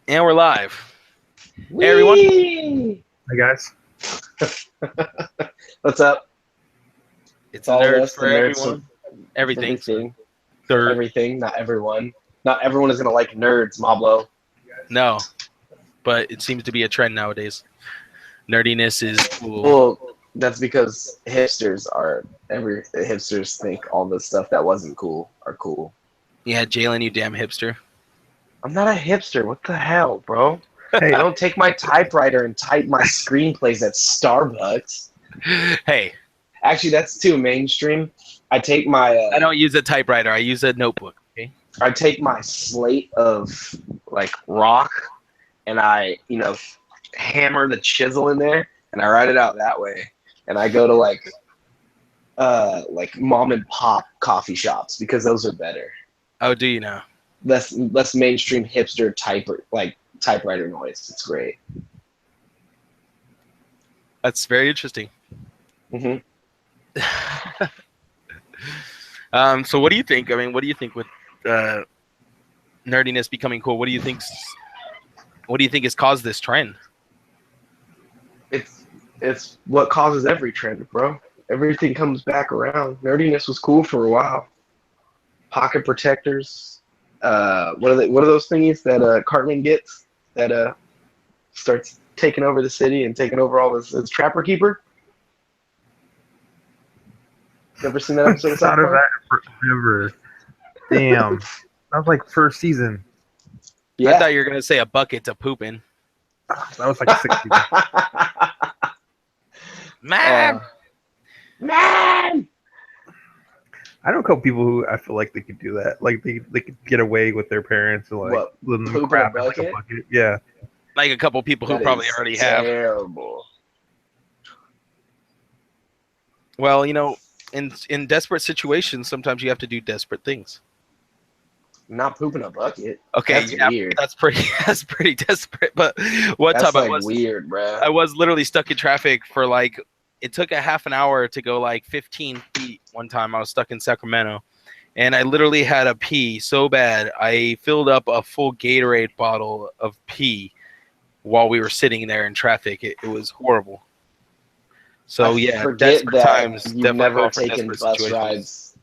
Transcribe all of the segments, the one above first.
And we're live. Whee! Hey, everyone. Hey, guys. What's up? It's All of nerds us, for the nerds everyone. of Everything. everything, everything. Not everyone. Not everyone is gonna like nerds, Moblo. No, but it seems to be a trend nowadays. Nerdiness is cool. Well, that's because hipsters think all the stuff that wasn't cool are cool. Yeah, Jalen, you damn hipster. I'm not a hipster. What the hell, bro? Hey, I don't take my typewriter and type my screenplays at Starbucks. Hey, Actually, that's too mainstream. I take my I don't use a typewriter. I use a notebook. Okay. I take my slate of like rock and I, hammer the chisel in there and I write it out that way. And I go to like mom and pop coffee shops because those are better. Oh, do you now? Less mainstream hipster typewriter noise. It's great. That's very interesting. Mm-hmm. So what do you think? I mean, what do you think with nerdiness becoming cool? What do you think has caused this trend? It's what causes every trend, bro. Everything comes back around. Nerdiness was cool for a while. Pocket protectors. What are those thingies that Cartman gets that starts taking over the city and taking over all his Trapper Keeper? You ever seen that episode of South thought of Park? that forever. Damn. That was like first season. I thought you were gonna say a bucket to poop in. That was like 60. Man, Man! I know a couple people who I feel like they could do that. Like they could get away with their parents and like What, let them poop in a crap in like a bucket? bucket. Yeah. like a couple people who That probably is already have. terrible. Well, in desperate situations, sometimes you have to do desperate things. Not pooping a bucket. Okay, That's yeah, weird. that's pretty desperate. But one That's time like weird, bruh. I was literally stuck in traffic for like, it took a half an hour to go like 15 feet. One time I was stuck in Sacramento, and I literally had to pee so bad. I filled up a full Gatorade bottle of pee while we were sitting there in traffic. It was horrible. So I yeah, forget desperate that times. you've Definitely never call for taken desperate bus situations. rides,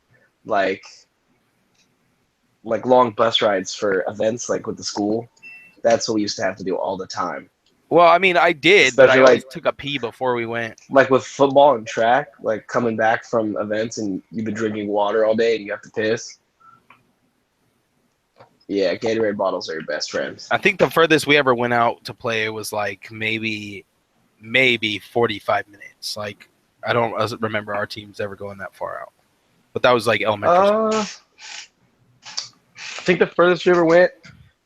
like long bus rides for events, like with the school. That's what we used to have to do all the time. Well, I mean, I did, but I Especially, always took a pee before we went. Like with football and track, like coming back from events and you've been drinking water all day and you have to piss. Yeah, Gatorade bottles are your best friends. I think the furthest we ever went out to play was like maybe 45 minutes. Like I don't remember our teams ever going that far out. But that was like elementary school. I think the furthest we ever went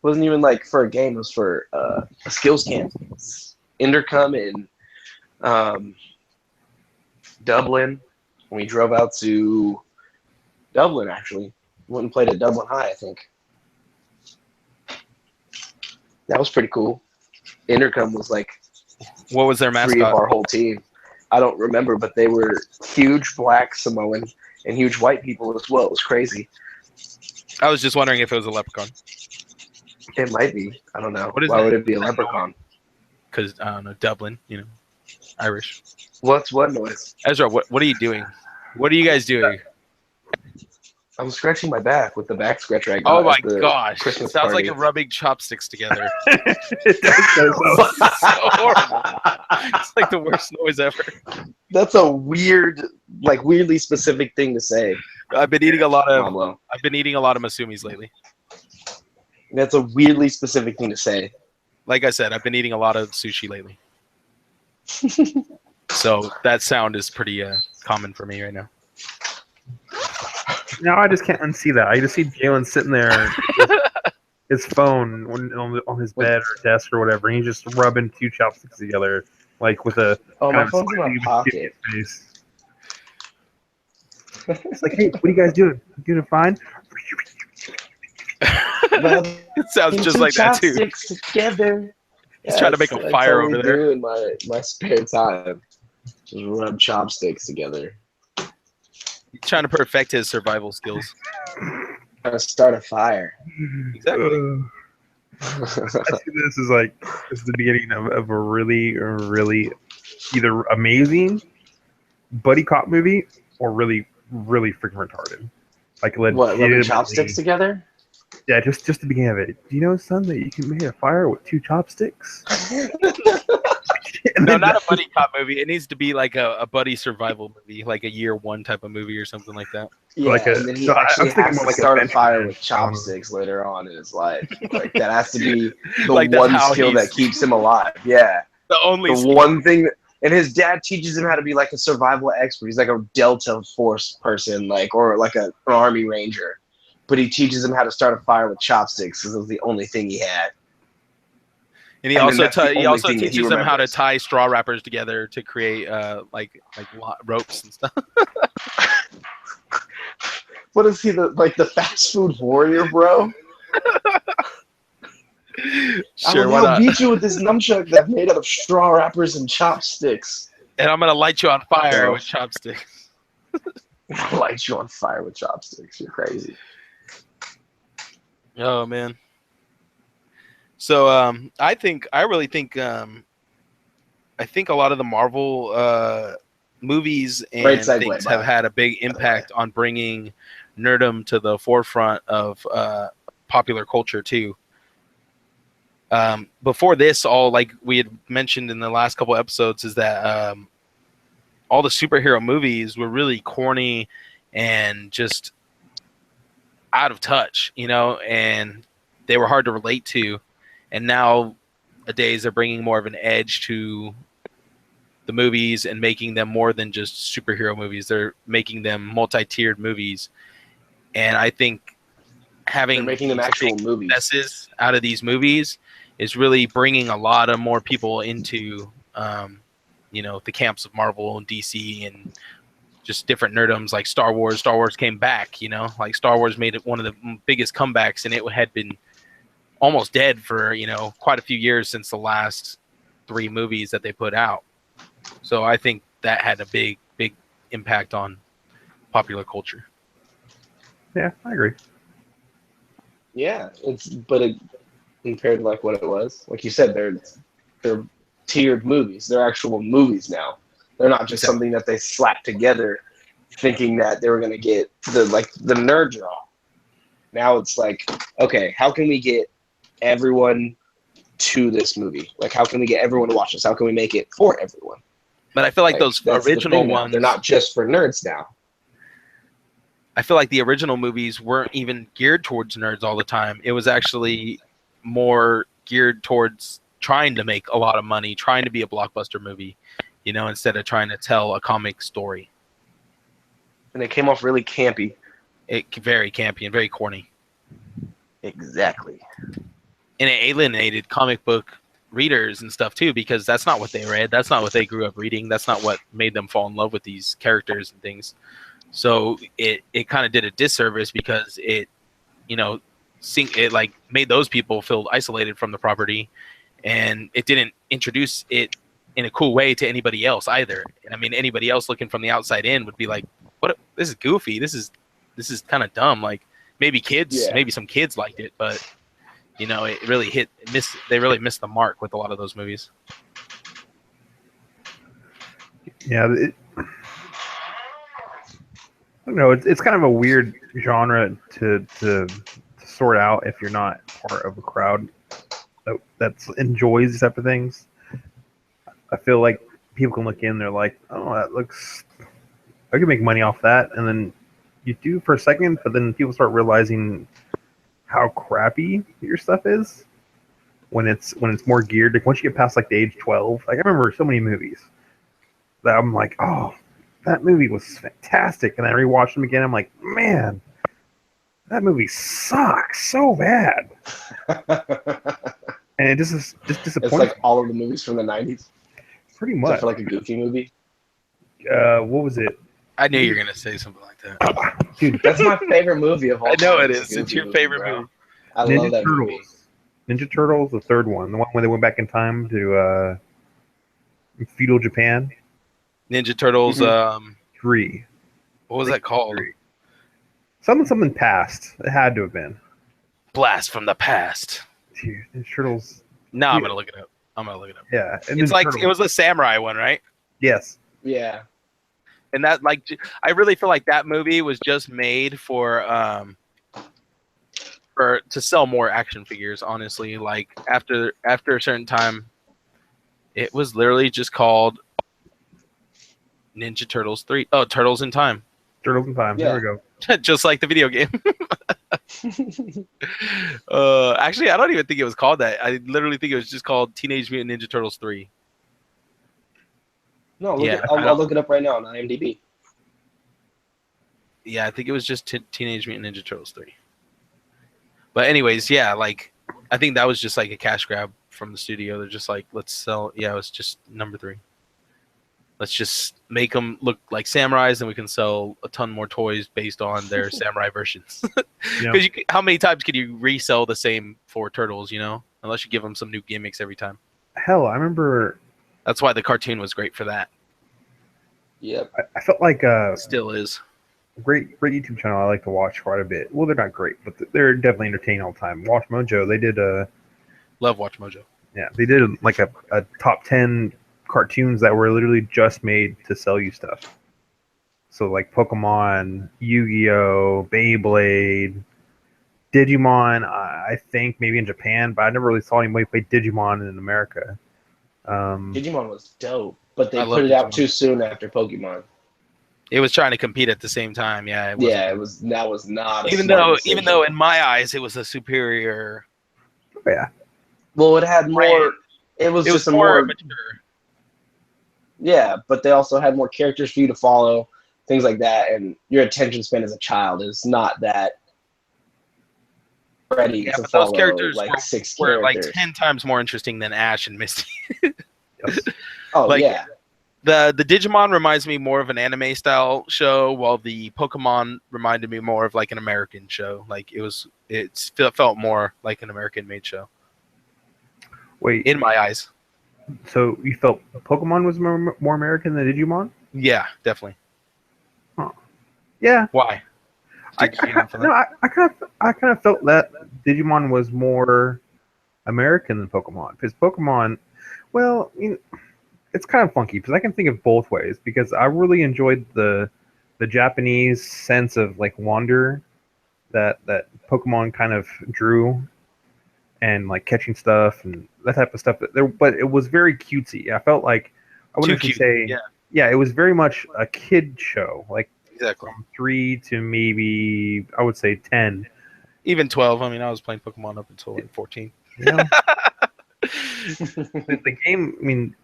wasn't even like for a game. It was for a skills camp. Intercom in Dublin. We drove out to Dublin, actually. Went and played at Dublin High, I think. That was pretty cool. Intercom was like What was their 3 of mascot? our whole team. I don't remember, but they were huge black Samoan and huge white people as well. It was crazy. I was just wondering if it was a leprechaun. It might be. I don't know. What is Why that? would it be a leprechaun? Because I don't know, Dublin, Irish. What's what noise? Ezra, what are you doing? What are you guys doing? I'm scratching my back with the back scratcher I got. Oh my at the gosh! Christmas Sounds party. like a rubbing chopsticks together. It does go so. So horrible. It's like the worst noise ever. That's a weirdly specific thing to say. I've been eating a lot of Pablo. Masumis lately. That's a weirdly specific thing to say. Like I said, I've been eating a lot of sushi lately. So that sound is pretty common for me right now. No, I just can't unsee that. I just see Jalen sitting there, with his phone on his bed or desk or whatever, and he's just rubbing two chopsticks together, like with a Oh, kind my of phone's in my smiley pocket. face. It's like, hey, what are you guys doing? You doing fine? It sounds just like that too. Chopsticks together. He's trying to make a fire over there. Do in my spare time. Just rub chopsticks together. He's trying to perfect his survival skills. Trying to start a fire. Exactly. I see this as like this is the beginning of a really either amazing buddy cop movie or really freaking retarded. Like What, rubbing chopsticks legitimately, together? yeah, just the beginning of it. Do you know, son, that you can make a fire with 2 chopsticks? No, not a buddy cop movie. It needs to be like a buddy survival movie, like a year one type of movie or something like that. Yeah, Like and then he no, I actually was thinking has more to like start a Benjamin fire with Button. chopsticks later on in his life. Like that has to be the Like, that's one how skill he's- that keeps him alive. Yeah, The only the one thing. And his dad teaches him how to be like a survival expert. He's like a Delta Force person, like or like an Army Ranger. But he teaches him how to start a fire with chopsticks because it was the only thing he had. And he And then also that's the he only also thing that he teaches them how to remembers. tie straw wrappers together to create like ropes and stuff. What is he, the fast food warrior, bro? Sure, I why will not? beat you with this nunchuck that's made out of straw wrappers and chopsticks. And I'm gonna light you on fire Bro. with chopsticks. Light you on fire with chopsticks. You're crazy. Oh man. So I really think a lot of the Marvel movies Great and segue, things by have the had a big impact on bringing nerdom to the forefront of popular culture too. Before this, all like we had mentioned in the last couple episodes, is that all the superhero movies were really corny and just out of touch, and they were hard to relate to. And nowadays, they're bringing more of an edge to the movies and making them more than just superhero movies. They're making them multi-tiered movies, and I think having They're making them these actual big movies. successes out of these movies is really bringing a lot of more people into the camps of Marvel and DC and just different nerdums like Star Wars. Star Wars came back, like Star Wars made it one of the biggest comebacks, and it had been almost dead for quite a few years since the last 3 movies that they put out. So I think that had a big impact on popular culture. Yeah, I agree. Yeah, compared to like what it was, like you said, they're tiered movies. They're actual movies now. They're not just Exactly. something that they slapped together, thinking that they were gonna get the nerd draw. Now it's like, okay, how can we get everyone to this movie? Like, how can we get everyone to watch this? How can we make it for everyone? But I feel like those that's the original thing now. ones, They're not just for nerds now. I feel like the original movies weren't even geared towards nerds all the time. It was actually more geared towards trying to make a lot of money, trying to be a blockbuster movie, instead of trying to tell a comic story. And they came off really campy. Very campy and very corny. Exactly. And it alienated comic book readers and stuff too, because that's not what they read. That's not what they grew up reading. That's not what made them fall in love with these characters and things. So it kind of did a disservice because it like made those people feel isolated from the property, and it didn't introduce it in a cool way to anybody else either. And I mean, anybody else looking from the outside in would be like, "What? This is goofy. This is kind of dumb." Like maybe some kids liked it, but it really they really missed the mark with a lot of those movies. Yeah, I don't know. It's kind of a weird genre to sort out if you're not part of a crowd that enjoys these type of things. I feel like people can look in, they're like, "Oh, I can make money off that," and then you do for a second, but then people start realizing how crappy your stuff is when it's more geared. Like once you get past like the age 12, like I remember so many movies that I'm like, "Oh, that movie was fantastic," and I rewatched them again. I'm like, "Man, that movie sucks so bad," and it just disappoints. It's like all of the movies from the 90s. Pretty much. Except for like a Goofy movie. What was it? I knew you were gonna say something like that. Dude, that's my favorite movie of all time. I know it is. It's your favorite movie. I love that movie. Ninja Turtles, the third one, the one where they went back in time to feudal Japan. Ninja Turtles. 3. What was that called? 3. Something past. It had to have been Blast from the Past. Dude, Ninja Turtles. No, I'm Yeah. gonna look it up. Yeah, and It's Ninja like Turtles. it was the samurai one, right? Yes. Yeah. And that I really feel like that movie was just made for to sell more action figures. Honestly, like after a certain time, it was literally just called Ninja Turtles 3. Oh, Turtles in Time. Turtles in Time. Yeah. There we go. Just like the video game. Actually, I don't even think it was called that. I literally think it was just called Teenage Mutant Ninja Turtles 3. No, Yeah, I'll look it up right now on IMDb. Yeah, I think it was just Teenage Mutant Ninja Turtles 3. But anyways, yeah, like I think that was just like a cash grab from the studio. They're just like, let's sell. Yeah, it was just number 3. Let's just make them look like samurais, and we can sell a ton more toys based on their samurai versions. Because how many times can you resell the same 4 turtles? You know, unless you give them some new gimmicks every time. Hell, I remember. That's why the cartoon was great for that. Yep. I felt like Still is. great YouTube channel I like to watch quite a bit. Well, they're not great, but they're definitely entertaining all the time. Watch Mojo. They did Love Watch Mojo. yeah, they did like a top 10 cartoons that were literally just made to sell you stuff. So like Pokemon, Yu-Gi-Oh, Beyblade, Digimon. I think maybe in Japan, but I never really saw anybody play Digimon in America. Digimon was dope, but they I put love it out Digimon. too soon after Pokemon. It was trying to compete at the same time. Yeah, it Yeah, that was not a even smart though decision. in my eyes it was a superior. Oh, yeah. Well, it had more. Right. It was It just was a more. mature. Yeah, but they also had more characters for you to follow, things like that, and your attention span as a child is not that ready Yeah, to but follow those characters like 6 were like characters. 10 times more interesting than Ash and Misty. Yes. Oh like- yeah, The Digimon reminds me more of an anime style show, while the Pokemon reminded me more of like an American show. Like it felt more like an American made show Wait, in my eyes. so you felt Pokemon was more American than Digimon? Yeah, definitely. Yeah. Why? I Did you feel that? no, I kind of felt that Digimon was more American than Pokemon, because Pokemon, well, it's kind of funky because I can think of both ways, because I really enjoyed the Japanese sense of like wonder that Pokemon kind of drew, and like catching stuff and that type of stuff. But it was very cutesy. I felt like I wouldn't Too actually cute, say yeah, it was very much a kid show, like Exactly. from 3 to maybe I would say 10. Even 12. I mean, I was playing Pokemon up until like 14. You know? the game, I mean,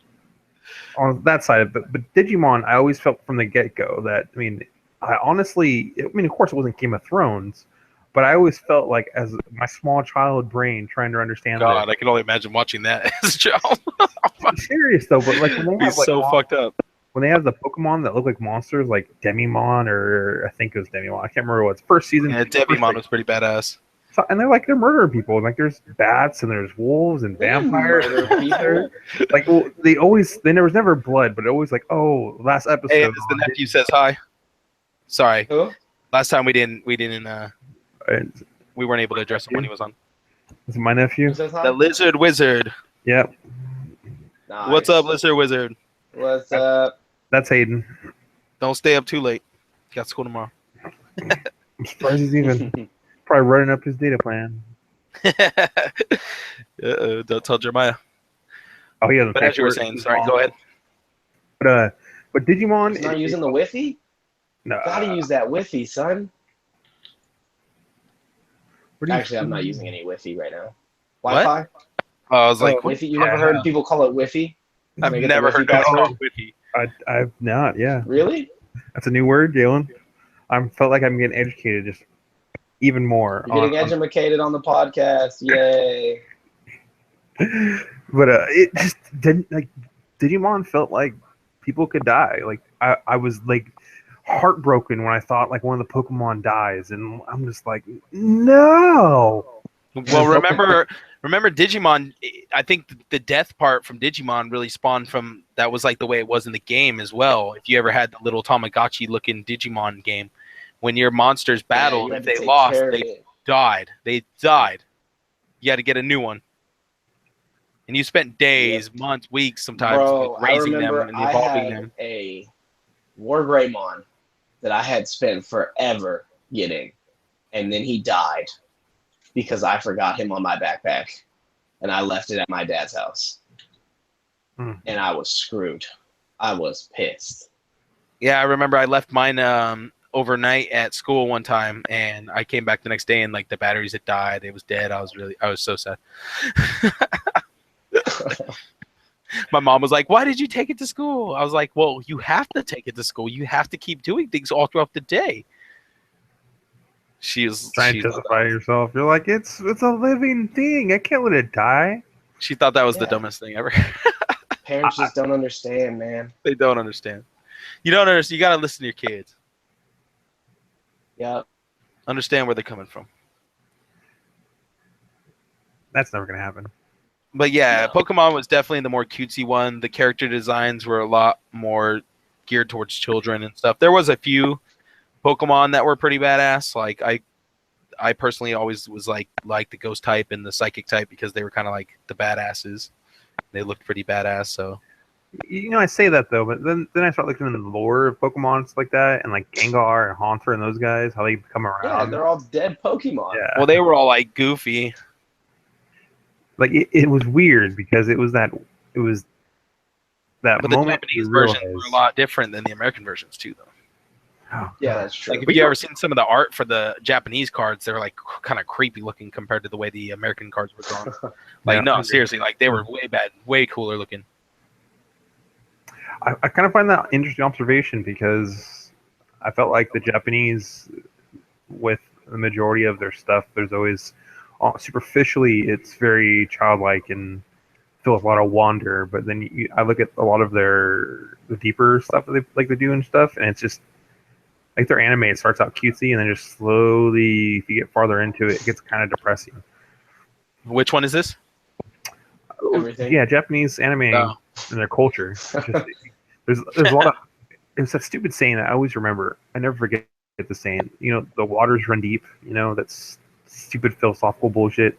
on that side of it, but Digimon, I always felt from the get-go that, I mean, of course it wasn't Game of Thrones, but I always felt like, as my small child brain trying to understand God, I can only imagine watching that as a child. I'm serious though, but like when they have He's so fucked up. when they have the Pokemon that look like monsters, like Demimon, or I think it was Demimon, I can't remember what it's first season. Yeah, Devimon was pretty badass. So, and they're murdering people. Like there's bats and there's wolves and vampires. Murder people. Like there was never blood, but it always like, oh, last episode. Hey, as the nephew says hi. Sorry, Who? last time we didn't we weren't able to address him when he was on. Is it my nephew? Who says hi? The Lizard Wizard. Yep, Nice. What's up, Lizard Wizard? What's up? that's Hayden. Don't stay up too late. Got school tomorrow. I'm surprised he's even probably running up his data plan. Don't tell Jeremiah. Oh, he hasn't. But as you were saying, sorry, go ahead. But Digimon. He's not using the Wi-Fi? No. Gotta use that Wi-Fi, son. What do you- Actually, I'm not using any Wi-Fi right now. What? Wi-Fi? I was like, Wi-Fi? You never heard people call it Wi-Fi? I've Can I get never the heard Wi-Fi of password? Wi-Fi. I've not. Yeah, Really? that's a new word, Jalen. I felt like I'm getting educated just even more. You're getting educated on the podcast. Yay. But it just didn't, like, Digimon felt like people could die. Like I was like heartbroken when I thought like one of the Pokemon dies, and I'm just like, no. Well, remember Digimon. I think the death part from Digimon really spawned from that was like the way it was in the game as well. If you ever had the little Tamagotchi looking Digimon game, when your monsters battled, you if had to they take lost, care of they it. died. They died. You had to get a new one. And you spent days, months, weeks, sometimes Bro, like, raising I them remember and I evolving had them. a War Greymon that I had spent forever getting, and then he died because I forgot him on my backpack, and I left it at my dad's house. And I was screwed. I was pissed. Yeah, I remember I left mine overnight at school one time, and I came back the next day, and like the batteries had died. It was dead. I was so sad. My mom was like, "Why did you take it to school?" I was like, "Well, you have to take it to school. You have to keep doing things all throughout the day." She Trying to justify yourself. You're like, it's a living thing. I can't let it die. She thought that was the dumbest thing ever. Parents just don't understand, man. They don't understand. You don't understand. You gotta listen to your kids. Yep. Understand where they're coming from. That's never gonna happen. But yeah, no. Pokemon was definitely the more cutesy one. The character designs were a lot more geared towards children and stuff. There was a few Pokemon that were pretty badass. Like I personally always was like the ghost type and the psychic type because they were kind of like the badasses. They looked pretty badass. So, you know, I say that though, but then I start looking into the lore of Pokemon and stuff like that, and like Gengar and Haunter and those guys, how they come around. Yeah, they're all dead Pokemon. Yeah. Well, they were all like goofy. Like it was weird because it was that but moment. The Japanese versions were a lot different than the American versions too, though. Oh, yeah, that's true. Like if you ever seen some of the art for the Japanese cards, they're like kind of creepy looking compared to the way the American cards were drawn. Like no, seriously, like they were way cooler looking. I kind of find that interesting observation because I felt like the Japanese, with the majority of their stuff, there's always superficially it's very childlike and filled with a lot of wonder. But then I look at a lot of the deeper stuff that they do and stuff, and it's just like their anime. It starts out cutesy, and then just slowly, if you get farther into it, it gets kind of depressing. Which one is this? Everything. Yeah, Japanese anime and their culture. There's a lot of. It's that stupid saying that I always remember. I never forget the saying. You know, the waters run deep. You know, that's stupid philosophical bullshit.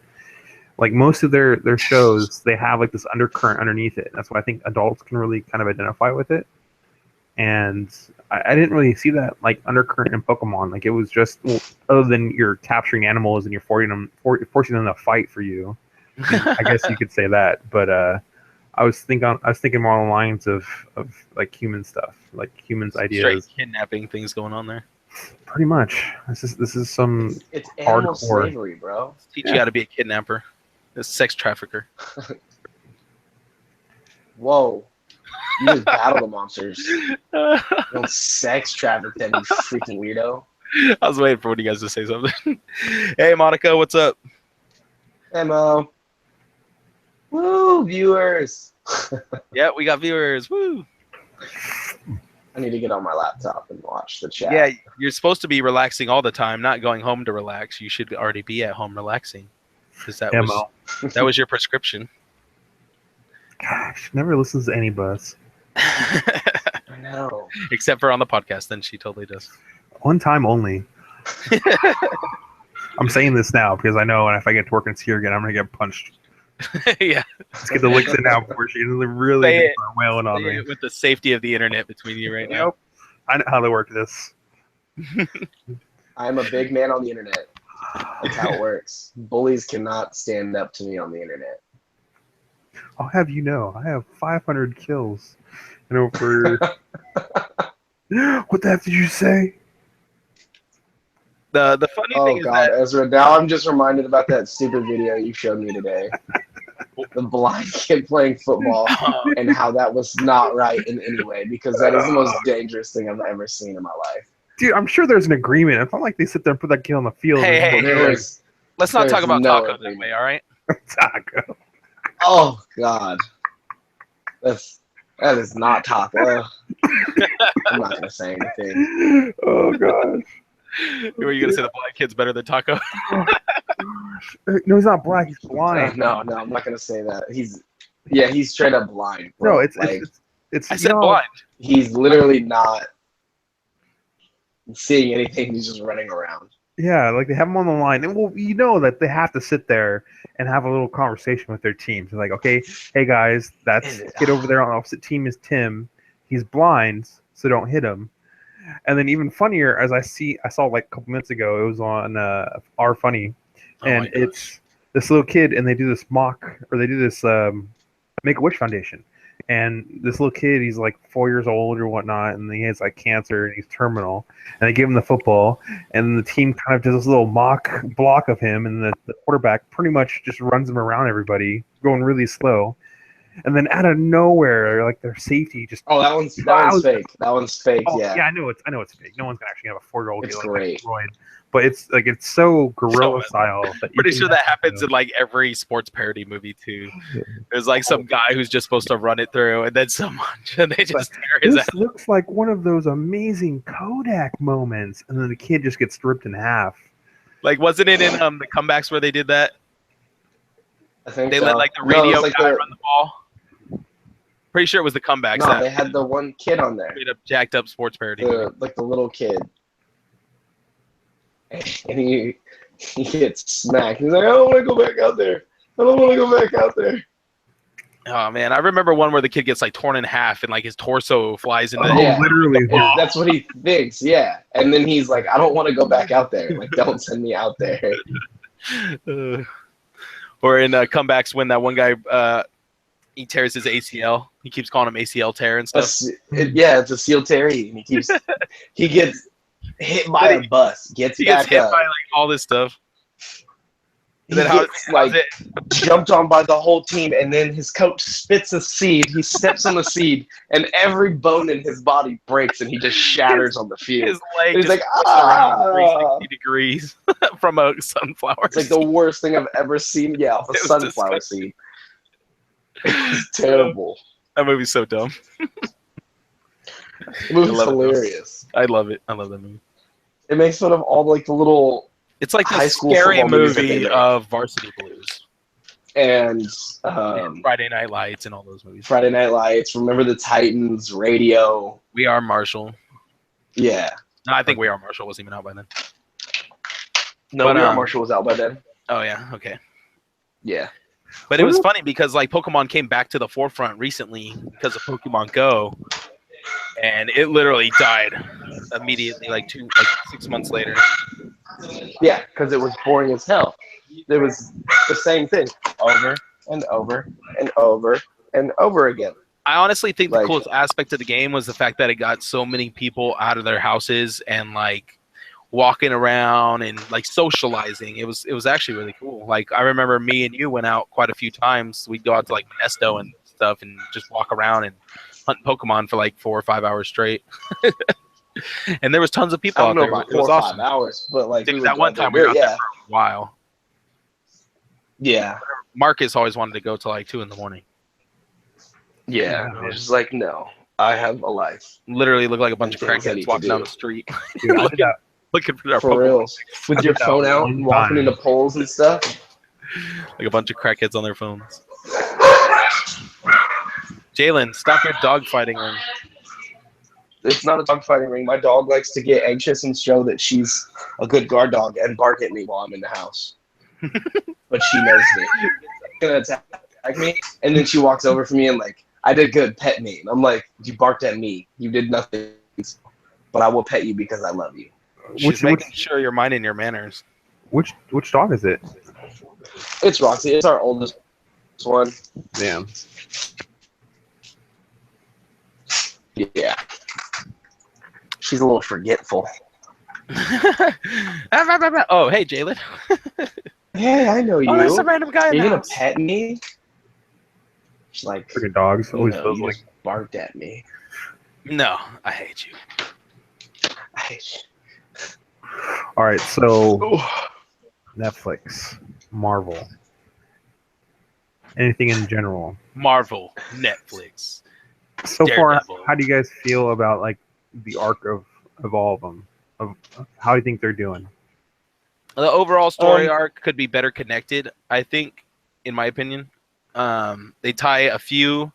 Like most of their shows, they have like this undercurrent underneath it. That's why I think adults can really kind of identify with it. And I didn't really see that like undercurrent in Pokemon. Like it was just other than you're capturing animals and you're forcing them to fight for you. I guess you could say that. But I was thinking more along the lines of like human stuff, like humans' ideas. Straight kidnapping things going on there. Pretty much. This is some it's animal hardcore slavery, bro. Teach you how to be a kidnapper, a sex trafficker. Whoa. You just battle the monsters. You don't sex traffic them, you freaking weirdo. I was waiting for one of you guys to say something. Hey, Monica, what's up? Hey, Mo. Woo, viewers. Yeah, we got viewers. Woo. I need to get on my laptop and watch the chat. Yeah, you're supposed to be relaxing all the time, not going home to relax. You should already be at home relaxing. Because that was your prescription. Gosh, never listens to any bus. I know. Except for on the podcast, then she totally does. One time only. I'm saying this now because I know if I get to work and see her again, I'm going to get punched. Yeah. Let's get the licks in now before she really wailing on me. With the safety of the internet between you right now. I know how to work this. I'm a big man on the internet. That's how it works. Bullies cannot stand up to me on the internet. I'll have you know, I have 500 kills. And over. What the heck did you say? The funny thing is that Ezra, now I'm just reminded about that stupid video you showed me today. The blind kid playing football and how that was not right in any way because that is the most dangerous thing I've ever seen in my life. Dude, I'm sure there's an agreement. It's not like they sit there and put that kid on the field. Hey, let's not talk about Taco that way, all right? Taco. Oh God, that is not Taco. I'm not gonna say anything. Oh God. Were you gonna say the blind kid's better than Taco? No, he's not black. He's blind. No, I'm not gonna say that. He's straight up blind. Bro. No, it's I said blind. He's literally not seeing anything. He's just running around. Yeah, like they have them on the line, and well, you know that they have to sit there and have a little conversation with their teams. They're like, okay, hey guys, that's kid over there on the opposite team is Tim. He's blind, so don't hit him. And then even funnier, as I saw like a couple minutes ago, it was on R Funny, Oh and my gosh. it's this little kid, and they do this Make a Wish Foundation, and this little kid, he's like 4 years old or whatnot, and he has like cancer and he's terminal, and they give him the football, and the team kind of does this little mock block of him, and the quarterback pretty much just runs him around everybody, going really slow. And then out of nowhere, like their safety just Oh, that one's fake. That one's fake. oh, Yeah. I know it's fake. No one's gonna actually have a 4-year-old It's get like great. destroyed. But it's like it's so guerrilla So, style. That you Pretty can sure that actually happens do in like every sports parody movie too. There's like some guy who's just supposed to run it through, and then someone and they just tear his This ass. looks like one of those amazing Kodak moments, and then the kid just gets stripped in half. Like, wasn't it in the comebacks where they did that? I think They so. let like the No, radio it's like guy run the ball. Pretty sure it was the comebacks No, that they had the one kid on there. made up jacked up sports parody. movie. The little kid. And he gets smacked. He's like, I don't want to go back out there. I don't want to go back out there. Oh man, I remember one where the kid gets like torn in half and like his torso flies into Oh, Yeah. literally. That's what he thinks, yeah. And then he's like, I don't want to go back out there. Like, don't send me out there. Or in comebacks when that one guy he tears his ACL. He keeps calling him ACL tear and stuff. It's a seal Terry. And he gets hit by a bus, gets He gets back hit up. by like all this stuff. He And then gets, like, jumped on by the whole team, and then his coach spits a seed. He steps on the seed, and every bone in his body breaks, and he just shatters on the field. his leg He's just like, twists around ah! 360 degrees from a sunflower. It's like the worst thing I've ever seen. Yeah, off a It was sunflower disgusting. seed. It's terrible. That movie's so dumb. The movie's love it, though. hilarious. I love it. I love that movie. It makes fun of all like the little It's like high the school scary football movies that they movie make. of Varsity Blues, and and Friday Night Lights, and all those movies. Friday Night Lights, Remember the Titans, Radio. We Are Marshall. Yeah. No, I think We Are Marshall wasn't even out by then. No, But, We Are Marshall was out by then. Oh yeah, okay. Yeah. But it was funny because like Pokemon came back to the forefront recently because of Pokemon Go, and it literally died immediately, like 6 months later. Yeah, because it was boring as hell. It was the same thing over and over and over and over again. I honestly think the Like- coolest aspect of the game was the fact that it got so many people out of their houses and like walking around and like socializing. It was actually really cool. Like I remember me and you went out quite a few times. We'd go out to like Modesto and stuff and just walk around and hunt Pokemon for like 4 or 5 hours straight. And there was tons of I people out don't know there. about It was 4 or 5 awesome. hours, but like Dude, we that would one go time we were out there, there for a while. Yeah. Marcus always wanted to go till like 2 in the morning. Yeah. I was just like, no, I have a life. Literally looked like a bunch of And things I need crackheads to walking do. down the street Dude, I did that. looking for their For Pokemon. real. With I your did that phone out one and walking time. into poles and stuff. Like a bunch of crackheads on their phones. Jalen, stop your dog fighting ring. It's not a dog fighting ring. My dog likes to get anxious and show that she's a good guard dog and bark at me while I'm in the house. But she knows me. She's gonna attack me, and then she walks over for me and like, I did good, pet me. And I'm like, you barked at me. You did nothing. But I will pet you because I love you. She's making sure you're minding your manners. Which dog is it? It's Roxy. It's our oldest one. Damn. Yeah. She's a little forgetful. Oh, hey, Jalen. Hey, I know you. Oh, that's a random guy. You're in the gonna house. pet me? She's like, Freaking dogs. Always no, feels you like. just barked at me. No, I hate you. I hate you. All right, so Ooh. Netflix, Marvel, anything in general. Marvel, Netflix. So far, Daredevil. how do you guys feel about like the arc of all of them? Of how do you think they're doing? The overall story Um, arc could be better connected, I think, in my opinion. They tie a few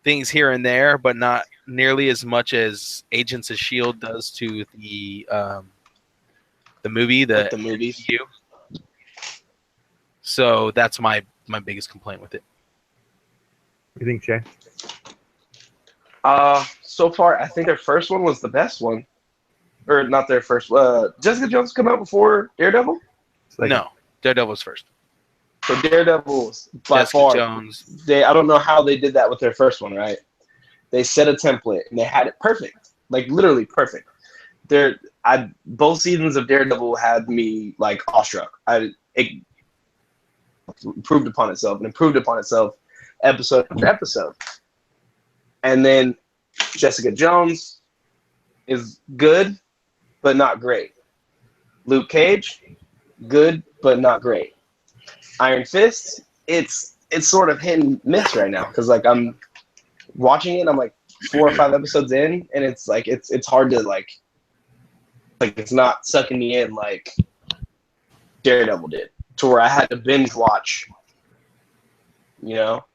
things here and there, but not nearly as much as Agents of S.H.I.E.L.D. does to the the movie, Like the movies. MCU. So that's my biggest complaint with it. What do you think, Jay? So far, I think their first one was the best one. Or not their first. Jessica Jones come out before Daredevil? No, Daredevil's first. So Daredevil was by Jessica far. Jones. I don't know how they did that with their first one, right? They set a template and they had it perfect. Like literally perfect. Both seasons of Daredevil had me like awestruck. It improved upon itself and improved upon itself episode after episode. And then Jessica Jones is good, but not great. Luke Cage, good, but not great. Iron Fist, it's sort of hit and miss right now because like I'm watching it, I'm like 4 or 5 episodes in, and it's like it's hard to like it's not sucking me in like Daredevil did, to where I had to binge watch. You know.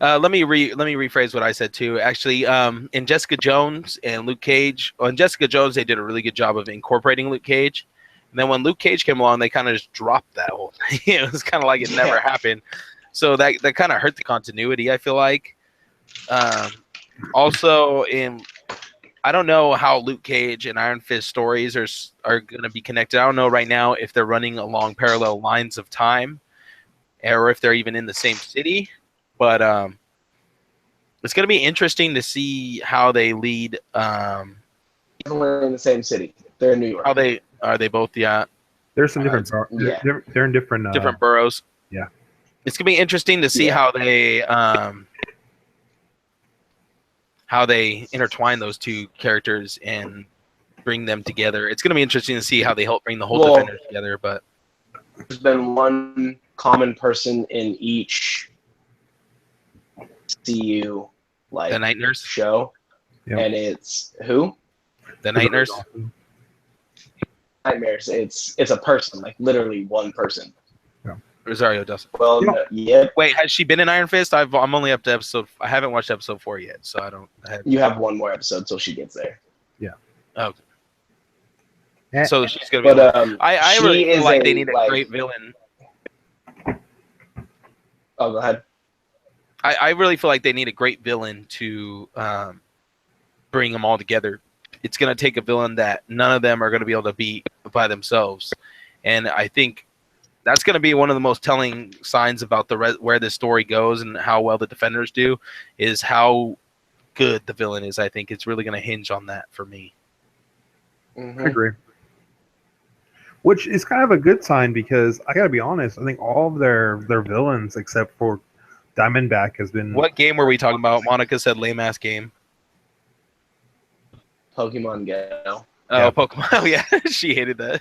Let me rephrase what I said too. Actually, in Jessica Jones and Luke Cage, on Jessica Jones, they did a really good job of incorporating Luke Cage. And then when Luke Cage came along, they kind of just dropped that whole thing. It was kind of like it never happened. So that kind of hurt the continuity, I feel like. Also, I don't know how Luke Cage and Iron Fist stories are going to be connected. I don't know right now if they're running along parallel lines of time, or if they're even in the same city. But it's going to be interesting to see how they lead. Definitely in the same city. They're in New York. Are they both? Yeah. There's some different. yeah. They're in different. Different boroughs. Yeah. It's going to be interesting to see how they intertwine those two characters and bring them together. It's going to be interesting to see how they help bring the whole Defenders together. But there's been one common person in each CU like the Night Nurse show, and it's who? The Night Nurse. Nightmares. It's a person, like literally one person. Rosario Dawson. Well, yeah. Wait, has she been in Iron Fist? I'm only up to episode. I haven't watched episode 4 yet, so I don't. You have one more episode till she gets there. Yeah. Okay. Yeah. So she's gonna be. But I really feel like they need a great villain. Oh, go ahead. I really feel like they need a great villain to bring them all together. It's going to take a villain that none of them are going to be able to beat by themselves. And I think that's going to be one of the most telling signs about where this story goes and how well the Defenders do, is how good the villain is. I think it's really going to hinge on that for me. Mm-hmm. I agree. Which is kind of a good sign, because I got to be honest, I think all of their villains except for Diamondback has been... What game were we talking about? Monica said lame-ass game. Pokemon Go. Oh, yeah. Pokemon. Oh, yeah. She hated that.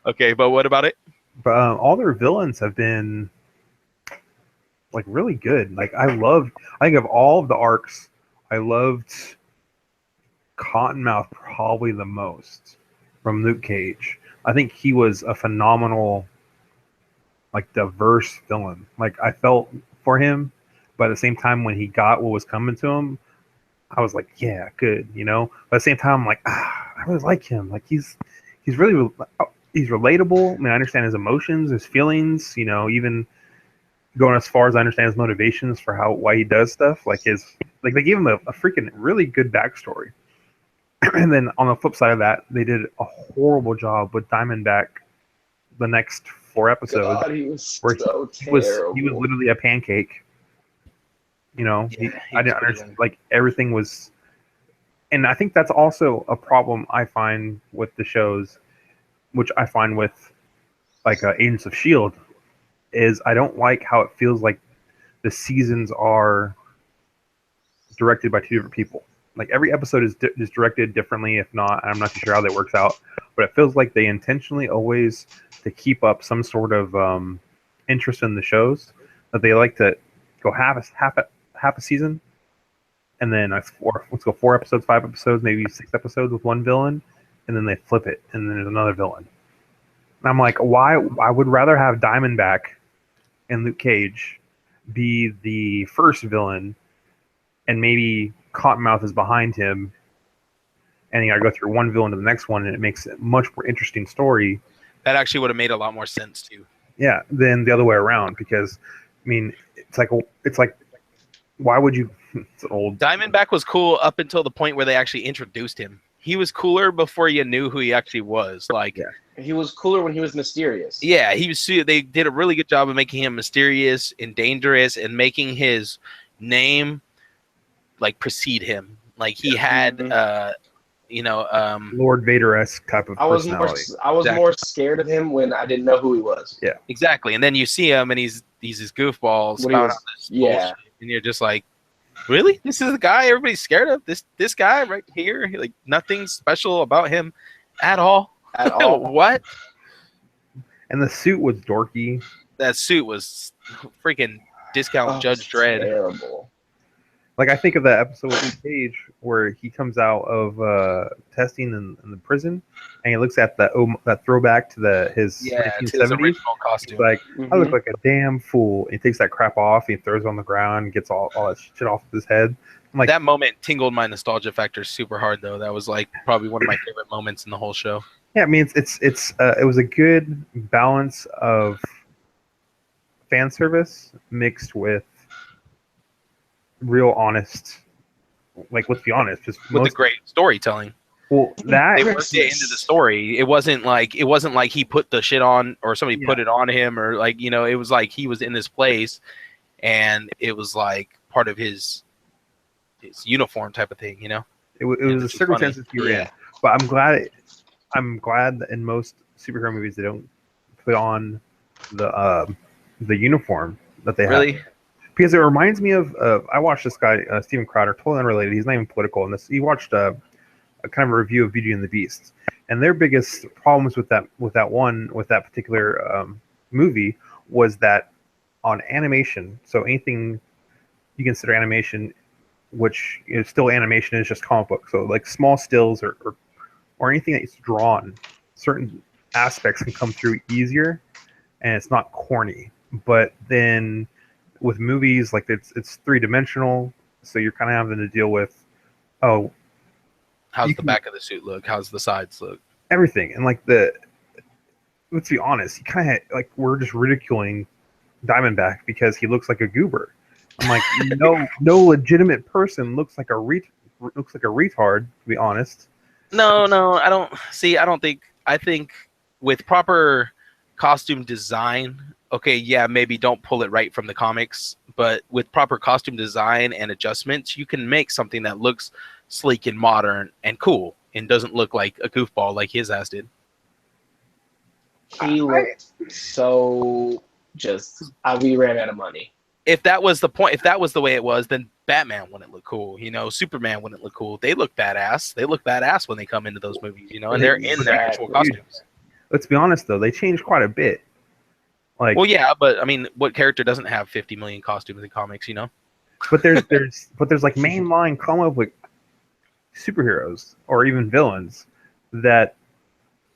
Okay, but what about it? But all their villains have been like really good. Like I think of all of the arcs, I loved Cottonmouth probably the most from Luke Cage. I think he was a phenomenal, like, diverse villain. Like I felt for him, but at the same time when he got what was coming to him, I was like, yeah, good, you know. But at the same time, I'm like, I really like him. Like he's really he's relatable. I mean, I understand his emotions, his feelings. You know, even going as far as I understand his motivations for why he does stuff. Like they gave him a freaking really good backstory. And then on the flip side of that, they did a horrible job with Diamondback. The next 4 episodes, God, he was where so he was terrible. literally a pancake. You know, I didn't understand. Like everything was, and I think that's also a problem I find with the shows, which I find with like Agents of S.H.I.E.L.D., is I don't like how it feels like the seasons are directed by 2 different people. Like every episode is directed differently. If not, I'm not too sure how that works out, but it feels like they intentionally always, to keep up some sort of interest in the shows, that they like to go half a season, and then let's go 4 episodes, 5 episodes, maybe 6 episodes with one villain, and then they flip it, and then there's another villain. And I'm like, why? I would rather have Diamondback and Luke Cage be the first villain, and maybe Cottonmouth is behind him, and you got to go through one villain to the next one, and it makes a much more interesting story. That actually would have made a lot more sense too. Yeah, than the other way around, because I mean, it's like why would you? It's old. Diamondback was cool up until the point where they actually introduced him. He was cooler before you knew who he actually was. Like, Yeah. He was cooler when he was mysterious. yeah, he was. They did a really good job of making him mysterious and dangerous, and making his name like precede him. Like he had, Lord Vader-esque type of I was personality. more scared of him when I didn't know who he was. Yeah, exactly. And then you see him, and he's this goofball What he spouting was- on this yeah. bullshit, and you're just like, really? This is the guy everybody's scared of? This guy right here? Like nothing special about him at all. At all. What? and the suit was dorky. That suit was freaking discount Oh, Judge Dredd. Terrible. Like I think of that episode with Luke Cage where he comes out of testing in the prison, and he looks at that throwback to his Yeah, it's his 1970s. original He's costume. like, Mhm. I look like a damn fool. He takes that crap off. He throws it on the ground, gets all that shit off of his head. I'm like, That moment tingled my nostalgia factor super hard, though. That was like probably one of my favorite moments in the whole show. yeah. I mean, it was a good balance of fan service mixed with real honest. Like, let's be honest, just With the great storytelling, well that they worked it into the story. It wasn't like he put the shit on or somebody put it on him, or like, you know, it was like he was in this place, and it was like part of his uniform type of thing, you know. it was which a is circumstance that you were in. Yeah. But I'm glad that in most superhero movies they don't put on the uniform that they have. Really? Because it reminds me of I watched this guy Steven Crowder, totally unrelated. He's not even political in this. He watched a kind of a review of Beauty and the Beast, and their biggest problems with that particular movie was that on animation. So anything you consider animation, which is still animation, is just comic book. So like small stills or anything that's drawn, certain aspects can come through easier, and it's not corny. But then with movies, like it's 3-dimensional, so you're kind of having to deal with How's the back of the suit look? How's the sides look? everything, and like let's be honest, he kind of like we're just ridiculing Diamondback because he looks like a goober. I'm like, no legitimate person looks like a retard, to be honest. No, I don't see. I think with proper costume design, okay, yeah, maybe don't pull it right from the comics, but with proper costume design and adjustments, you can make something that looks sleek and modern and cool and doesn't look like a goofball like his ass did. He looked so we ran out of money. If that was the point, if that was the way it was, then Batman wouldn't look cool. You know, Superman wouldn't look cool. They look badass. They look badass when they come into those movies, you know, and they're in their actual costumes. Let's be honest, though, they changed quite a bit. Like, well, yeah, but I mean, what character doesn't have 50 million costumes in comics, you know? but there's like mainline comic book superheroes or even villains that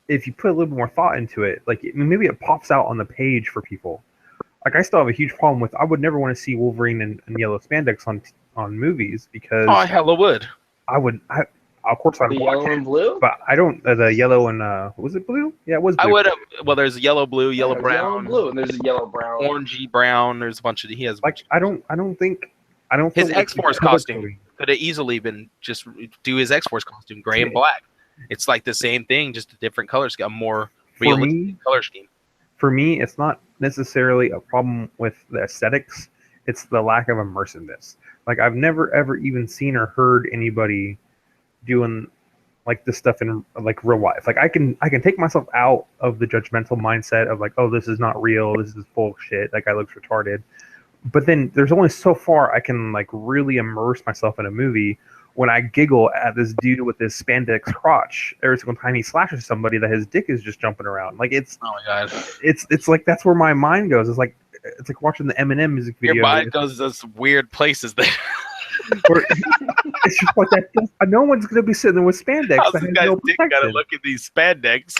if you put a little bit more thought into it, like maybe it pops out on the page for people. Like I still have a huge problem with. I would never want to see Wolverine in yellow spandex on movies because I hella would. Of course I'd The watch yellow it, and blue? but I don't. The yellow and was it blue? Yeah, it was blue. I would have. Well, there's yellow, blue, yellow, There's brown, yellow and blue, and there's a yellow brown. orangey brown. There's a bunch of. He has a Like bunch I don't think His feel like X-Force public costume movie. could have easily been just do his X-Force costume, gray and Yeah. black. It's like the same thing, just a different color scheme, a more For realistic me, color scheme. for me, it's not necessarily a problem with the aesthetics. It's the lack of immersiveness. Like I've never ever even seen or heard anybody doing like this stuff in like real life. Like I can take myself out of the judgmental mindset of like, oh, this is not real. This is full of shit. That guy looks retarded. But then there's only so far I can like really immerse myself in a movie when I giggle at this dude with his spandex crotch every single time he slashes somebody that his dick is just jumping around. Like it's Oh my god, it's like that's where my mind goes. It's like watching the Eminem music video. your mind goes to those weird places there. Or- it's just like that. No one's gonna be sitting there with spandex How's that this has guy's no dick protection. gotta look at these spandex?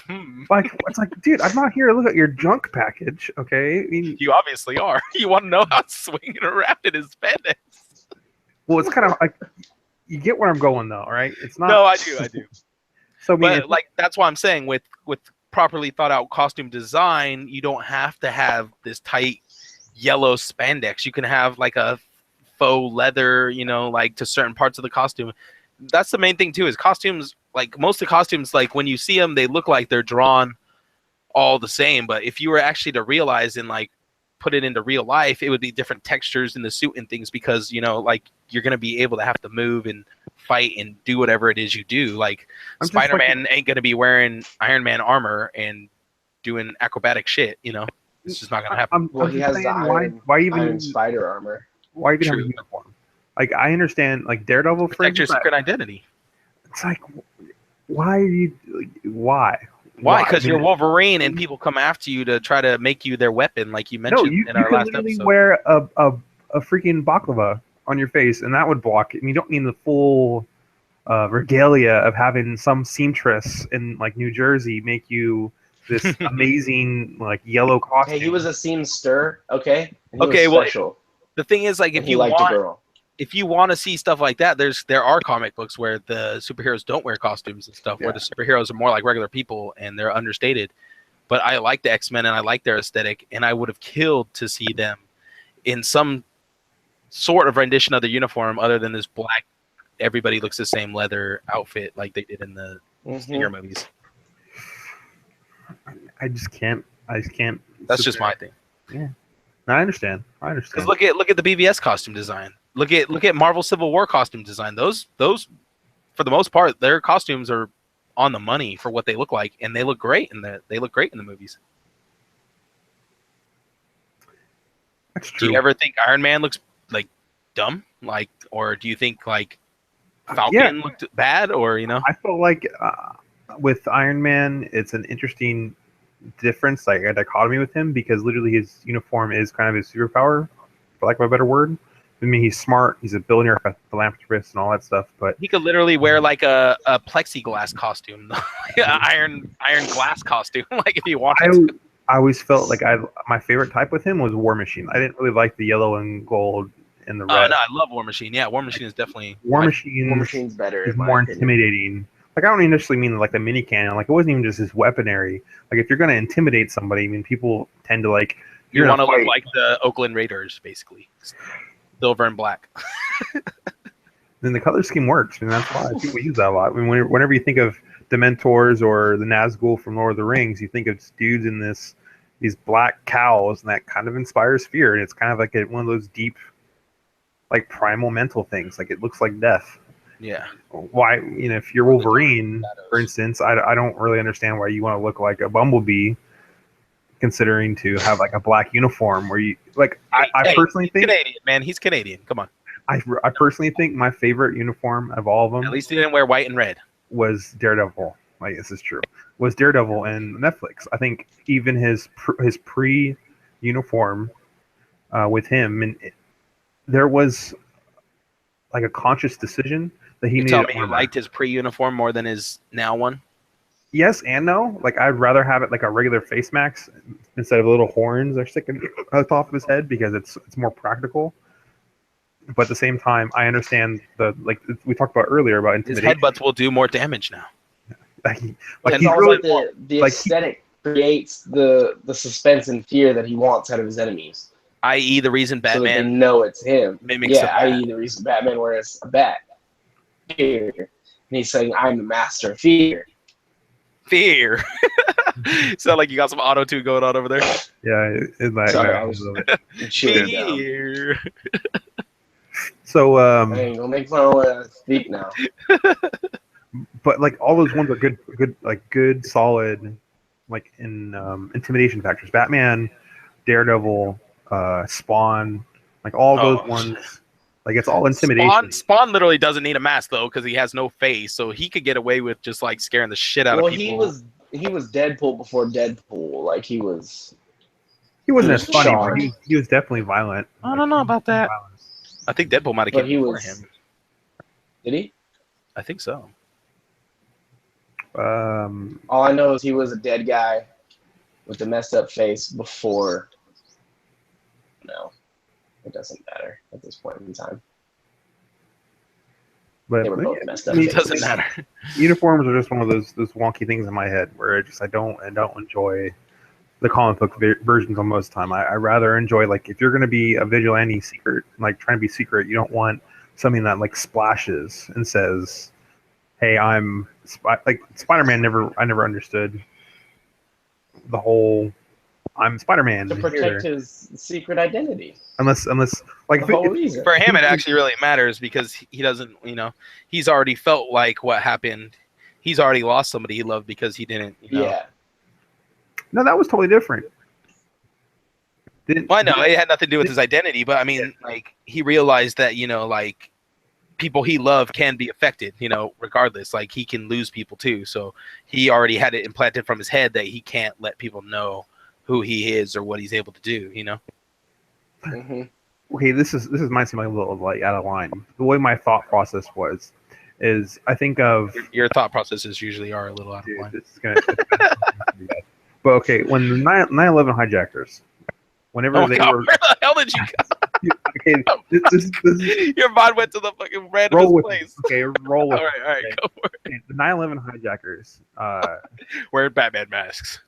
Like it's like, dude, I'm not here to look at your junk package. Okay, I mean, You obviously are. You want to know how it's swinging around in his spandex? well, it's kind of like you get where I'm going though, right? It's not. No, I do. So I mean, But like that's why I'm saying with properly thought out costume design, you don't have to have this tight yellow spandex. You can have like a faux leather, you know, like to certain parts of the costume. That's the main thing too. Is costumes, like most of the costumes, like when you see them, they look like they're drawn all the same. But if you were actually to realize and like put it into real life, it would be different textures in the suit and things because, you know, like you're going to be able to have to move and fight and do whatever it is you do. Like Spider-Man ain't going to be wearing Iron Man armor and doing acrobatic shit, you know. It's just not going to happen. Well, he has the Iron Spider armor. Why even have a uniform? Like, I understand, like Daredevil, protect your secret identity. It's like, why are you? Why? Why? Because you're Wolverine, and people come after you to try to make you their weapon, like you mentioned in our last episode. You wear a freaking baklava on your face, and that would block it. And you don't need the full regalia of having some seamstress in like New Jersey make you this amazing like yellow costume. Hey, he was a seamster, okay? And okay, was special. Well, the thing is, like, if you want to see stuff like that, there are comic books where the superheroes don't wear costumes and stuff, where the superheroes are more like regular people and they're understated. But I like the X-Men and I like their aesthetic, and I would have killed to see them in some sort of rendition of the uniform other than this black, everybody looks the same leather outfit like they did in the Stinger movies. I just can't. That's just my thing. Yeah, no, I understand. Because look at the BVS costume design. Look at Marvel Civil War costume design. Those for the most part, their costumes are on the money for what they look like, and they look great in the movies. That's true. Do you ever think Iron Man looks like dumb, like, or do you think like Falcon looked bad, or you know? I felt like with Iron Man, it's an interesting difference, like a dichotomy with him, because literally his uniform is kind of his superpower, for lack of a better word. I mean, he's smart, he's a billionaire, a philanthropist, and all that stuff. But he could literally wear like a plexiglass costume, iron glass costume, like if he wanted to. I always felt like my favorite type with him was War Machine. I didn't really like the yellow and gold and the red. Oh no, I love War Machine. Yeah, War Machine is definitely War Machine's better. Is more intimidating. Like, I don't initially mean like the mini cannon. Like, it wasn't even just his weaponry. Like, if you're going to intimidate somebody, I mean, people tend to like. You want to look like the Oakland Raiders, basically, silver and black. Then the color scheme works, and that's why people use that a lot. I mean, whenever you think of Dementors or the Nazgul from Lord of the Rings, you think of dudes in these black cowls, and that kind of inspires fear. And it's kind of like one of those deep, like primal mental things. Like, it looks like death. Yeah. Why, you know, if you're Wolverine, for instance, I don't really understand why you want to look like a bumblebee, considering to have like a black uniform where you like. I personally think Canadian, man. He's Canadian. Come on. I personally think my favorite uniform of all of them, at least he didn't wear white and red, was Daredevil. Like, this is true. Was Daredevil in Netflix? I think even his pre uniform with him, and there was like a conscious decision that he tell me you liked his pre-uniform more than his now one? Yes and no. Like, I'd rather have it like a regular face mask instead of little horns are sticking out the top of his head, because it's more practical. But at the same time, I understand like we talked about earlier about intimidation. His headbutts will do more damage now. It's almost like the aesthetic creates the suspense and fear that he wants out of his enemies. I.e., the reason Batman, so that they know it's him. Mimics i.e., the reason Batman wears a bat. Fear. And he's saying, "I'm the master of fear." Fear. Sound like you got some auto-tune going on over there. Yeah, sorry, I was fear. So hey, don't make fun of what I speak now. But like, all those ones are good, solid, like in intimidation factors. Batman, Daredevil, Spawn, like all those ones. Like, it's all intimidation. Spawn literally doesn't need a mask though, because he has no face, so he could get away with just like scaring the shit out of people. Well, he was Deadpool before Deadpool. Like, he wasn't as funny, but he was definitely violent. I don't know about that. I think Deadpool might have came before him. Did he? I think so. All I know is he was a dead guy with a messed up face before. No, it doesn't matter at this point in time. But They were both messed up. I mean, It doesn't faces. matter. uniforms are just one of those wonky things in my head where I don't enjoy the comic book versions on most of the time. I rather enjoy, like, if you're going to be a vigilante secret, like trying to be secret, you don't want something that like splashes and says, "Hey, I'm like Spider-Man." I never understood the whole "I'm Spider-Man" To protect his secret identity. unless like The whole reason. For him, it actually really matters because he doesn't, he's already felt like what happened. He's already lost somebody he loved because he didn't, Yeah. No, that was totally different. Well, I know it had nothing to do with his identity, but I mean, like, he realized that, like, people he loved can be affected, regardless. Like, he can lose people too. So he already had it implanted from his head that he can't let people know who he is or what he's able to do, Mm-hmm. Okay, this might seem like a little like out of line. The way my thought process is I think of Your thought processes usually are a little out of dude, line. this is gonna be bad. But okay, when the 9/11 hijackers, whenever Oh my they God, were where the hell did you go? okay, this Your mind went to the fucking roll randomest with place. okay, roll with All right, okay. go for it. Okay, the 9/11 hijackers. Wearing Batman masks.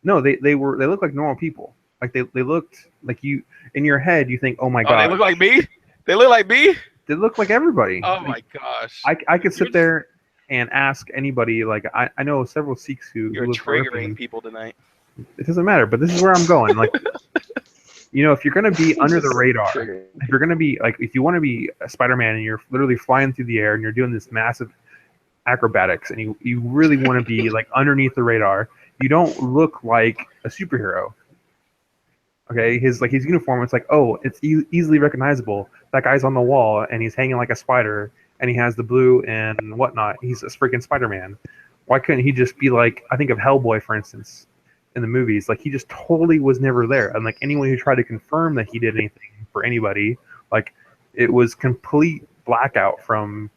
No, they look like normal people. Like they looked like you in your head. You think, oh my Oh, God, they look like me? They look like me? they look like everybody. Oh Like, my gosh. I could sit there and ask anybody. Like I know several Sikhs who You're live for triggering living. people tonight. It doesn't matter, but this is where I'm going. Like, if you're gonna be under the radar, if you're gonna be like, if you want to be a Spider-Man and you're literally flying through the air and you're doing this massive acrobatics and you really want to be like underneath the radar, you don't look like a superhero. Okay, his uniform, it's like, oh, it's easily recognizable. That guy's on the wall and he's hanging like a spider and he has the blue and whatnot. He's a freaking Spider-Man. Why couldn't he just be like, I think of Hellboy, for instance, in the movies, like he just totally was never there. And like anyone who tried to confirm that he did anything for anybody, like it was complete blackout from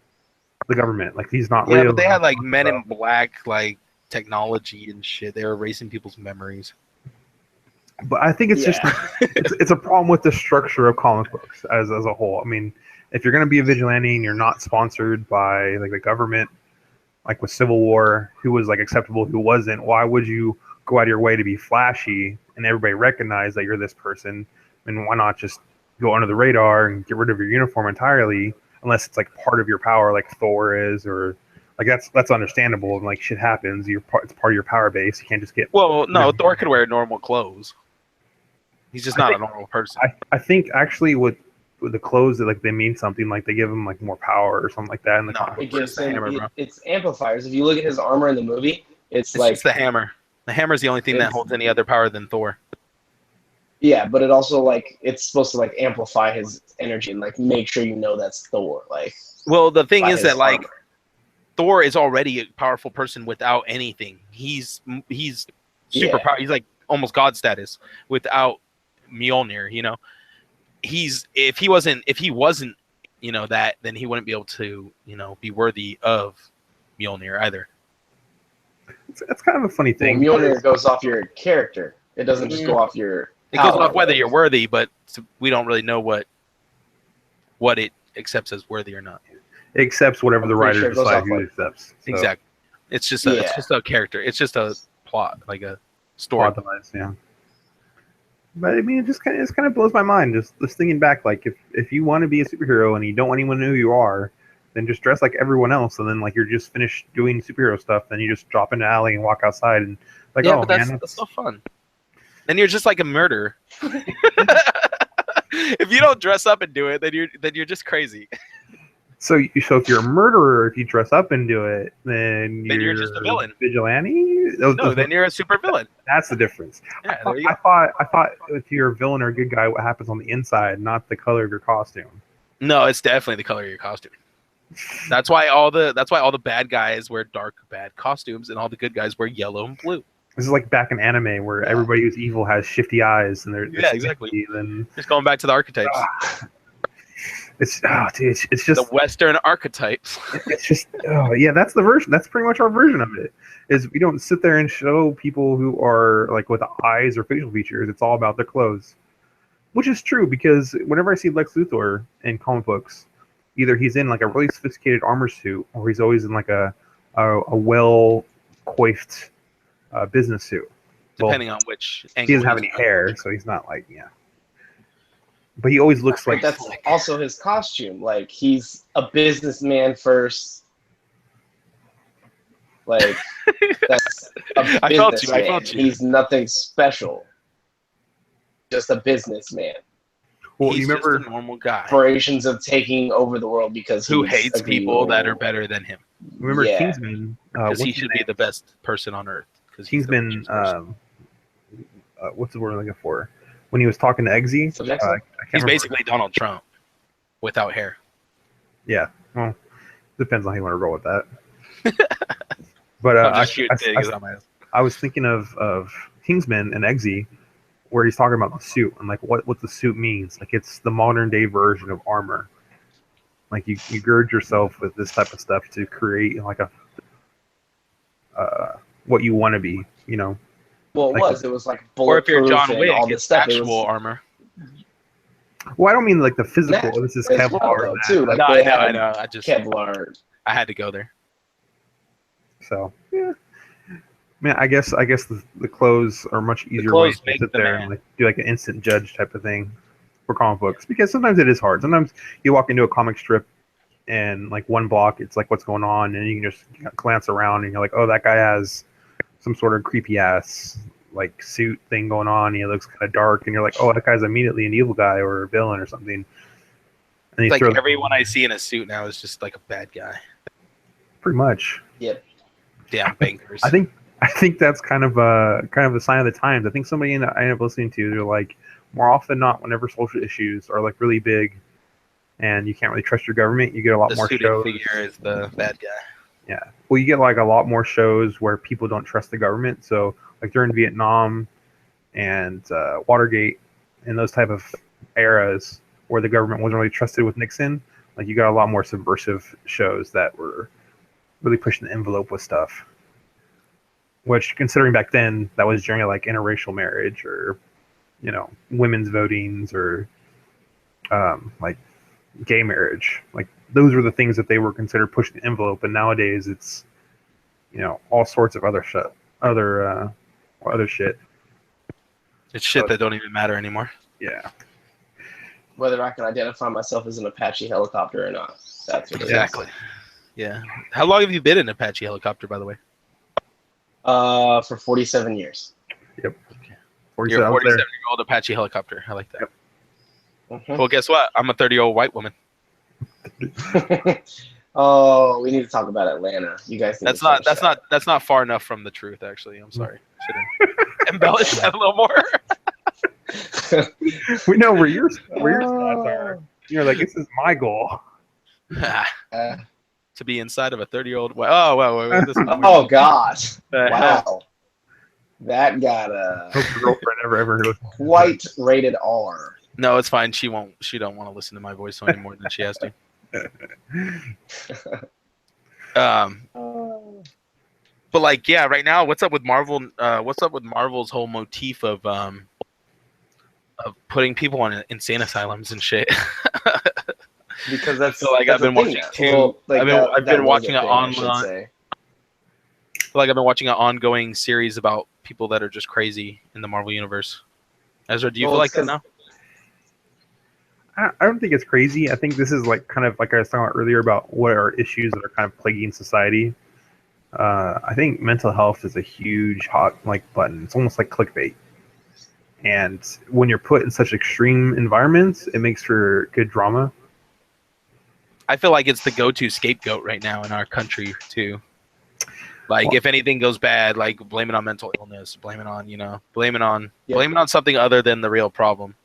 the government. Like he's not Yeah, real. but they had like Men in Black, like technology and shit. They were erasing people's memories. But I think it's just it's a problem with the structure of comic books as a whole. I mean, if you're gonna be a vigilante and you're not sponsored by like the government, like with Civil War, who was like acceptable, who wasn't, why would you go out of your way to be flashy and everybody recognize that you're this person? I mean, why not just go under the radar and get rid of your uniform entirely, unless it's like part of your power, like Thor is, or like that's understandable and like shit happens. It's part of your power base. You can't just get. Well, no, Thor could wear normal clothes. He's just not a normal person. I think actually with the clothes that like they mean something, like they give him like more power or something like that. In the comic. It gives the hammer, bro. it's amplifiers. If you look at his armor in the movie, it's like just the hammer. The hammer is the only thing that holds any other power than Thor. Yeah, but it also like it's supposed to like amplify his energy and like make sure you know that's Thor. Like, well, the thing is that like armor. Thor is already a powerful person without anything. He's super powerful. He's like almost god status without Mjolnir. If he wasn't that, then he wouldn't be able to be worthy of Mjolnir either. It's kind of a funny thing. Well, Mjolnir goes off your character. It doesn't just go off your. It goes off whether you're worthy, but we don't really know what it accepts as worthy or not. It accepts whatever the writer sure decides who accepts. So. Exactly. It's just a character. It's just a plot, like a story. Plot device, yeah. But I mean, it kind of blows my mind just thinking back. Like if you want to be a superhero and you don't want anyone to know who you are, then just dress like everyone else. And then like you're just finished doing superhero stuff, then you just drop into the alley and walk outside and like, yeah, oh but man, that's so fun. Then you're just like a murderer. If you don't dress up and do it, then you're just crazy. So if you're a murderer, if you dress up and do it, then you're just a villain. Vigilante? No, then you're a super villain. That's the difference. Yeah, I thought if you're a villain or a good guy, what happens on the inside, not the color of your costume. No, it's definitely the color of your costume. That's why all the bad guys wear dark bad costumes and all the good guys wear yellow and blue. This is like back in anime where everybody who's evil has shifty eyes and they're exactly. Shifty, then just going back to the archetypes. It's just the Western archetypes. It's just that's the version. That's pretty much our version of it. Is we don't sit there and show people who are like with eyes or facial features. It's all about their clothes, which is true because whenever I see Lex Luthor in comic books, either he's in like a really sophisticated armor suit, or he's always in like a well coiffed business suit. Depending on which angle. He doesn't have any hair, so he's not like But he always looks like that's also his costume. Like he's a businessman first. Like that's a businessman. I felt you. He's nothing special. Just a businessman. Well, you remember just a normal guy. Aspirations of taking over the world because who hates people that are better than him. Remember Kingsman? Because he should be the best person on earth. Kingsman. What's the word I'm looking for? When he was talking to Eggsy, he's basically Donald Trump without hair. Yeah, well, depends on how you want to roll with that. But I was thinking of Kingsman and Eggsy, where he's talking about the suit and like what the suit means. Like it's the modern day version of armor. Like you gird yourself with this type of stuff to create like a what you want to be. You know. Well, it was like bulletproof. Or if you're John Wick, it's actual armor. Well, I don't mean like the physical. This is Kevlar too. Like I know. I just Kevlar. I had to go there. So yeah, man. I guess the clothes are much easier ways to sit there and like do like an instant judge type of thing for comic books, because sometimes it is hard. Sometimes you walk into a comic strip and like one block, it's like what's going on, and you can just glance around and you're like, oh, that guy has some sort of creepy ass like suit thing going on. He looks kind of dark, and you're like, oh, that guy's immediately an evil guy or a villain or something. And like everyone I see in a suit now is just like a bad guy. Pretty much. Yep. Damn bankers. I think that's kind of a sign of the times. I think somebody I end up listening to, they're like, more often than not, whenever social issues are like really big and you can't really trust your government, you get a lot more shows. The figure is the bad guy. Yeah. Well, you get like a lot more shows where people don't trust the government. So like during Vietnam and Watergate and those type of eras where the government wasn't really trusted with Nixon, like you got a lot more subversive shows that were really pushing the envelope with stuff. Which, considering back then, that was during like interracial marriage or, you know, women's votings or like gay marriage. Like those were the things that they were considered pushing the envelope. And nowadays, it's, you know, all sorts of other shit, other shit. It's shit that don't even matter anymore. Yeah. Whether I can identify myself as an Apache helicopter or not. That's what exactly. Yeah. How long have you been in Apache helicopter, by the way? For 47 years. Yep. 47, you're a 47-year-old Apache helicopter. I like that. Yep. Mm-hmm. Well, guess what? I'm a 30-year-old white woman. Oh, we need to talk about Atlanta. You guys. That's not far enough from the truth. Actually, I'm sorry. Should have embellished that a little more. We know where your stats are. You're like, this is my goal. To be inside of a 30-year-old. Oh, well. Oh, God. Wow. That got Hope your girlfriend ever quite rated R. No, it's fine. She don't want to listen to my voice any more than she has to. But like, yeah, right now, what's up with Marvel? What's up with Marvel's whole motif of putting people on insane asylums and shit? Because that's like I've been watching too. I've been watching an online. Like I've been watching an ongoing series about people that are just crazy in the Marvel universe. Ezra, do you feel like that now? I don't think it's crazy. I think this is like kind of like I was talking about earlier about what are issues that are kind of plaguing society. I think mental health is a huge hot like button. It's almost like clickbait. And when you're put in such extreme environments, it makes for good drama. I feel like it's the go-to scapegoat right now in our country too. Like if anything goes bad, like blame it on mental illness, blame it on something other than the real problem.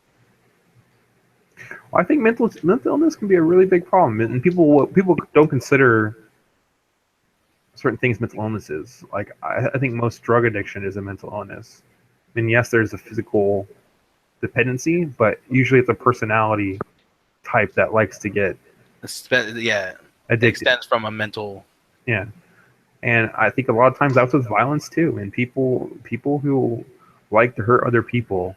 Well, I think mental illness can be a really big problem, and people don't consider certain things mental illnesses. Like I think most drug addiction is a mental illness. I mean, yes, there's a physical dependency, but usually it's a personality type that likes to get addicted. It extends from a mental. Yeah, and I think a lot of times that's with violence too, and people who like to hurt other people.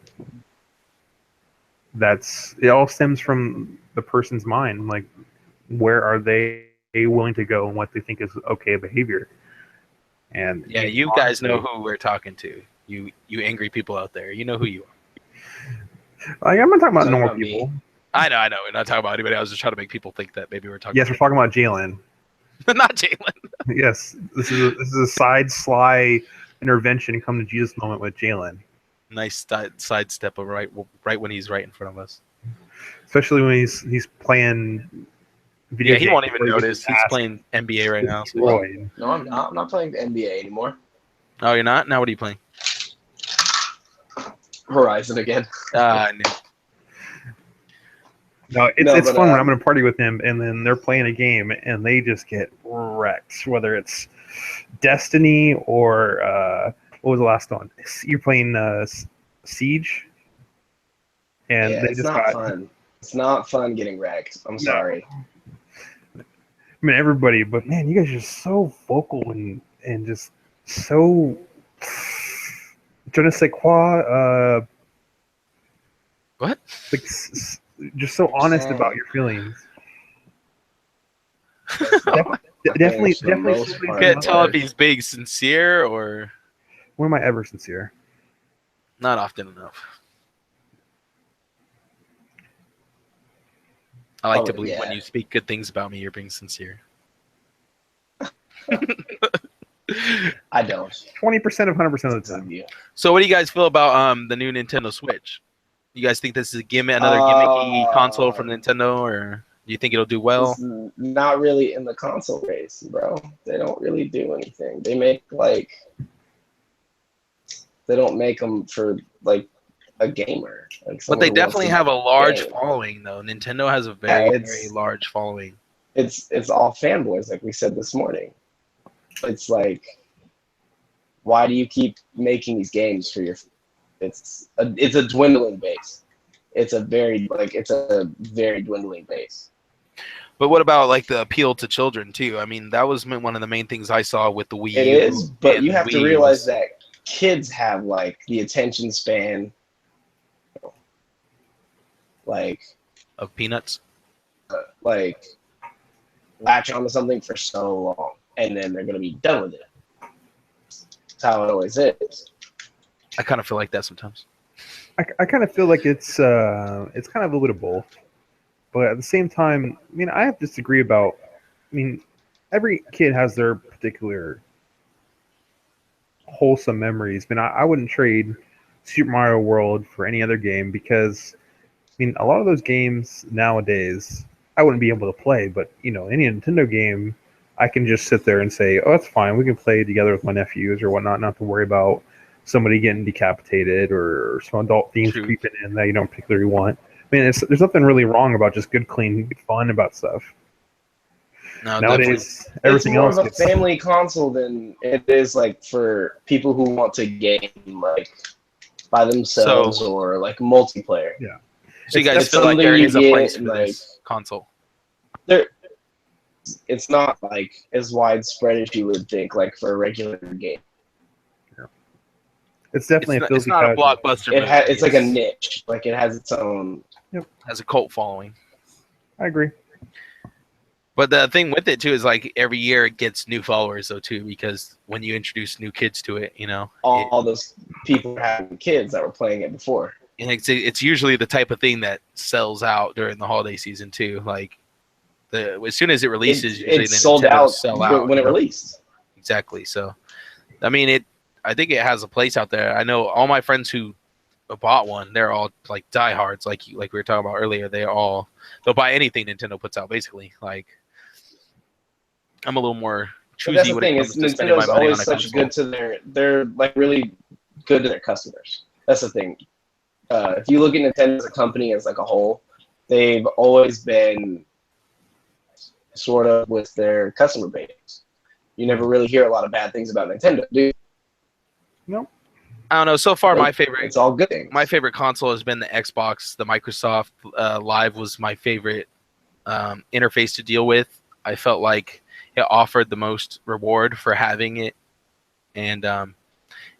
It all stems from the person's mind. Like where are they willing to go and what they think is okay behavior. And Yeah, you guys know who we're talking to. You angry people out there. You know who you are. I'm not talking about Talking normal about me. people. I know. We're not talking about anybody. I was just trying to make people think that maybe we're talking. Yes, we're talking about Jalen. Not Jalen. Yes, this is a sly intervention come to Jesus moment with Jalen. Nice sidestep of right when he's right in front of us. Especially when he's playing video Yeah, he games won't even where he notice. gets He's asked playing NBA right now. So. destroyed. No, I'm not. I'm not playing the NBA anymore. Oh, you're not? Now what are you playing? Horizon again. I knew. No, it's No, it's but, fun when I'm in a party with him and then they're playing a game and they just get wrecked. Whether it's Destiny or what was the last one? You're playing Siege, and Yeah, they it's just not got. fun. It's not fun getting wrecked. I'm sorry. I mean everybody, but man, you guys are just so vocal and just so. Je ne sais quoi. What? Like, just so honest saying. about your feelings. Not Definitely, the definitely. most somebody's part. Can't gonna tell love if it. he's being sincere or When am I ever sincere? not often enough. I like to believe yeah. when you speak good things about me, you're being sincere. I don't. 20% of 100% of the Believe time. you. So, what do you guys feel about the new Nintendo Switch? You guys think this is another gimmicky console from Nintendo, or do you think it'll do well? It's not really in the console race, bro. They don't really do anything. They make they don't make them for like a gamer. Like But they someone who wants definitely to have a large game. following, though. Nintendo has a very, it's- very large following. It's all fanboys, like we said this morning. It's like, why do you keep making these games for your? It's a dwindling base. It's a very dwindling base. But what about like the appeal to children too? I mean, that was one of the main things I saw with the Wii U. It is, but and you the have to Wii realize was- that kids have like the attention span, like of Peanuts. like latch onto something for so long, and then they're gonna be done with it. That's how it always is. I kind of feel like that sometimes. I kind of feel like it's kind of a little bit of both, but at the same time, I mean, I have to disagree about. I mean, every kid has their particular wholesome memories. I mean, I wouldn't trade Super Mario World for any other game because, I mean, a lot of those games nowadays I wouldn't be able to play, but you know, any Nintendo game, I can just sit there and say, "Oh, that's fine. We can play together with my nephews or whatnot. Not to worry about somebody getting decapitated or some adult themes True. creeping in that you don't particularly want." I mean, there's nothing really wrong about just good, clean fun about stuff. No, Nowadays, It's everything more else of a gets. family console than it is like for people who want to game like by themselves or like multiplayer. Yeah. So you guys It's feel like something there you is a get, place for like- this console? There, it's not like as widespread as you would think, like for a regular game. It's definitely It's not a blockbuster. It movie. it's like a niche. Like it has its own. has a cult following. I agree. But the thing with it too is like every year it gets new followers though too, because when you introduce new kids to it, you know, All those people having kids that were playing it before. and it's usually the type of thing that sells out during the holiday season too. Like as soon as it releases, usually It the sold Nintendo out sell out when you it know? released. Exactly. So, I mean, I think it has a place out there. I know all my friends who bought one. They're all like diehards, like we were talking about earlier. They'll buy anything Nintendo puts out, basically. Like, I'm a little more But choosy that's the when thing. it Is comes to spending my Nintendo's money on always a such console. good to they're like really good to their customers. That's the thing. If you look at Nintendo as a company as like a whole, they've always been sort of with their customer base. You never really hear a lot of bad things about Nintendo, do you? Nope. I don't know. So far, my Like, favorite It's all good things. my favorite console has been the Xbox. The Microsoft Live was my favorite interface to deal with. I felt like it offered the most reward for having it, and it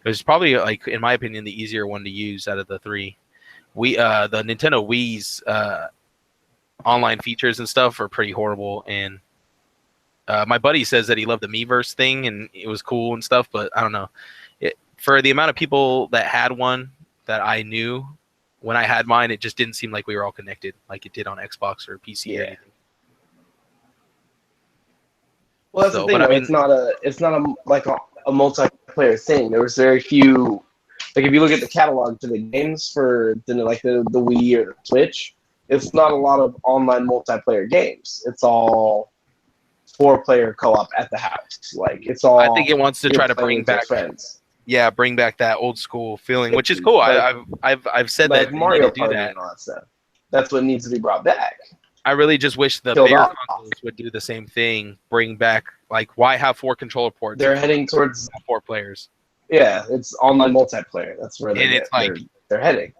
was probably, like, in my opinion, the easier one to use out of the three. The Nintendo Wii's online features and stuff are pretty horrible. And my buddy says that he loved the Miiverse thing and it was cool and stuff, but I don't know. For the amount of people that had one that I knew when I had mine, it just didn't seem like we were all connected like it did on Xbox or PC or anything. Well, that's the thing. Though. It's not a multiplayer thing. There was very few. Like if you look at the catalog for the games for the Wii or the Switch, it's not a lot of online multiplayer games. It's all 4-player co-op at the house. Like it's all. I think it wants to try to bring back friends. Yeah, bring back that old school feeling, which is cool. Like, I've said like that Mario do Party that. and all that stuff. That's what needs to be brought back. I really just wish the bigger consoles would do the same thing. Bring back why have 4 controller ports? They're heading towards 4 players. Yeah, it's online multiplayer. That's where they're heading.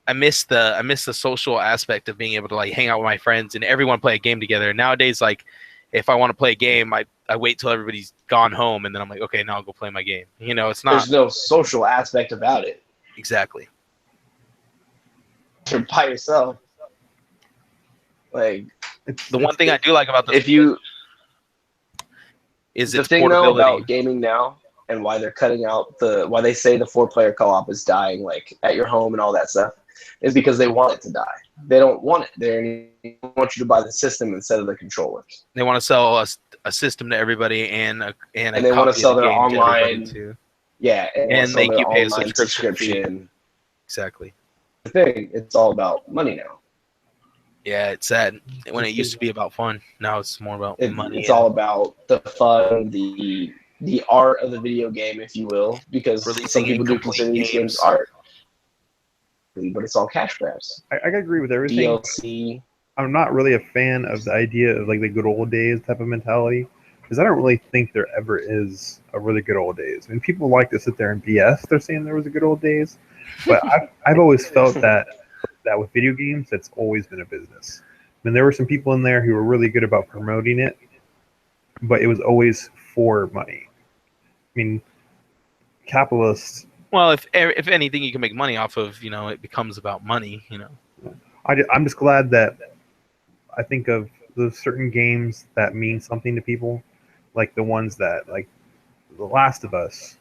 I miss the social aspect of being able to hang out with my friends and everyone play a game together. Nowadays, if I want to play a game, I wait till everybody's gone home and then I'm like, okay, now I'll go play my game. It's not. There's no social aspect about it. Exactly. You're by yourself. The one thing I do like about the thing though about gaming now and why they're cutting out why they say the 4-player co-op is dying at your home and all that stuff is because they want it to die. They don't want it. They want you to buy the system instead of the controllers. They want to sell a system to everybody and they want to sell their online too. Yeah, and make you pay a subscription. Exactly. The thing, it's all about money now. Yeah, it's sad. When it used to be about fun, now it's more about money. It's all about the fun, the art of the video game, if you will, because some people do consider these games art. But it's all cash grabs. I agree with everything. DLC. I'm not really a fan of the idea of the good old days type of mentality, because I don't really think there ever is a really good old days. I mean, people like to sit there and BS. They're saying there was a good old days, but I've always felt that with video games, that's always been a business. I mean, there were some people in there who were really good about promoting it, but it was always for money. I mean, capitalists. Well, if anything you can make money off of, it becomes about money, I'm just glad that I think of those certain games that mean something to people, like the ones that, The Last of Us.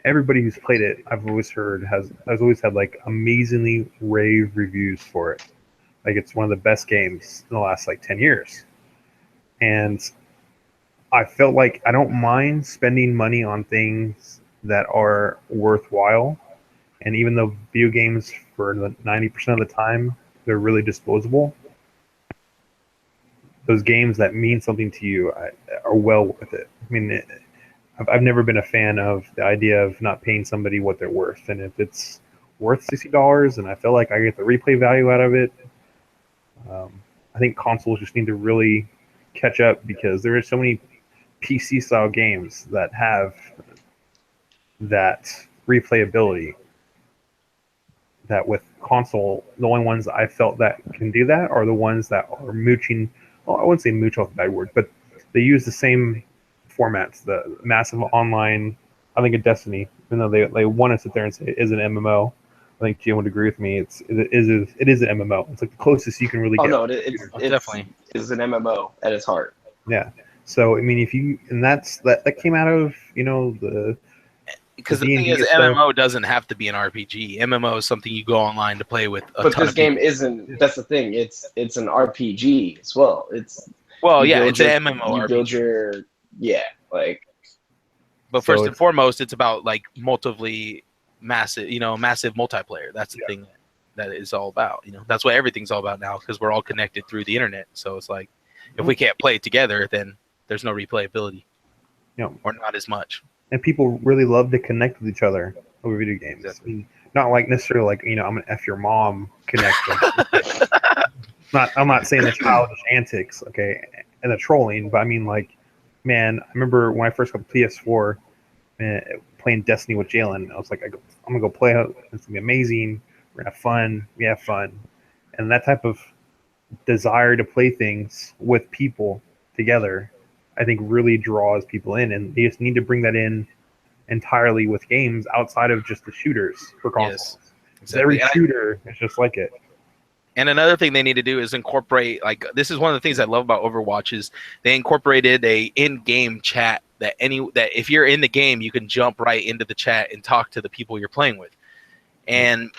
Everybody who's played it, I've always heard, has always had amazingly rave reviews for it. It's one of the best games in the last 10 years. And I felt like I don't mind spending money on things that are worthwhile. And even though video games for 90% of the time, they're really disposable, those games that mean something to you are well worth it. I mean, I've never been a fan of the idea of not paying somebody what they're worth. And if it's worth $60 and I feel like I get the replay value out of it, I think consoles just need to really catch up, because there are so many PC-style games that have that replayability that with console, the only ones I felt that can do that are the ones that are mooching. Well, I wouldn't say mooch off the bad word, but they use the same formats, the massive online. I think of Destiny, even though they want to sit there and say it is an MMO. I think Jim would agree with me. It is an MMO. It's the closest you can really get. Oh no, it's definitely is an MMO at its heart. Yeah. So I mean, that came out of the. Because the thing is, MMO doesn't have to be an RPG. MMO is something you go online to play with a ton of people. But this game isn't. That's the thing. It's an RPG as well. It's an MMO. You build your But first and foremost, it's about massive multiplayer. That's the thing that is all about. That's what everything's all about now, because we're all connected through the internet. So it's if we can't play it together, then there's no replayability, or not as much. And people really love to connect with each other over video games. Exactly. I mean, not necessarily I'm gonna F your mom connection. I'm not saying the childish antics, okay, and the trolling, but I mean man, I remember when I first got the PS4, playing Destiny with Jalen. I was like, I'm gonna go play it. It's gonna be amazing. We're gonna have fun. We have fun, and that type of desire to play things with people together, I think, really draws people in, and they just need to bring that in entirely with games outside of just the shooters for consoles. Yes, exactly. Every shooter is just like it. And another thing they need to do is incorporate, like, this is one of the things I love about Overwatch is they incorporated a in-game chat that if you're in the game, you can jump right into the chat and talk to the people you're playing with. And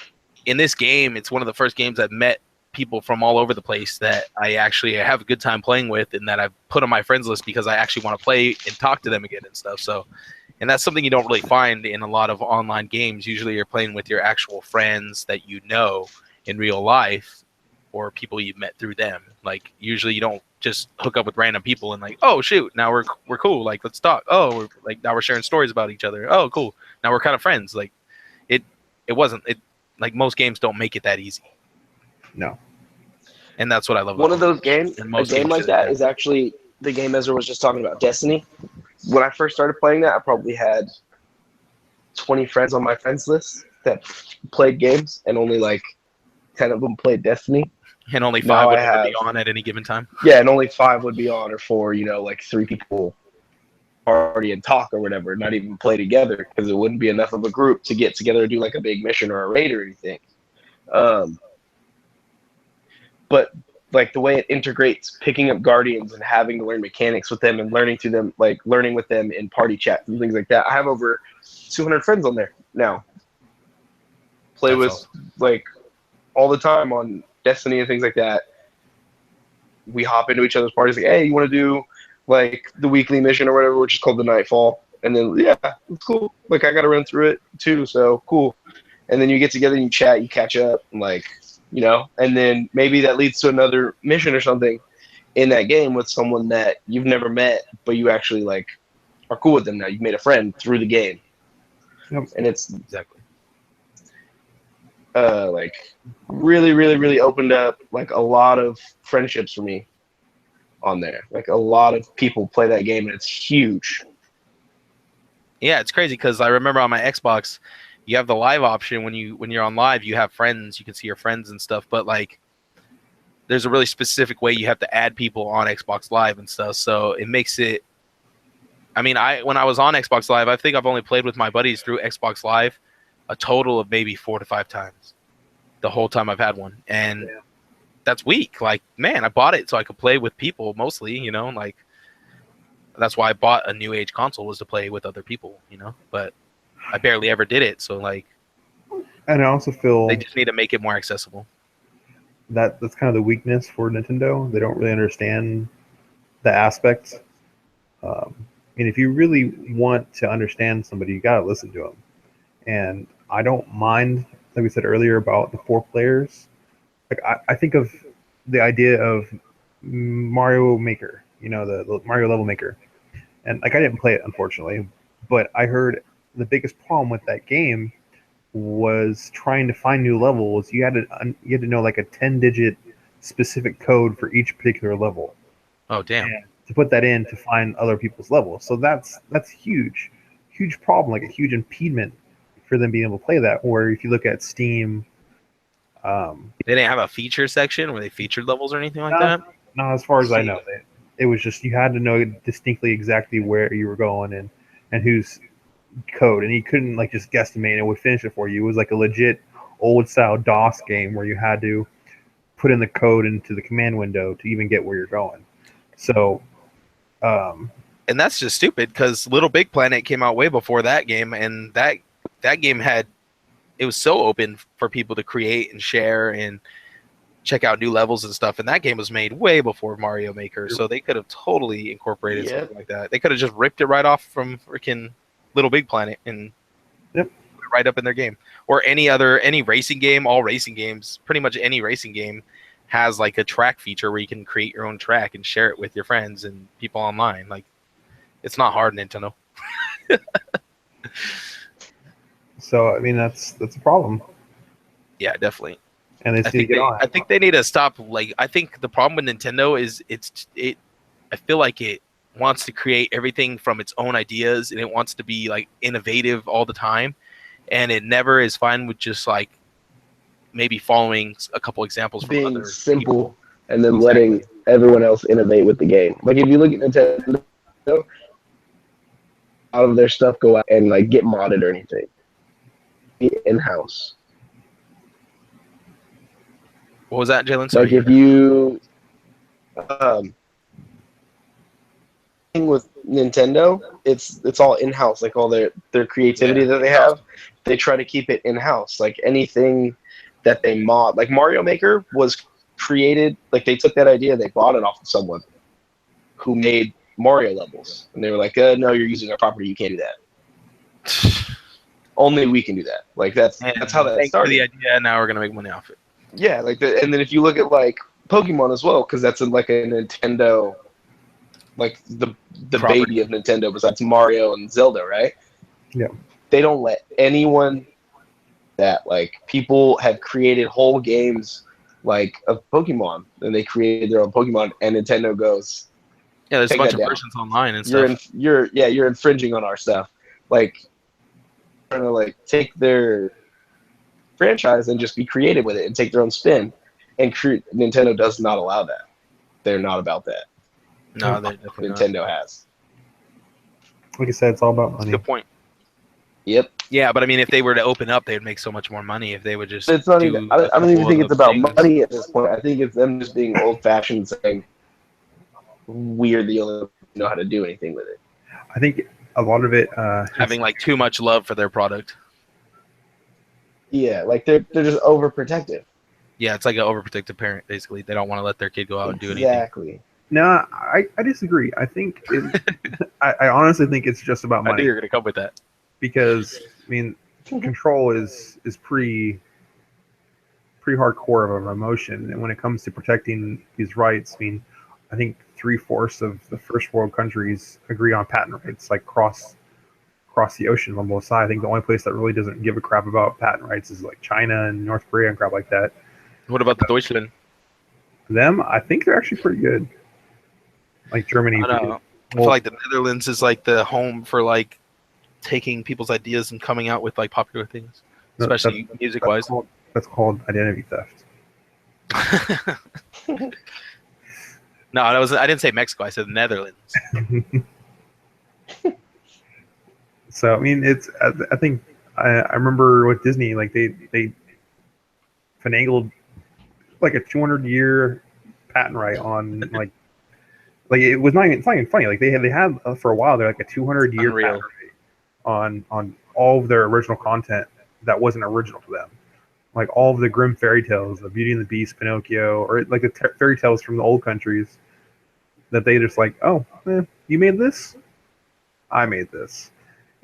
in this game, it's one of the first games I've met people from all over the place that I actually have a good time playing with and that I've put on my friends list because I actually want to play and talk to them again and stuff. So, and that's something you don't really find in a lot of online games. Usually you're playing with your actual friends that you know in real life or people you've met through them. Like, usually you don't just hook up with random people and like, oh shoot, now we're cool. Like, let's talk. Oh, we're like, now we're sharing stories about each other. Oh, cool. Now we're kind of friends. Like, like most games don't make it that easy. No. And that's what I love. One of those games, And a most game games like do that is actually the game Ezra was just talking about, Destiny. When I first started playing that, I probably had 20 friends on my friends list that played games, and only like 10 of them played Destiny. And only Now 5 would I ever be have- on at any given time. Yeah, and only 5 would be on, or 4, like 3 people party and talk or whatever, not even play together because it wouldn't be enough of a group to get together to do like a big mission or a raid or anything. But like the way it integrates picking up guardians and having to learn mechanics with them and learning with them in party chats and things like that. I have over 200 friends on there now. Play That's with awesome. like all the time on Destiny and things like that. We hop into each other's parties like, hey, you want to do like the weekly mission or whatever, which is called the Nightfall. And then, yeah, it's cool. Like, I got to run through it too, so cool. And then you get together and you chat, you catch up, and like, and then maybe that leads to another mission or something in that game with someone that you've never met, but you actually like are cool with them now. You've made a friend through the game. Yep. And it's Exactly. like really, really, really opened up like a lot of friendships for me on there. Like a lot of people play that game, and it's huge. Yeah, it's crazy because I remember on my Xbox, you have the live option when you're on live, you have friends, you can see your friends and stuff. But like, there's a really specific way you have to add people on Xbox Live and stuff. So it makes it. I mean, when I was on Xbox Live, I think I've only played with my buddies through Xbox Live a total of maybe 4 to 5 times the whole time I've had one, and that's weak. Like, man, I bought it so I could play with people mostly, like that's why I bought a new age console, was to play with other people, but I barely ever did it. So like, And I also feel they just need to make it more accessible. that's kind of the weakness for Nintendo. They don't really understand the aspects. And if you really want to understand somebody, you gotta listen to them. And I don't mind, like we said earlier, about the 4 players. Like I think of the idea of Mario Maker, the Mario level maker. And like I didn't play it, unfortunately, but I heard the biggest problem with that game was trying to find new levels. You had to know like a 10-digit specific code for each particular level. Oh damn! And to put that in to find other people's levels. So that's huge problem, like a huge impediment for them being able to play that. Or if you look at Steam, They didn't have a feature section where they featured levels or anything like that. No, as far as I know, it was just you had to know distinctly exactly where you were going and whose code, and you couldn't like just guesstimate and it would finish it for you. It was like a legit old style DOS game where you had to put in the code into the command window to even get where you're going. So, and that's just stupid because Little Big Planet came out way before that game, and that game it was so open for people to create and share and check out new levels and stuff. And that game was made way before Mario Maker, so they could have totally incorporated something like that. They could have just ripped it right off from freaking Little Big Planet and put it right up in their game. Or any racing game. All racing games, pretty much any racing game, has like a track feature where you can create your own track and share it with your friends and people online. Like, it's not hard, Nintendo. so I mean that's a problem. Yeah, definitely. And they need to get on it. I think they need to stop. Like, I think the problem with Nintendo is I feel like it wants to create everything from its own ideas, and it wants to be like innovative all the time, and it never is fine with just like maybe following a couple examples from being other simple people. and then letting everyone else innovate with the game. Like if you look at Nintendo, out of their stuff go out and like get modded or anything in house. What was that, Jalen? Like if you thing with Nintendo, it's all in house. Like all their creativity that they have, they try to keep it in house. Like anything that they mod, like Mario Maker was created. Like they took that idea, they bought it off of someone who made Mario levels, and they were like, "No, you're using our property. You can't do that. Only we can do that." Like that's how that thanks for started. the idea. Now we're gonna make money off it. Yeah, like and then if you look at like Pokemon as well, because that's like a Nintendo, like the Property. baby of Nintendo besides Mario and Zelda, right? Yeah. They don't let anyone that like people have created whole games like of Pokemon, and they created their own Pokemon, and Nintendo goes, Yeah, there's a take bunch that of down. versions online and You're stuff. you're infringing on our stuff. Like trying to like take their franchise and just be creative with it and take their own spin. And Nintendo does not allow that. They're not about that. No, they're definitely not. Nintendo has. Like I said, it's all about That's a money. good point. Yep. Yeah, but I mean, if they were to open up, they would make so much more money if they would just. It's not do even. a I don't even couple think of it's about things. money at this point. I think it's them just being old-fashioned, saying we're the only ones who know how to do anything with it. I think a lot of it Having like too much love for their product. Yeah, like they're just overprotective. Yeah, it's like an overprotective parent. Basically, they don't want to let their kid go out and do anything. Exactly. No, I disagree. I think I honestly think it's just about I money. knew you were gonna come with that. Because I mean, control is pretty hardcore of an emotion, and when it comes to protecting these rights, I mean, I think 3/4 of the first world countries agree on patent rights, like cross the ocean on both sides. I think the only place that really doesn't give a crap about patent rights is like China and North Korea and crap like that. What about the Deutschland? Them, I think they're actually pretty good. Like Germany. I don't know. I feel like the Netherlands is like the home for like taking people's ideas and coming out with like popular things, especially music wise. That's called identity theft. No, I didn't say Mexico. I said the Netherlands. So I mean, I think I remember with Disney, like they finagled like a 200-year patent right on like it's not even funny. Like they had for a while they're like a 200-year patent right on all of their original content that wasn't original to them. Like all of the Grimm fairy tales, the Beauty and the Beast, Pinocchio, or like the fairy tales from the old countries that they just like, oh, you made this? I made this.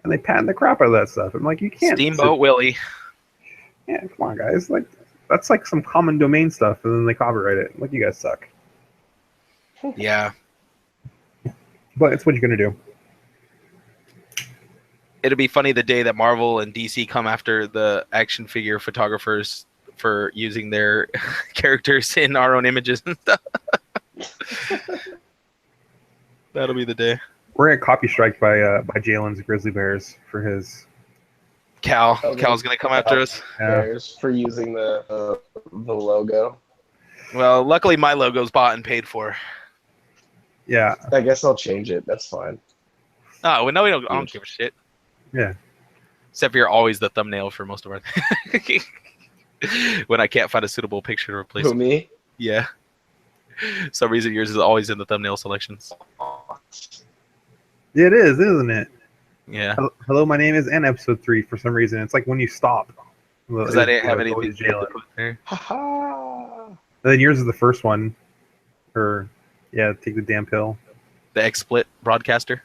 And they patent the crap out of that stuff. I'm like, you can't. Steamboat Willie. Yeah, come on, guys. Like, that's like some common domain stuff, and then they copyright it. Like, you guys suck. Yeah. But it's what you're going to do. It'll be funny the day that Marvel and DC come after the action figure photographers for using their characters in our own images and stuff. That'll be the day. We're gonna copy strike by Jalen's Grizzly Bears for his. Cal's gonna come after us. Bears for using the logo. Well, luckily my logo's bought and paid for. Yeah, I guess I'll change it. That's fine. Oh, well, no, we don't. I don't give a shit. Yeah. Except for you're always the thumbnail for most of our. When I can't find a suitable picture to replace. Who, me? Yeah. Some reason yours is always in the thumbnail selections. It is, isn't it? Yeah. Hello, my name is and episode 3 for some reason. It's like when you stop. Because I didn't have anything to Jalen. put there. And then yours is the first one. Or, yeah, take the damn pill. The XSplit broadcaster?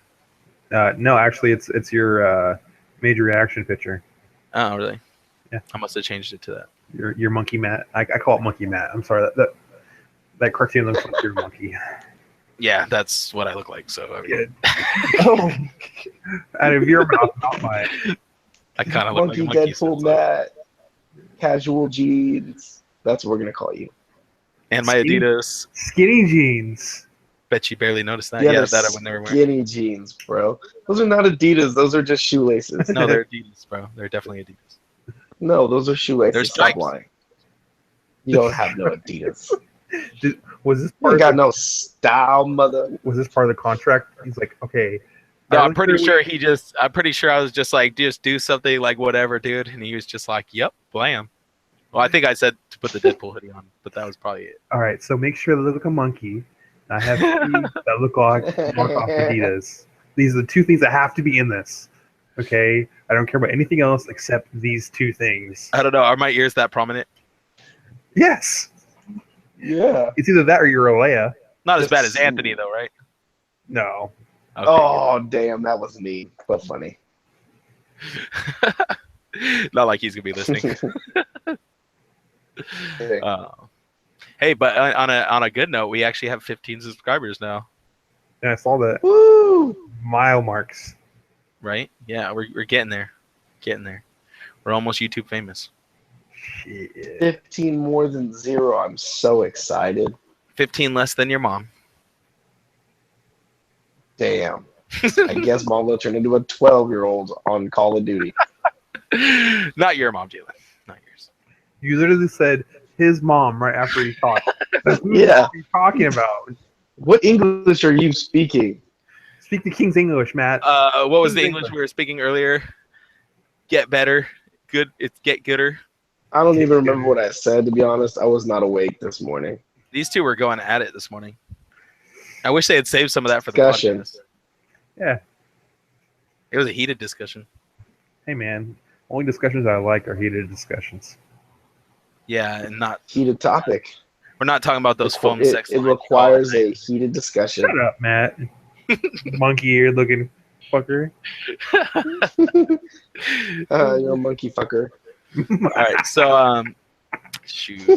No, actually, it's your major reaction picture. Oh, really? Yeah. I must have changed it to that. Your monkey Matt. I call it Monkey Matt. I'm sorry. That cartoon looks like your monkey. Yeah, that's what I look like. So I mean, oh, out of your mouth, not mine. I kind of look like a monkey. Deadpool Matt, casual jeans. That's what we're gonna call you. And my Adidas skinny jeans. Bet you barely noticed that. Yeah, that I would never wear. Skinny jeans, bro. Those are not Adidas. Those are just shoelaces. No, they're Adidas, bro. They're definitely Adidas. No, those are shoelaces. They're stripes. Stop lying. You don't have no Adidas. Was this part? You got no style, mother. Was this part of the contract? He's like, okay. No, I'm pretty sure I'm pretty sure I was just like, just do something like whatever, dude. And he was just like, yep, blam. Well, I think I said to put the Deadpool hoodie on, but that was probably it. All right, so make sure they look like a monkey. I have shoes that look like knockoff Adidas. These are the two things that have to be in this. Okay, I don't care about anything else except these two things. I don't know. Are my ears that prominent? Yes, Yeah. it's either that or you're a Leia. Not as bad as Anthony, though, right? No, Okay. Oh, damn, that was mean, but funny. Not like he's gonna be listening. Hey. Hey, but on a good note, we actually have 15 subscribers now, and I saw that Woo! mile marks. right? Yeah, we're getting there, getting there. We're almost YouTube famous. Shit. 15 more than 0. I'm so excited. 15 less than your mom. Damn. I guess mom will turn into a 12-year-old on Call of Duty. Not your mom, Jalen. Not yours. You literally said his mom right after you talked. Who Yeah. are you talking about? What English are you speaking? Speak the King's English, Matt. What was the King's English we were speaking earlier? Get better. Good. It's get gooder. I don't even remember what I said, to be honest. I was not awake this morning. These two were going at it this morning. I wish they had saved some of that for the Discussion. podcast. Yeah. It was a heated discussion. Hey, man. Only discussions I like are heated discussions. Yeah, and not Heated topic. we're not talking about those phone sex. It lines. requires a heated discussion. Shut up, Matt. Monkey-eared looking fucker. You're a monkey fucker. All right, so shoot,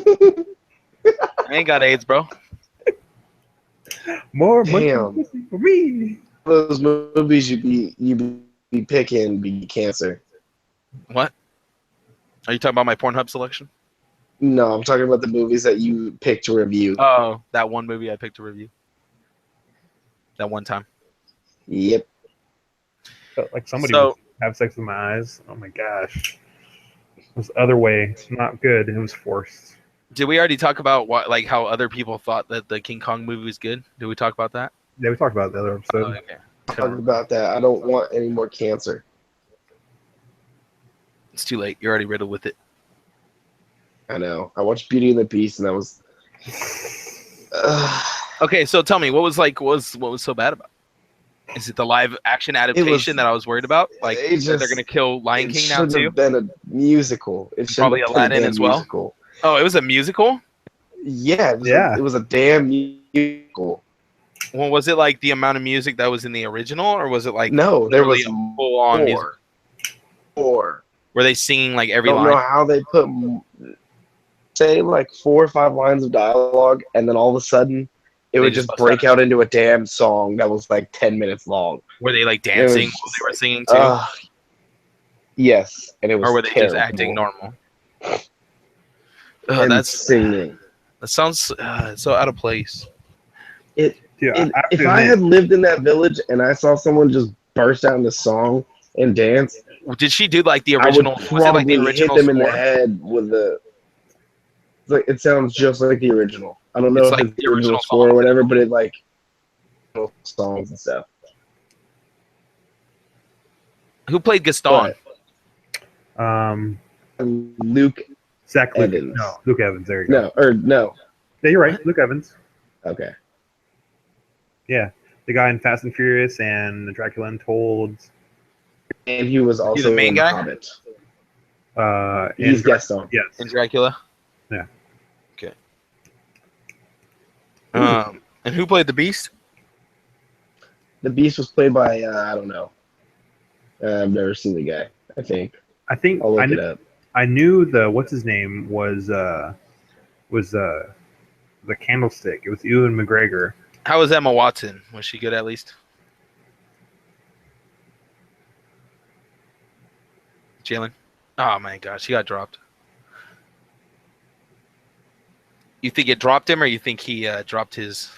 I ain't got AIDS, bro. More Damn. monkey pussy for me. Those movies you be picking be cancer. What? Are you talking about my Pornhub selection? No, I'm talking about the movies that you picked to review. Oh, that one movie I picked to review. That one time. Yep. Felt like somebody So- would have sex with my eyes. Oh my gosh. It was the other way. Not good. It was forced. Did we already talk about what, like, how other people thought that the King Kong movie was good? Did we talk about that? Yeah, we talked about it the other episode. Oh, okay. Talking about that. I don't want any more cancer. It's too late. You're already riddled with it. I know. I watched Beauty and the Beast, and I was. Okay, so tell me, what was so bad about it? Is it the live action adaptation that I was worried about? Like, it that they're just- gonna kill Lion it King now should too? have been a musical. It should Probably have been Aladdin a damn as well? musical. Oh, it was a musical. Yeah, Yeah. it was a damn musical. Well, was it like the amount of music that was in the original, or was it like No, there was literally a full-on music? more. Were they singing like I every don't know line? how they put, say, like 4 or 5 lines of dialogue, and then all of a sudden, it They would just just bust break out. out into a damn song that was like 10 minutes long. Were they like It was dancing while just they were like, singing too, yes, and it was or were they just acting terrible. normal? And That singing. sounds so out of place. Dude, If have to I admit, had lived in that village and I saw someone just burst out into song and dance, Did she do like the I would original? Was it like probably the hit original them in the score? head with the. Like, it sounds just like the original. I don't know It's if like it's the the original original score or songs. whatever, but it like songs and stuff. Who played Gaston? Luke, Zach Luke. Evans. No, Luke Evans. There you go. no. Yeah, you're right. Luke Evans. Okay. Yeah, the guy in Fast and Furious and Dracula Untold. And he was also the main in guy? Hobbit. and He's Gaston. Yes. In Dracula? Yeah. Okay. And who played the Beast? The Beast was played by I don't know. I've never seen the guy. I think I think I'll look it up. I knew the what's his name was the Candlestick. It was Ewan McGregor. How was Emma Watson? Was she good at least? Jalen? Oh my gosh, she got dropped. You think it dropped him, or you think he dropped his?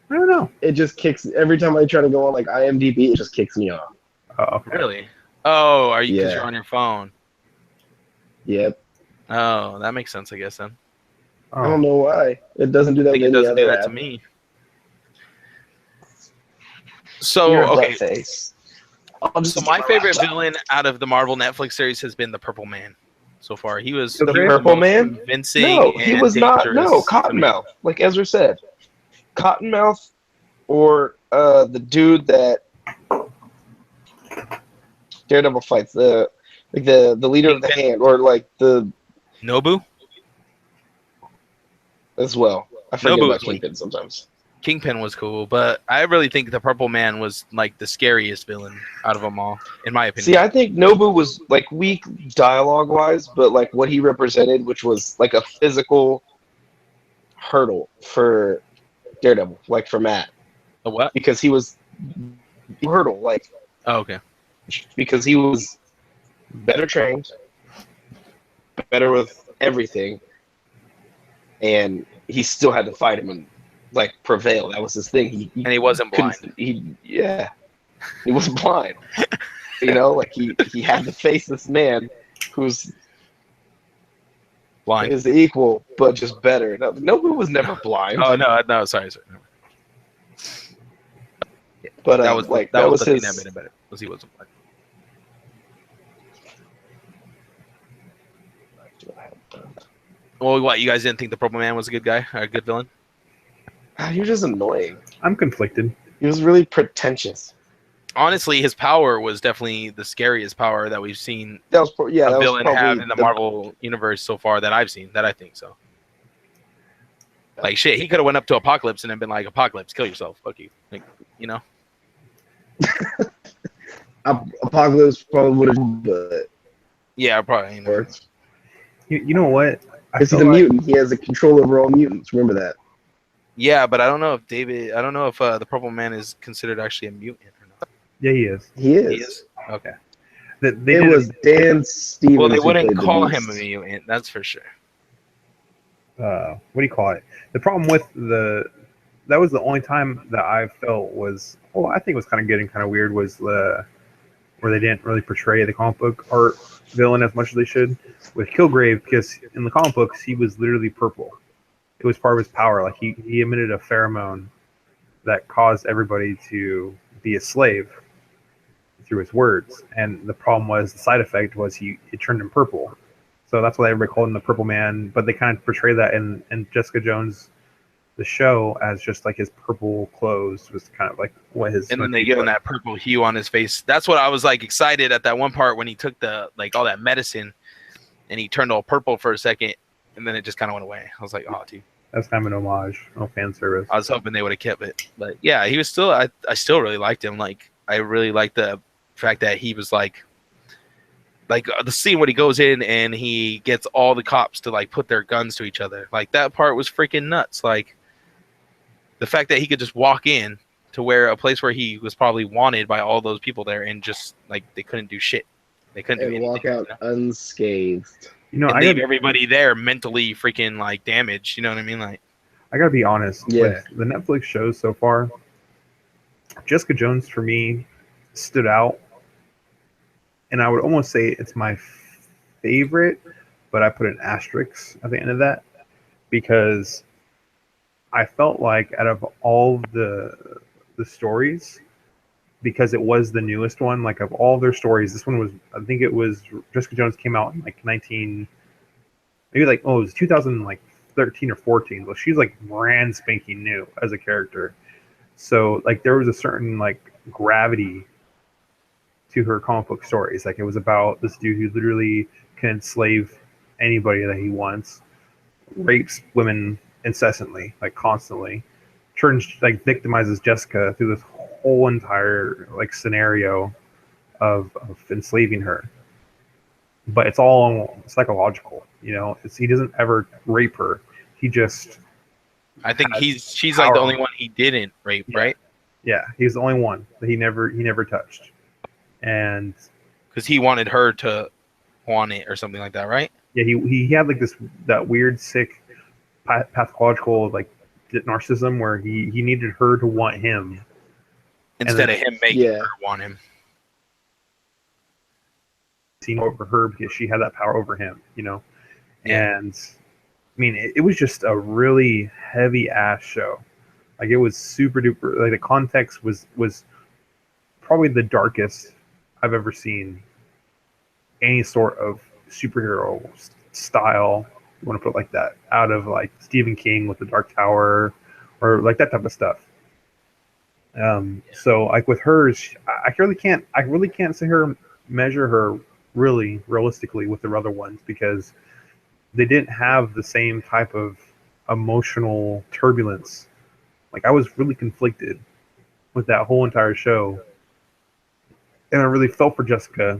I don't know. It just kicks every time I try to go on like IMDb. It just kicks me off. Oh, Really? Oh, are you? Because Yeah. you're on your phone. Yep. Oh, that makes sense, I guess then. I don't know why it doesn't do I that. think with it any doesn't do other that to app. me. So You're a okay, butt face. I'll just so get my favorite laptop. villain out of the Marvel Netflix series has been the Purple Man. so far. He was The the Purple most Man? convincing. No, he and was not. No, dangerous to me. Cottonmouth. Like Ezra said, Cottonmouth, or the dude that Daredevil fights, the leader of the Kingpin? Hand, or like the Nobu? as well. I forget Nobu about was weak. Kingpin sometimes. Kingpin was cool, but I really think the Purple Man was like the scariest villain out of them all, in my opinion. See, I think Nobu was like weak dialogue wise, but like what he represented, which was like a physical hurdle for Daredevil, like for Matt, The what? because he was hurdle, like Oh, okay. because he was better trained, better with everything, and he still had to fight him and like prevail. That was his thing. He And he wasn't blind. couldn't. He wasn't blind. You know, like he had to face this man who's Blind. his equal, but just better. No, Nobu was never blind. Oh no, sorry. But That was like that was the thing his. that made it better. Was he wasn't blind. Well, what, you guys didn't think the Purple Man was a good guy or a good villain? He was just annoying. I'm conflicted. He was really pretentious. Honestly, his power was definitely the scariest power that we've seen That was a that was villain have probably in the Marvel universe so far that I've seen. That I think so. Like shit, he could have went up to Apocalypse and then been like, "Apocalypse, kill yourself, fuck you." Like, you know? Apocalypse probably would have, but Yeah, probably. You know. worked. You know what? Because he's a mutant. He has a control over all mutants. Remember that. Yeah, but I don't know if the Purple Man is considered actually a mutant or not. Yeah, he is. He is. He is. Okay. It It was Dan Stevens. Well, they who wouldn't played the call Beast. him a mutant. That's for sure. what do you call it? The problem with that was the only time that I felt was, I think it was kind of getting kind of weird, was where they didn't really portray the comic book art villain as much as they should with Kilgrave, because in the comic books he was literally purple. It was part of his power. Like he emitted a pheromone that caused everybody to be a slave through his words, and the problem was the side effect was it turned him purple. So that's why everybody called him the Purple Man. But they kind of portray that in Jessica Jones, the show, as just like his purple clothes was kind of like what his. And then they give him that purple hue on his face. That's what I was like excited at that one part when he took the like all that medicine, and he turned all purple for a second, and then it just kind of went away. I was like, oh, dude. That's kind of an homage, no fan service. I was hoping they would have kept it, but yeah, he was still. I still really liked him. Like I really liked the fact that he was like the scene when he goes in and he gets all the cops to like put their guns to each other. Like that part was freaking nuts. Like the fact that he could just walk in to where a place where he was probably wanted by all those people there and just like they couldn't do shit. They couldn't do anything. Walk out unscathed. And leave everybody there mentally freaking like damaged. You know what I mean? Like I gotta be honest. Yeah. With the Netflix shows so far, Jessica Jones for me stood out, and I would almost say it's my favorite, but I put an asterisk at the end of that because I felt like out of all the stories, because it was the newest one, like of all their stories, this one was, I think it was, Jessica Jones came out in like it was 2013 or 14. Well, she's like brand spanking new as a character. So like there was a certain like gravity to her comic book stories. Like it was about this dude who literally can enslave anybody that he wants, rapes women incessantly, like constantly, victimizes Jessica through this whole entire like scenario of enslaving her. But it's all psychological, he doesn't ever rape her. He just, I think she's like the only one he didn't rape, right? Yeah, he's the only one that he never touched. And because he wanted her to want it or something like that, right? Yeah, he had like that weird sick pathological like narcissism where he needed her to want him instead of him making her want him. Seen over her because she had that power over him, Yeah. And I mean, it was just a really heavy ass show. Like it was super duper. Like the context was probably the darkest I've ever seen any sort of superhero style. You want to put it like that, out of like Stephen King with the Dark Tower, or like that type of stuff. So like with hers, I really can't say her measure her really realistically with the other ones, because they didn't have the same type of emotional turbulence. Like I was really conflicted with that whole entire show, and I really felt for Jessica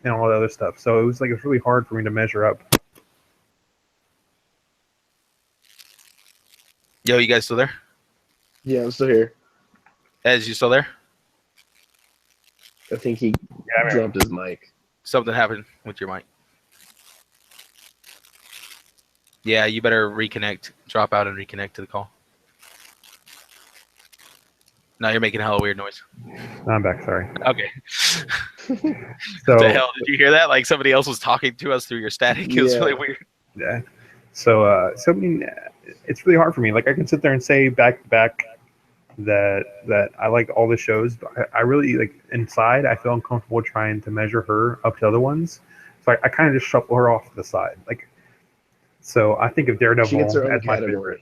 and all the other stuff. So it's really hard for me to measure up. Yo, you guys still there? Yeah, I'm still here. Ez, you still there? I think he dropped his mic. Something happened with your mic. Yeah, you better reconnect. Drop out and reconnect to the call. No, you're making a hella weird noise. I'm back. Sorry. Okay. So The hell, did you hear that? Like somebody else was talking to us through your static. It was Yeah. really weird. yeah. So I mean, it's really hard for me. Like I can sit there and say back to back that I like all the shows, but I really like inside I feel uncomfortable trying to measure her up to other ones. So I kind of just shuffle her off to the side. Like, so I think of Daredevil She gets her own as my category. favorite.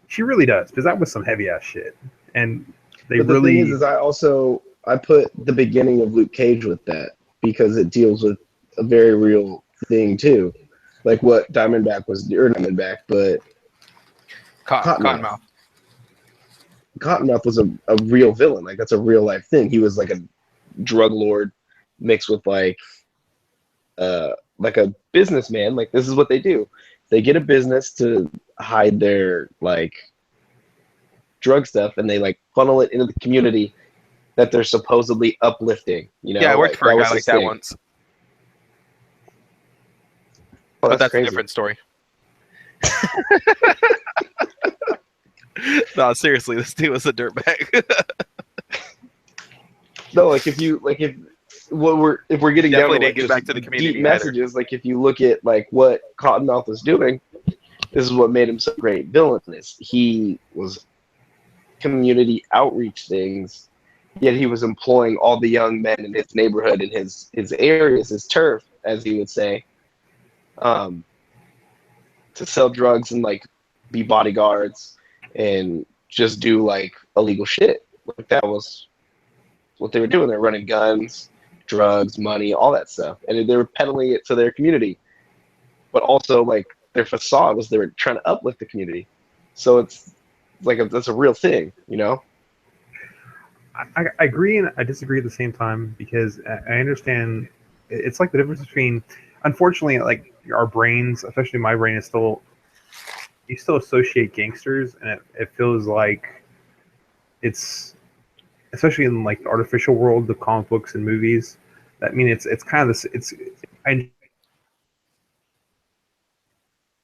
She really does, because that was some heavy ass shit. And they But the really thing is I put the beginning of Luke Cage with that, because it deals with a very real thing too, like what Diamondback was, or Diamondback, but Cottonmouth. Cottonmouth was a real villain. Like that's a real life thing. He was like a drug lord mixed with like a businessman. Like this is what they do. They get a business to hide their like drug stuff, and they like funnel it into the community that they're supposedly uplifting. You know, Yeah, I worked for a was guy like his that thing. once. Oh, But that's crazy. a different story. No, seriously, this dude was a dirtbag. No, like if we're getting down Definitely to didn't like get just back to the community deep either. messages, like if you look at like what Cottonmouth was doing, this is what made him so great villain. He was community outreach things, yet he was employing all the young men in his neighborhood, in his areas, his turf, as he would say, to sell drugs and like be bodyguards and just do like illegal shit. Like that was what they were doing. They're running guns, drugs, money, all that stuff, and they were peddling it to their community. But also, like their facade was they were trying to uplift the community. So it's like that's a real thing, you know. I agree and I disagree at the same time, because I understand it's like the difference between, unfortunately, like our brains, especially my brain, is still, you still associate gangsters, and it feels like it's, especially in like the artificial world, the comic books and movies. I mean, it's kind of this. I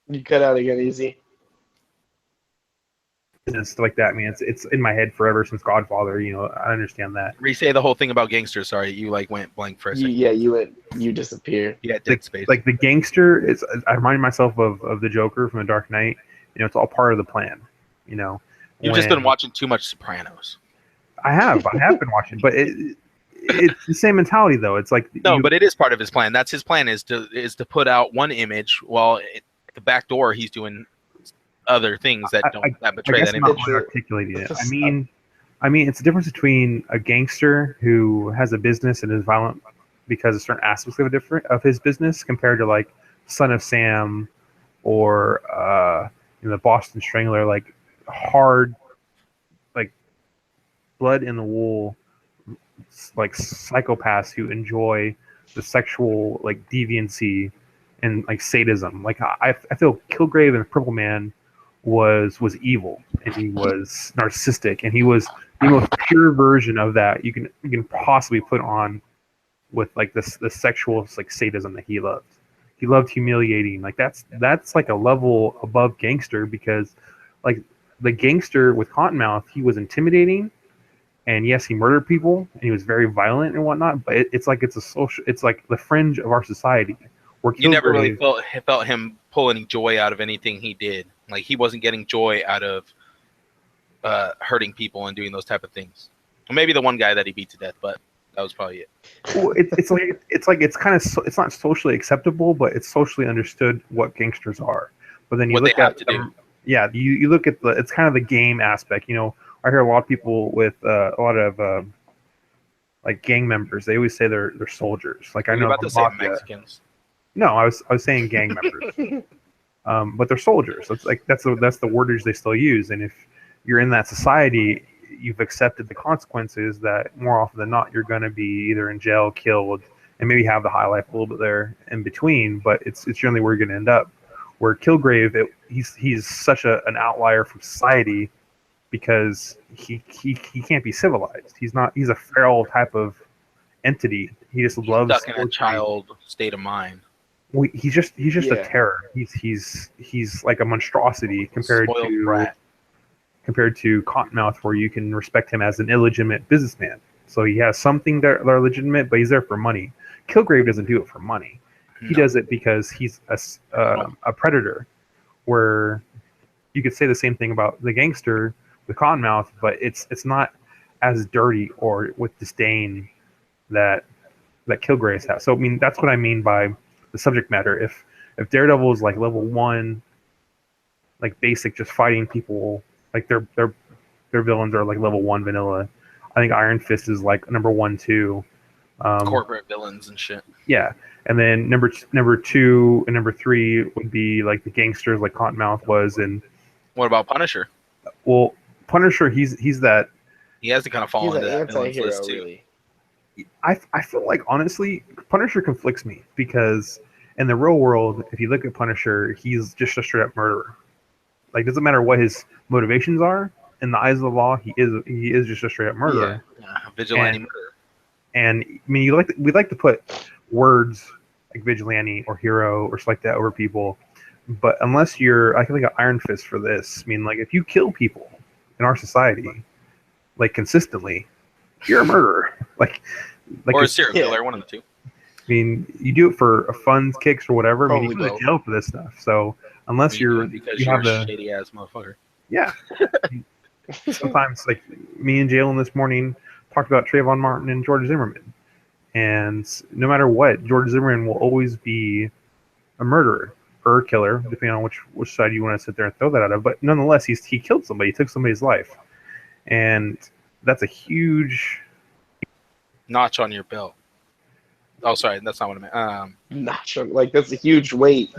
You cut out again, easy. and stuff like that. I mean, it's in my head forever since Godfather. You know, I understand that. Re-say the whole thing about gangsters. Sorry, you like went blank for a second. You disappeared. Yeah, dead space. Like the gangster is. I remind myself of the Joker from The Dark Knight. You know, it's all part of the plan. You know, You've just been watching too much Sopranos. I have been watching, but it's the same mentality though. It's like No, but it is part of his plan. That's his plan, is to put out one image while at the back door he's doing other things that betray I guess that I'm not image. really articulating it. I mean, it's the difference between a gangster who has a business and is violent because of certain aspects of his business, compared to like Son of Sam or the Boston Strangler, like hard, like blood in the wool, like psychopaths who enjoy the sexual like deviancy and like sadism. Like I feel Kilgrave and Purple Man was evil, and he was narcissistic, and he was the most pure version of that you can possibly put on with like this sexual like sadism that he loved. He loved humiliating. Like that's like a level above gangster, because like the gangster with Cottonmouth, he was intimidating, and yes, he murdered people, and he was very violent and whatnot. But it's like it's like the fringe of our society. Where You never really felt him pull any joy out of anything he did. Like he wasn't getting joy out of hurting people and doing those type of things. Or maybe the one guy that he beat to death, but That was probably it. Well, it's kind of it's not socially acceptable, but it's socially understood what gangsters are. But then you What look they have at to do. yeah, you look at it's kind of the game aspect. You know, I hear a lot of people with a lot of like gang members. They always say they're soldiers. Like Were I you know about the to say mafia. Mexicans? No, I was saying gang members. But they're soldiers. It's like that's the wordage they still use. And if you're in that society, you've accepted the consequences that more often than not you're going to be either in jail, killed, and maybe have the high life a little bit there in between. But it's generally where you're going to end up. Where Kilgrave, he's such an outlier from society because he can't be civilized. He's a feral type of entity. He just He's loves stuck in a child state of mind. he's just a Yeah. terror. He's like a monstrosity compared Spoiled to brat. Cottonmouth, where you can respect him as an illegitimate businessman. So he has something that are legitimate, but he's there for money. Kilgrave doesn't do it for money. He No. does it because he's a predator. Where you could say the same thing about the gangster with Cottonmouth, but it's not as dirty or with disdain that Kilgraves has. So I mean, that's what I mean by the subject matter. If Daredevil is like level 1, like basic, just fighting people, like their villains are like level 1 vanilla. I think Iron Fist is like number 1, 2. Corporate villains and shit. Yeah, and then number 2 and number 3 would be like the gangsters, like Cottonmouth was, and What about Punisher? well, Punisher, he's that. He has to kind of fall He's into an that villains anti-hero, list too. really. I feel like honestly, Punisher conflicts me because in the real world, if you look at Punisher, he's just a straight up murderer. Like, doesn't matter what his motivations are. In the eyes of the law, he is just a straight up murderer. Yeah, vigilante And- murder. And I mean, we like to put words like vigilante or hero or stuff like that over people, but unless I can think of Iron Fist for this. I mean, like if you kill people in our society, like consistently, you're a murderer. Like Or a it's- serial yeah. killer, one of the two. I mean, you do it for funds, kicks, or whatever. I mean, you Probably go to both. jail for this stuff. So unless You do you're it because you you're have a the shady ass motherfucker. yeah. Sometimes like me and Jalen this morning talked about Trayvon Martin and George Zimmerman, and no matter what, George Zimmerman will always be a murderer or a killer, depending on which side you want to sit there and throw that out of. But nonetheless, he killed somebody, he took somebody's life, and that's a huge. Notch on your belt. Oh, sorry, that's not what I meant. Not sure. Like that's a huge weight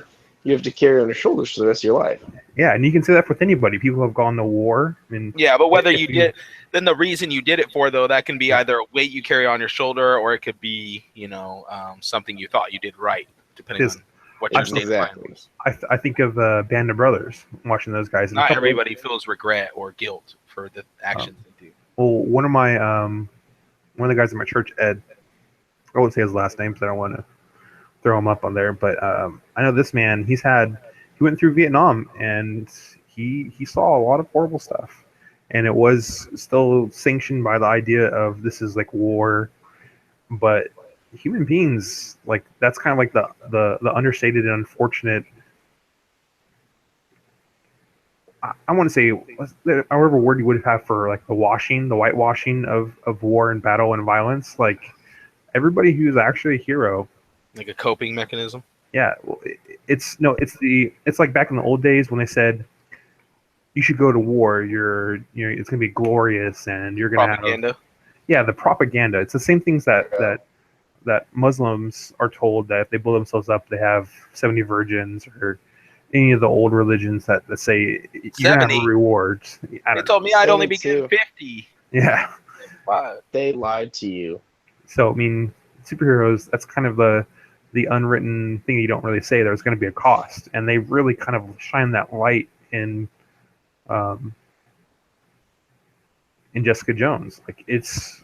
you have to carry on your shoulders for the rest of your life. Yeah, and you can say that with anybody. People have gone to war. I mean, Yeah, but whether if you did, then the reason you did it for, though, that can be either a weight you carry on your shoulder, or it could be, something you thought you did right, depending Yes. on what your I- state of mind Exactly. was. I think of Band of Brothers, watching those guys. And a Not couple- everybody feels regret or guilt for the actions they do. Well, one of the guys in my church, Ed, I won't say his last name because I don't want to throw him up on there, but I know this man. He went through Vietnam and he saw a lot of horrible stuff, and it was still sanctioned by the idea of this is like war, but human beings, like that's kind of like the understated and unfortunate. I want to say, however word you would have for like the whitewashing of war and battle and violence, like everybody who's actually a hero. Like a coping mechanism. Yeah, well, it's like back in the old days when they said you should go to war. It's gonna be glorious and you're gonna Propaganda. have the propaganda. It's the same things that Muslims are told that if they blow themselves up, they have 70 virgins, or any of the old religions that say you're gonna have 70? rewards. I They don't know. told me I'd only be 72. getting 50. Yeah. Wow. They lied to you. So I mean, superheroes. That's kind of the unwritten thing you don't really say. There's going to be a cost, and they really kind of shine that light in Jessica Jones. Like it's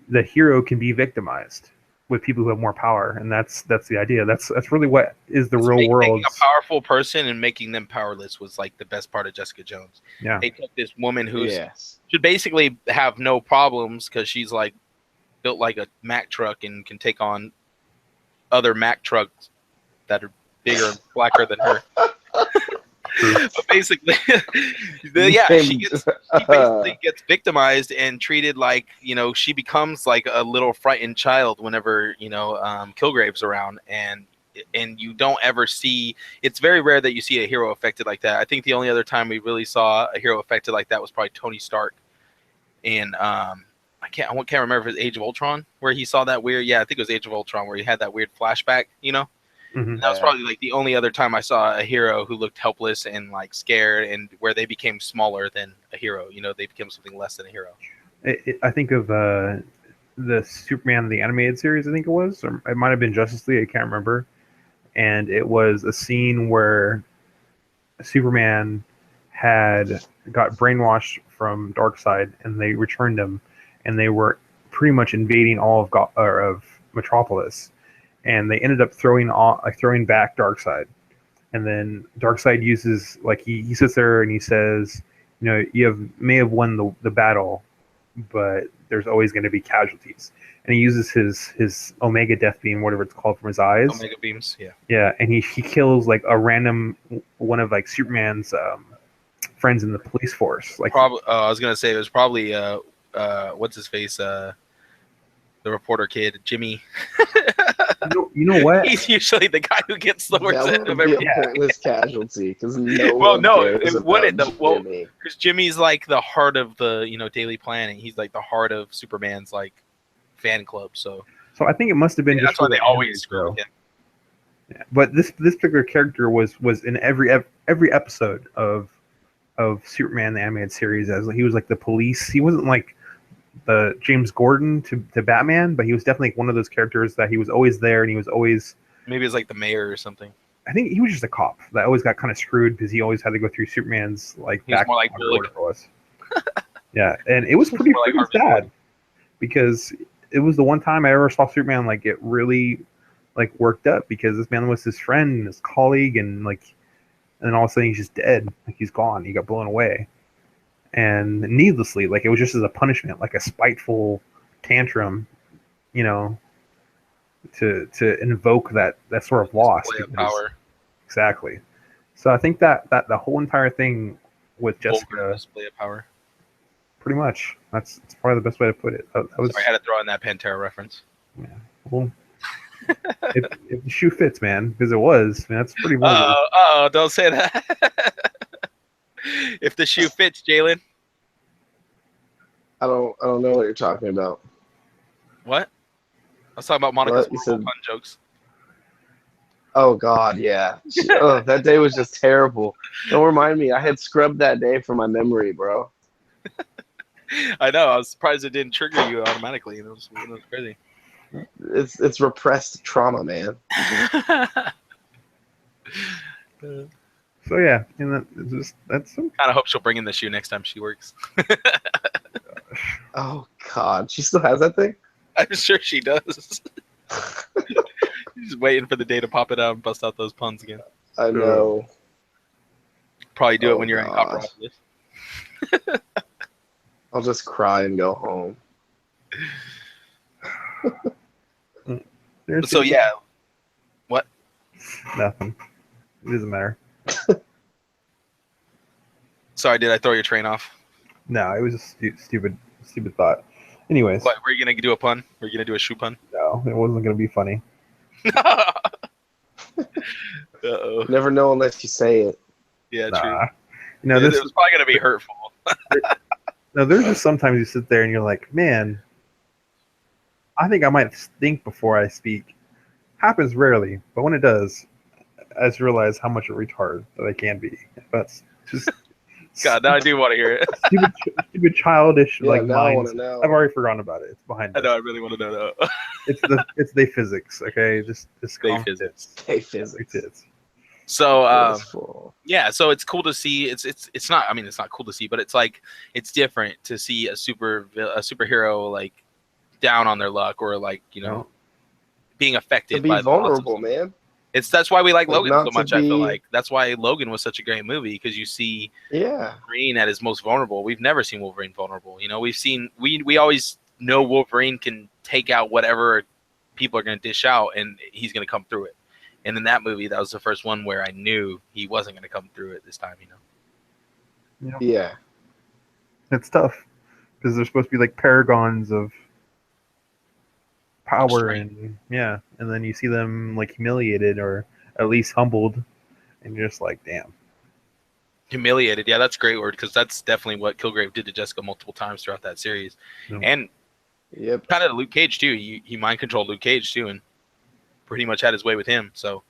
the hero can be victimized with people who have more power, and that's the idea. That's really what is the real world. Making a powerful person and making them powerless was like the best part of Jessica Jones. Yeah. They took this woman who Yes. should basically have no problems because she's like built like a Mack truck and can take on other Mack trucks that are bigger and blacker than her. But basically, she basically gets victimized and treated like, she becomes like a little frightened child whenever, Kilgrave's around, and you don't ever see. It's very rare that you see a hero affected like that. I think the only other time we really saw a hero affected like that was probably Tony Stark, and I can't remember if it was Age of Ultron where he saw that weird. Yeah, I think it was Age of Ultron where he had that weird flashback. Mhm. That was probably like the only other time I saw a hero who looked helpless and like scared, and where they became smaller than a hero. They became something less than a hero. I think of the Superman the animated series. I think it was, or it might have been Justice League. I can't remember. And it was a scene where Superman had got brainwashed from Darkseid, and they returned him, and they were pretty much invading all of Metropolis, and they ended up throwing back Darkseid, and then Darkseid uses, like, he sits there and he says, you may have won the battle, but there's always going to be casualties. And he uses his Omega Death Beam, whatever it's called, from his eyes. Omega beams, yeah. Yeah, and he kills like a random one of like Superman's friends in the police force. Like, probably, I was gonna say it was probably what's his face, the reporter kid, Jimmy. you know what? He's usually the guy who gets the worst end of everything. A pointless casualty because it wouldn't. Because Jimmy's like the heart of the Daily Planet. He's like the heart of Superman's like fan club. So I think it must have been just that's why they always screw with him. Yeah, but this particular character was in every episode of Superman the animated series, as he was like the police. He wasn't like the James Gordon to Batman, but he was definitely one of those characters that he was always there, and he was always, maybe it's like the mayor or something. I think he was just a cop that always got kind of screwed because he always had to go through Superman's like back. More like Yeah, and it was pretty sad because it was the one time I ever saw Superman like get really like worked up because this man was his friend and his colleague, and then all of a sudden he's just dead, like he's gone, he got blown away. And needlessly, like, it was just as a punishment, like a spiteful tantrum, to invoke that sort of loss. Power. Exactly. So I think that the whole entire thing with Jessica, display of power. Pretty much. That's probably the best way to put it. Sorry, I had to throw in that Pantera reference. Yeah. Well, if the shoe fits, man, because it was, man, that's pretty vulnerable. Oh, don't say that. If the shoe fits, Jalen. I don't know what you're talking about. What? I was talking about Monica's pun jokes. Oh God, yeah. That day was just terrible. Don't remind me. I had scrubbed that day from my memory, bro. I know. I was surprised it didn't trigger you automatically. It was crazy. It's repressed trauma, man. So yeah, and that's kind of hope she'll bring in the shoe next time she works. Oh God, she still has that thing? I'm sure she does. She's waiting for the day to pop it out and bust out those puns again. I know. Probably do it when you're in Copperopolis. I'll just cry and go home. So yeah. What? Nothing. It doesn't matter. Sorry, did I throw your train off? No, it was a stupid thought. Anyways. What, were you going to do a pun? Were you going to do a shoe pun? No, it wasn't going to be funny. Uh-oh. Never know unless you say it. Yeah, true. This it was probably going to be hurtful. No, there's just sometimes you sit there and you're like, man, I think I might think before I speak. Happens rarely, but when it does, I just realize how much a retard that I can be. That's just God. Now I do want to hear it. stupid childish Yeah, like now I minds. wanna know. I've already forgotten about it. It's behind. I know. I really want to know. It's the physics. Okay, just they physics. Hey, physics. So yeah, so it's cool to see. It's not. I mean, it's not cool to see, but it's like it's different to see a superhero like down on their luck or like being affected by vulnerable, man. That's why we like Logan so much. I feel like that's why Logan was such a great movie, because you see Wolverine at his most vulnerable. We've never seen Wolverine vulnerable. We've seen we always know Wolverine can take out whatever people are going to dish out, and he's going to come through it. And in that movie, that was the first one where I knew he wasn't going to come through it this time. Yeah. It's tough because they're supposed to be like paragons of power, and and then you see them like humiliated or at least humbled, and you're just like, damn. Humiliated, yeah, that's a great word, because that's definitely what Kilgrave did to Jessica multiple times throughout that series. And kind of Luke Cage too. He mind controlled Luke Cage too, and pretty much had his way with him. So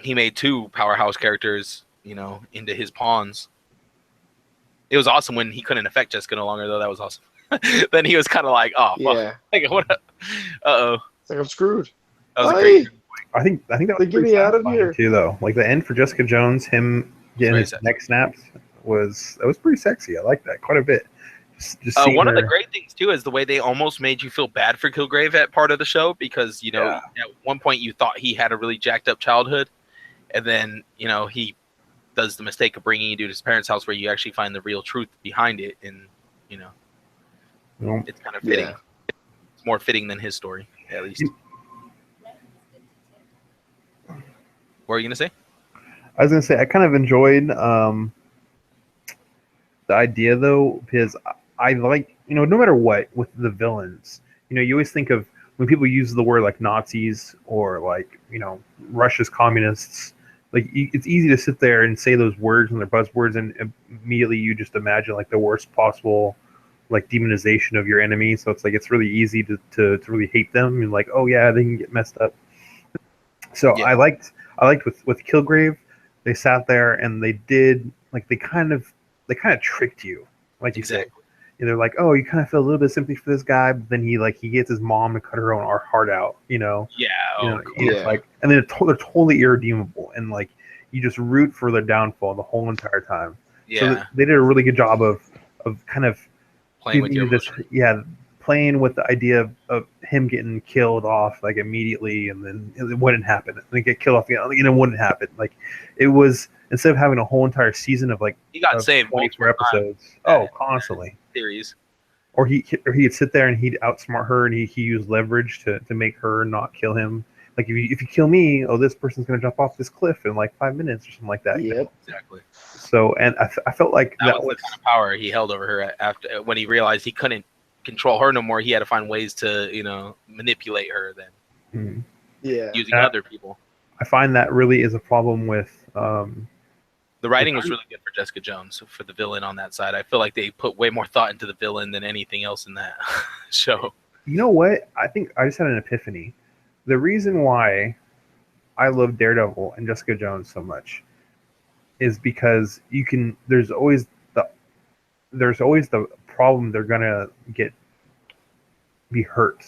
he made 2 powerhouse characters, into his pawns. It was awesome when he couldn't affect Jessica no longer, though. That was awesome. Then he was kind of like, oh, fuck. Like, what? Uh-oh. It's like, I'm screwed. That was a great. I think that was get me out of here too, though. Like the end for Jessica Jones, him getting his neck snapped was pretty sexy. I like that quite a bit. Just one of the great things too is the way they almost made you feel bad for Kilgrave at part of the show, because at one point you thought he had a really jacked up childhood, and then he does the mistake of bringing you to his parents' house, where you actually find the real truth behind it, and it's kind of fitting. Yeah. It's more fitting than his story, at least. What were you gonna say? I was gonna say I kind of enjoyed the idea, though, because I like, no matter what with the villains, you always think of when people use the word like Nazis or like, Russia's communists, like it's easy to sit there and say those words and their buzzwords, and immediately you just imagine like the worst possible like demonization of your enemy. So it's like it's really easy to really hate them and like, oh yeah, they can get messed up. So I liked with Kilgrave, they sat there and they did like they kind of tricked you, like you said. They're like, oh, you kind of feel a little bit of sympathy for this guy, but then he gets his mom to cut her own heart out, like, and then they're totally irredeemable, and like you just root for their downfall the whole entire time. Yeah, so they did a really good job of kind of playing with your emotions. Playing with the idea of him getting killed off like immediately, and then it wouldn't happen. And then get killed off again, it wouldn't happen. Like it was, instead of having a whole entire season of like he got saved 24 episodes. Constantly. Series. Or he'd sit there and he'd outsmart her, and he used leverage to make her not kill him. Like if you kill me, this person's gonna jump off this cliff in like 5 minutes or something like that. Yep, exactly. So, and I felt like that was the kind of power he held over her after when he realized he couldn't control her no more. He had to find ways to manipulate her then. Using other people. I find that really is a problem with the writing was really good for Jessica Jones, for the villain on that side. I feel like they put way more thought into the villain than anything else in that show. You know what? I think I just had an epiphany. The reason why I love Daredevil and Jessica Jones so much is because there's always the problem they're gonna be hurt.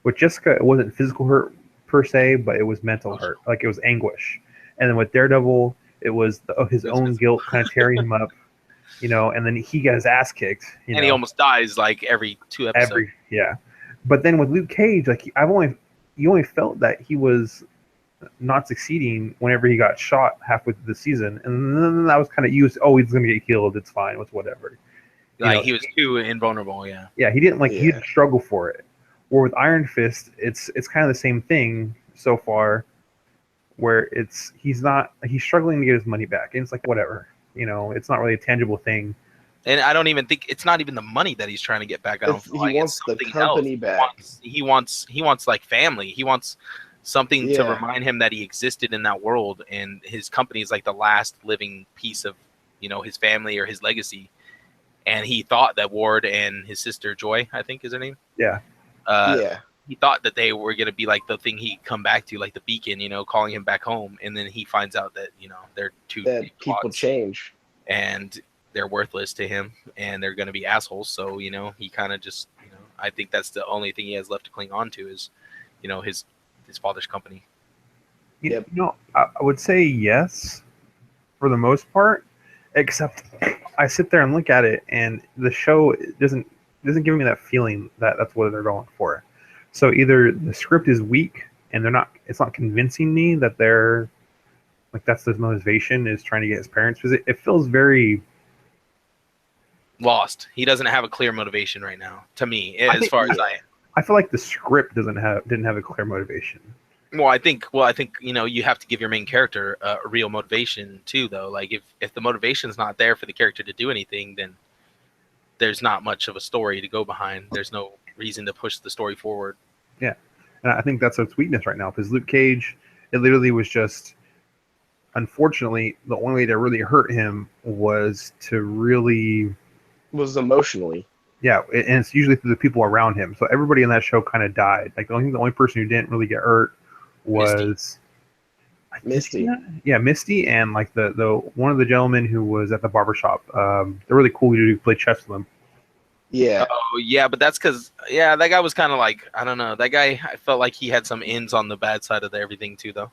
With Jessica, it wasn't physical hurt per se, but it was mental hurt. Like it was anguish. And then with Daredevil, it was his own guilt kind of tearing him up, and then he got his ass kicked. And he almost dies like every 2 episodes. But then with Luke Cage, like you only felt that he was not succeeding whenever he got shot halfway through the season, and then that was kind of used. Oh, he's gonna get killed. It's fine. It's whatever. He was too invulnerable. Yeah. Yeah, he didn't he didn't struggle for it. Or with Iron Fist, it's kind of the same thing so far, where he's struggling to get his money back, and it's like whatever. It's not really a tangible thing. And I don't even think it's not even the money that he's trying to get back. I don't feel like he wants the company back. He wants like family. He wants something to remind him that he existed in that world, and his company is like the last living piece of his family or his legacy. And he thought that Ward and his sister Joy, I think is her name. Yeah. He thought that they were gonna be like the thing he'd come back to, like the beacon, calling him back home. And then he finds out that they're that people change and they're worthless to him, and they're gonna be assholes. So he kind of just I think that's the only thing he has left to cling on to is his father's company. I would say yes for the most part, except I sit there and look at it, and the show doesn't give me that feeling that that's what they're going for. So either the script is weak and it's not convincing me that they're like that's the motivation is trying to get his parents, because it feels very lost. He doesn't have a clear motivation right now, to me, I feel like the script didn't have a clear motivation. Well, I think you have to give your main character a real motivation too, though. Like if the motivation's not there for the character to do anything, then there's not much of a story to go behind. There's no reason to push the story forward. Yeah, and I think that's its weakness right now because Luke Cage, it literally was just. Unfortunately, the only way to really hurt him was to really. Was emotionally. Yeah, and it's usually through the people around him. So everybody in that show kind of died. Like the only person who didn't really get hurt was Misty. Yeah, Misty, and like the one of the gentlemen who was at the barbershop. They're really cool dude who played chess with him. Yeah. Oh yeah, but that's because that guy was kind of like, I don't know. That guy, I felt like he had some ends on the bad side of everything too, though.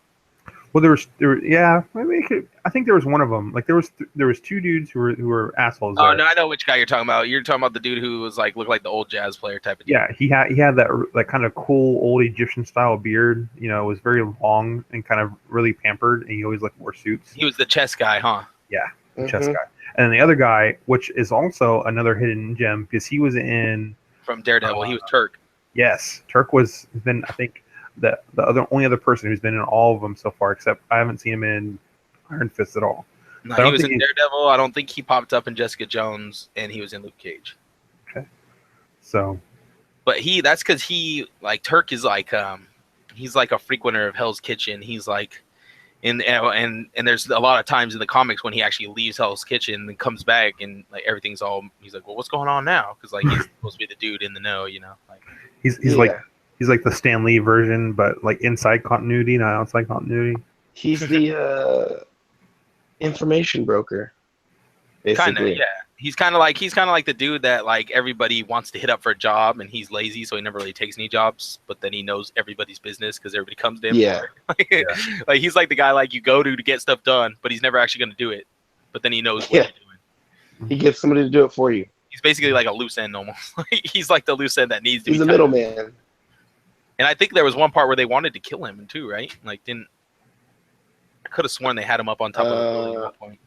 Well, I think there was one of them. Like there was two dudes who were assholes. Oh there. no, I know which guy you're talking about. You're talking about the dude who was like looked like the old jazz player type of dude. Yeah, he had that kind of cool old Egyptian style beard. You know, it was very long and kind of really pampered, and he always wore suits. He was the chess guy, huh? Yeah, the chess guy. And then the other guy, which is also another hidden gem, because he was in from Daredevil. He was Turk. Yes, Turk was then I think the only other person who's been in all of them so far, except I haven't seen him in Iron Fist at all. No, he was in Daredevil. I don't think he popped up in Jessica Jones, and he was in Luke Cage. Okay. So. But that's because Turk is he's like a frequenter of Hell's Kitchen. He's like, and there's a lot of times in the comics when he actually leaves Hell's Kitchen and comes back and like everything's all, he's like, well, what's going on now? Because like he's supposed to be the dude in the know, you know. Like he's like the Stan Lee version, but like inside continuity, not outside continuity. He's the information broker. Basically. Kind of, yeah. He's kind of like the dude that like everybody wants to hit up for a job, and he's lazy, so he never really takes any jobs. But then he knows everybody's business because everybody comes to him. Yeah. Like he's like the guy like you go to get stuff done, but he's never actually going to do it. But then he knows what you're doing. He gets somebody to do it for you. He's basically like a loose end almost. He's like the loose end that needs to. He's the middleman. And I think there was one part where they wanted to kill him too, right? Like I could have sworn they had him up on top of the building at one point.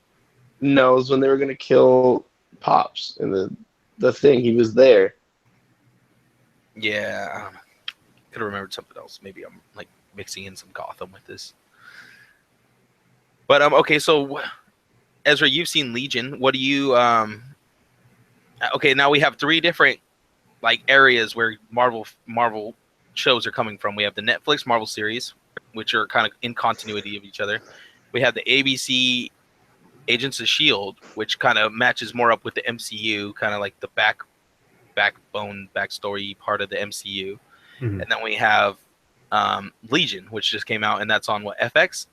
No, it was when they were going to kill Pops in the thing. He was there. Yeah, I don't know. Could have remembered something else. Maybe I'm like mixing in some Gotham with this. But okay, so Ezra, you've seen Legion. What do you okay, now we have 3 different like areas where Marvel shows are coming from. We have the Netflix Marvel series, which are kind of in continuity of each other. We have the ABC Agents of S.H.I.E.L.D., which kind of matches more up with the MCU, kind of like the backstory part of the MCU. Mm-hmm. And then we have Legion, which just came out, and that's on what, FX?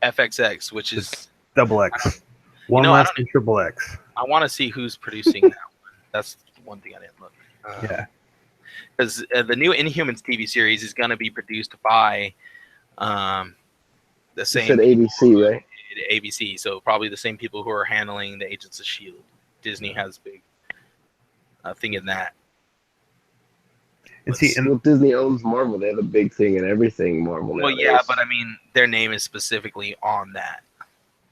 FXX, which is double X. One less than triple X. I want to see who's producing that one. That's one thing I didn't look. Yeah. Because the new Inhumans TV series is going to be produced by the same. You said ABC, right? ABC, so probably the same people who are handling the Agents of S.H.I.E.L.D. Disney has big thing in that. And Disney owns Marvel. They have a big thing in everything Marvel. Well, yeah, but I mean, their name is specifically on that.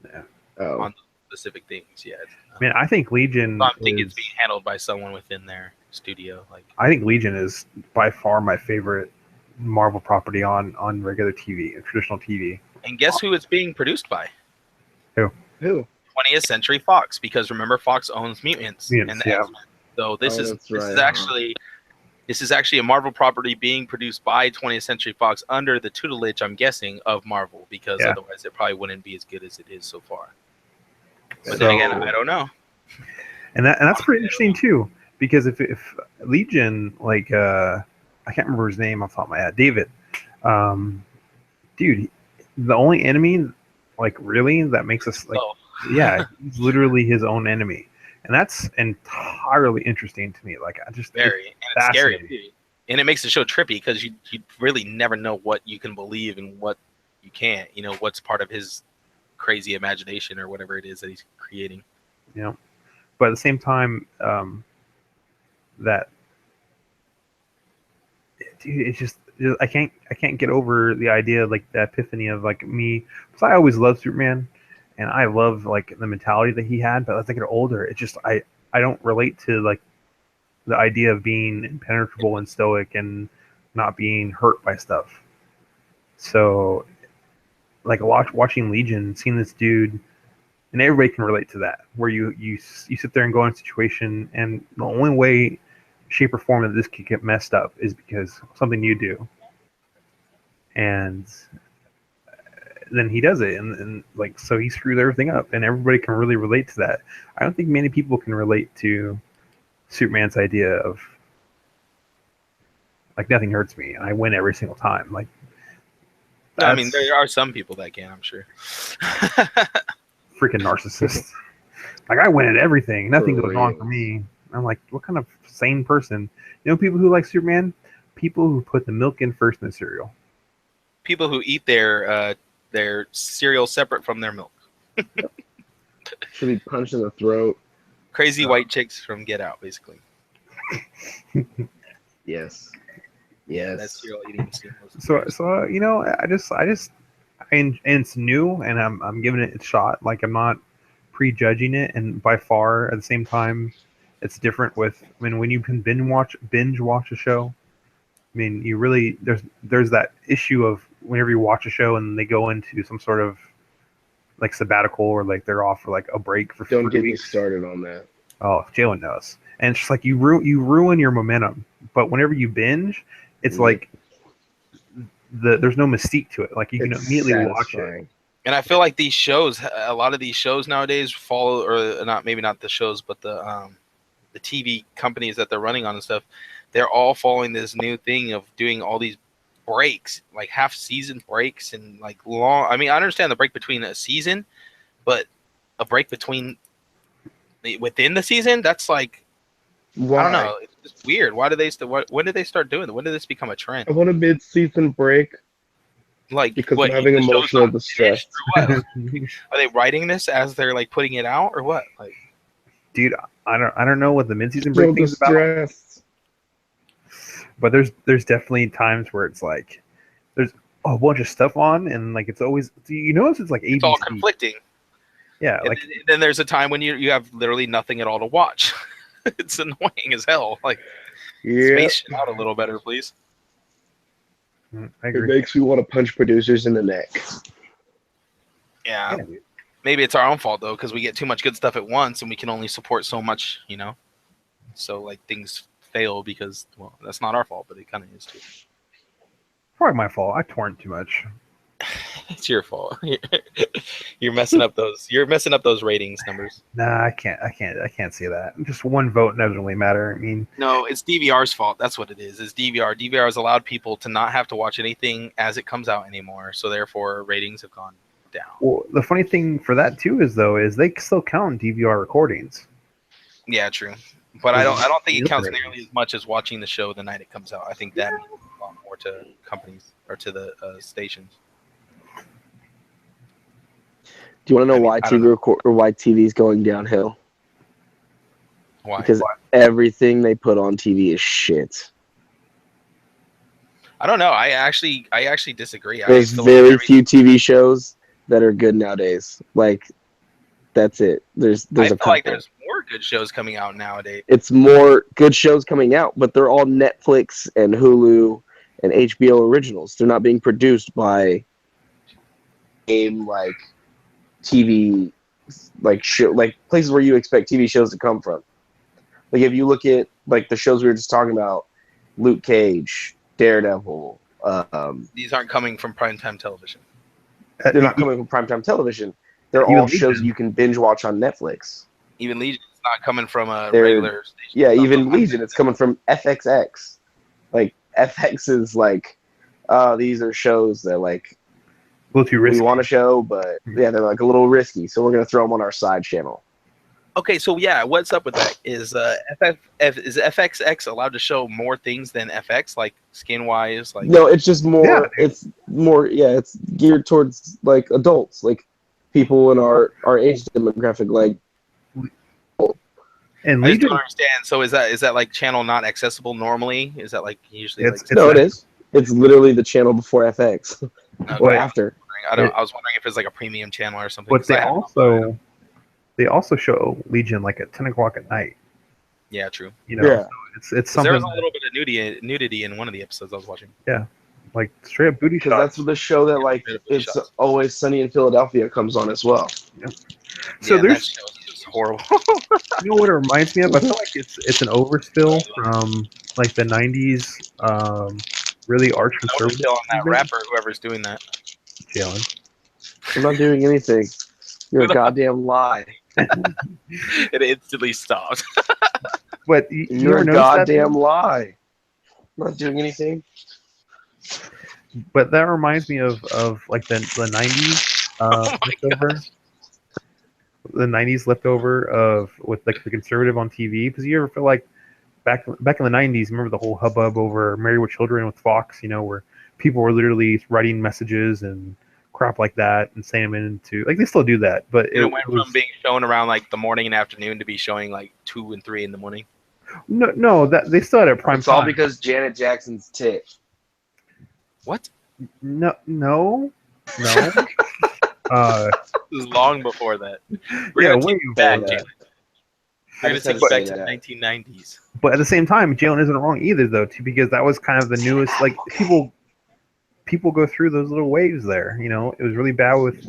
Yeah. On specific things, yeah. I mean, I think Legion. So I think it's being handled by someone within their studio. Like, I think Legion is by far my favorite Marvel property on regular TV, traditional TV. And guess who it's being produced by? Who? 20th Century Fox, because remember Fox owns Mutants and the X-Men. So this is actually a Marvel property being produced by 20th Century Fox under the tutelage, I'm guessing, of Marvel, because otherwise it probably wouldn't be as good as it is so far. But then again, I don't know. And that's pretty interesting too, because if Legion, like I can't remember his name off the top of my head, David, dude, the only enemy, like really, that makes us like, he's literally his own enemy, and that's entirely interesting to me. Like I just very and it's scary too. And it makes the show trippy because you really never know what you can believe and what you can't. You know what's part of his crazy imagination or whatever it is that he's creating. Yeah, but at the same time, that dude, it's just. I can't get over the idea of like the epiphany of like me, because I always loved Superman, and I love like the mentality that he had. But as I get older, it's just I don't relate to like the idea of being impenetrable and stoic and not being hurt by stuff. So, like watching Legion, seeing this dude, and everybody can relate to that, where you sit there and go in a situation, and the only way, shape, or form that this could get messed up is because something you do, and then he does it, and like so he screws everything up, and everybody can really relate to that. I don't think many people can relate to Superman's idea of like nothing hurts me, and I win every single time. Like, No, I mean, there are some people that can, I'm sure. Freaking narcissist. Like, I win at everything. Nothing For goes wrong real. for me. I'm like, what kind of sane person? You know, people who like Superman, people who put the milk in first in the cereal. People who eat their cereal separate from their milk. Should be punched in the throat. Crazy white chicks from Get Out, basically. Yes. That Yes. cereal eating scene was So you know, and it's new, and I'm giving it a shot. Like, I'm not prejudging it, and by far at the same time, it's different with. I mean, when you can binge watch a show, I mean, you really there's that issue of whenever you watch a show and they go into some sort of like sabbatical, or like they're off for like a break for Don't 3 get me weeks. started on that. Oh, Jalen knows, and it's just like you ruin your momentum. But whenever you binge, it's like there's no mystique to it. Like, you can It's immediately watch it. satisfying. And I feel like these shows, a lot of these shows nowadays follow, or not, maybe not the shows, but the TV companies that they're running on and stuff, they're all following this new thing of doing all these breaks, like half season breaks and like long. I mean, I understand the break between a season, but a break within the season, that's like, Why? I don't know. It's just weird. Why do they when did they start doing it? When did this become a trend? I want a mid-season break Like, because what, I'm having the show's emotional not distress. finished, or what? Are they writing this as they're like putting it out, or what? Like, Dude, I don't know what the mid-season Still break thing's about, distressed. but there's definitely times where it's like there's a bunch of stuff on, and like it's always, you notice it's like ABC. it's all conflicting. Yeah, And like then there's a time when you have literally nothing at all to watch. It's annoying as hell. Like, Yeah, space it out a little better, please. I it agree. makes me want to punch producers in the neck. Yeah. Yeah, dude. Maybe it's our own fault though, because we get too much good stuff at once, and we can only support so much, you know. So like things fail because, well, that's not our fault, but it kind of is too. Probably my fault. I torrent too much. It's your fault. You're messing up those. You're messing up those ratings numbers. Nah, I can't say that. Just one vote doesn't really matter. I mean, No, it's DVR's fault. That's what it is. It's DVR. DVR has allowed people to not have to watch anything as it comes out anymore. So therefore, ratings have gone down. well, the funny thing for that too is they still count DVR recordings. Yeah, true. But I don't think it counts Ratings. nearly as much as watching the show the night it comes out. I think that means a lot more to companies or to the stations. Do you want to know I mean, why I don't why TV is going downhill? Why? Because everything they put on TV is shit. I don't know. I actually disagree. There's I feel very like few TV shows that are good nowadays. Like, that's it. There's I a feel couple. like there's more good shows coming out nowadays. It's more good shows coming out, but they're all Netflix and Hulu and HBO originals. They're not being produced by like TV, like show, like places where you expect TV shows to come from. Like, if you look at like the shows we were just talking about, Luke Cage, Daredevil, These aren't coming from primetime television. they're not coming from primetime television. They're Even all shows Legion. you can binge watch on Netflix. Even Legion is not coming from a They're- regular station. Yeah, It's not even from- Legion, it's coming from FXX. Like, FX is like, these are shows that like A little too risky. we want to show, but yeah, they're like a little risky, so we're gonna throw them on our side channel. Okay, so yeah, what's up with that? Is is FXX allowed to show more things than FX, like skin wise? Like, No, it's just more. Yeah. It's more. Yeah, it's geared towards like adults, like people in our age demographic. Like, And I just Legion, don't understand. So is that like channel not accessible normally? Is that like usually? It's- Like, no, it is. It's literally the channel before FX okay, or I after. was wondering if it's like a premium channel or something. but 'cause I have no idea. they also show Legion like at 10 o'clock at night. Yeah, true. You know, Yeah. so it's 'Cause there was something a little bit of nudity in one of the episodes I was watching. like straight up booty Because shots. that's the show that like Bit of booty it's shots. Always Sunny in Philadelphia comes on as well. So Yeah, and that there's, show is just horrible. you know what it reminds me of? I feel like it's an overspill from like the '90s, really arch conservative. Overkill on that rapper, whoever's doing that. Jalen. I'm not doing anything. You're a goddamn lie. It instantly stopped. But you You're ever a notice that? goddamn lie. I'm not doing anything. But that reminds me of like the '90s Oh my leftover. The '90s leftover of with like the conservative on TV. Because you ever feel like back in the '90s, remember the whole hubbub over Married with Children with Fox? You know, where people were literally writing messages and crap like that and saying them into, like, they still do that, but It went from being shown around like the morning and afternoon to be showing like 2 and 3 in the morning. no that they still had it prime It's all time. because Janet Jackson's tit. What? No. This is long before that. We're Yeah, gonna way take you back, before Jalen. I We're gonna just take had you to back say to the that. 1990s. But at the same time, Jalen isn't wrong either, though, too, because that was kind of the newest. Like, people go through those little waves there. You know, it was really bad with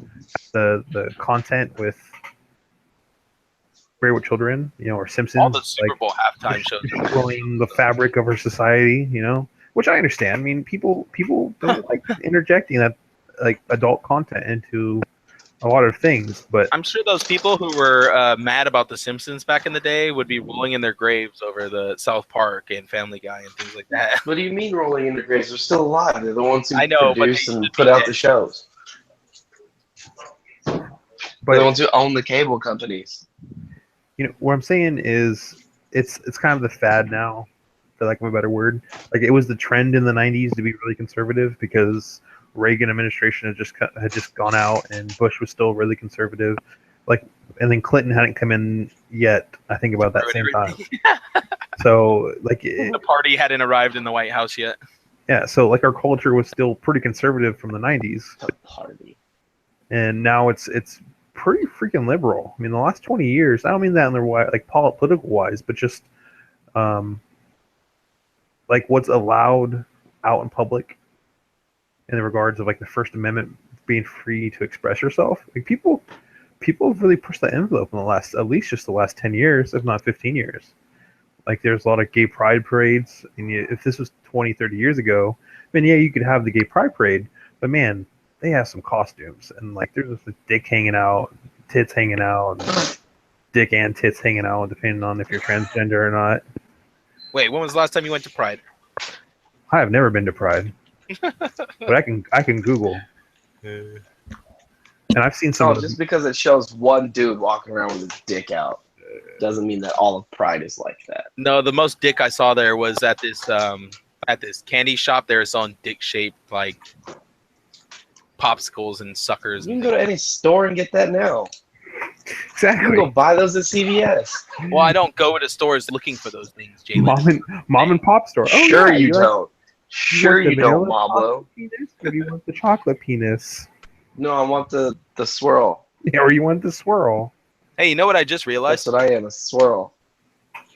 the content with Married with Children, you know, or Simpsons. All the Super like, Bowl halftime shows. destroying the fabric of our society. You know, which I understand. I mean, people don't like interjecting that like adult content into a lot of things, but I'm sure those people who were mad about The Simpsons back in the day would be rolling in their graves over the South Park and Family Guy and things like that. What do you mean rolling in the graves? They're still alive. They're the ones who I know, but produce they and should put be out dead. the shows. They're the but ones who own the cable companies. you know what I'm saying is it's kind of the fad now, for lack of a better word. Like, it was the trend in the '90s to be really conservative because Reagan administration had just gone out and Bush was still really conservative. Like, and then Clinton hadn't come in yet, I think, about that same time. So like The party hadn't arrived in the White House yet. yeah, so like our culture was still pretty conservative from the '90s, The party. and now it's pretty freaking liberal. I mean, the last 20 years, I don't mean that in the like political wise, but just like what's allowed out in public in the regards of like the First Amendment being free to express yourself. Like, people have really pushed that envelope in the last, at least just the last 10 years, if not 15 years. Like, there's a lot of gay pride parades, and if this was 20, 30 years ago, then yeah, you could have the gay pride parade, but man, they have some costumes, and like there's just a dick hanging out, tits hanging out, and dick and tits hanging out, depending on if you're transgender or not. Wait, when was the last time you went to Pride? I have never been to Pride, but I can Google, and I've seen some Oh, of just the, because it shows one dude walking around with his dick out doesn't mean that all of Pride is like that. No, the most dick I saw there was at this candy shop. They were selling dick-shaped like popsicles and suckers. You can go to any store and get that now. You exactly can go buy those at CVS. Well, I don't go to stores looking for those things, Jalen. mom and pop store. Oh, Sure yeah, you like- don't. Sure want the you don't, vanilla Mablo. chocolate penis, or do you want the chocolate penis? No, I want the swirl. Yeah, or you want the swirl? Hey, you know what I just realized? That's what I am, a swirl.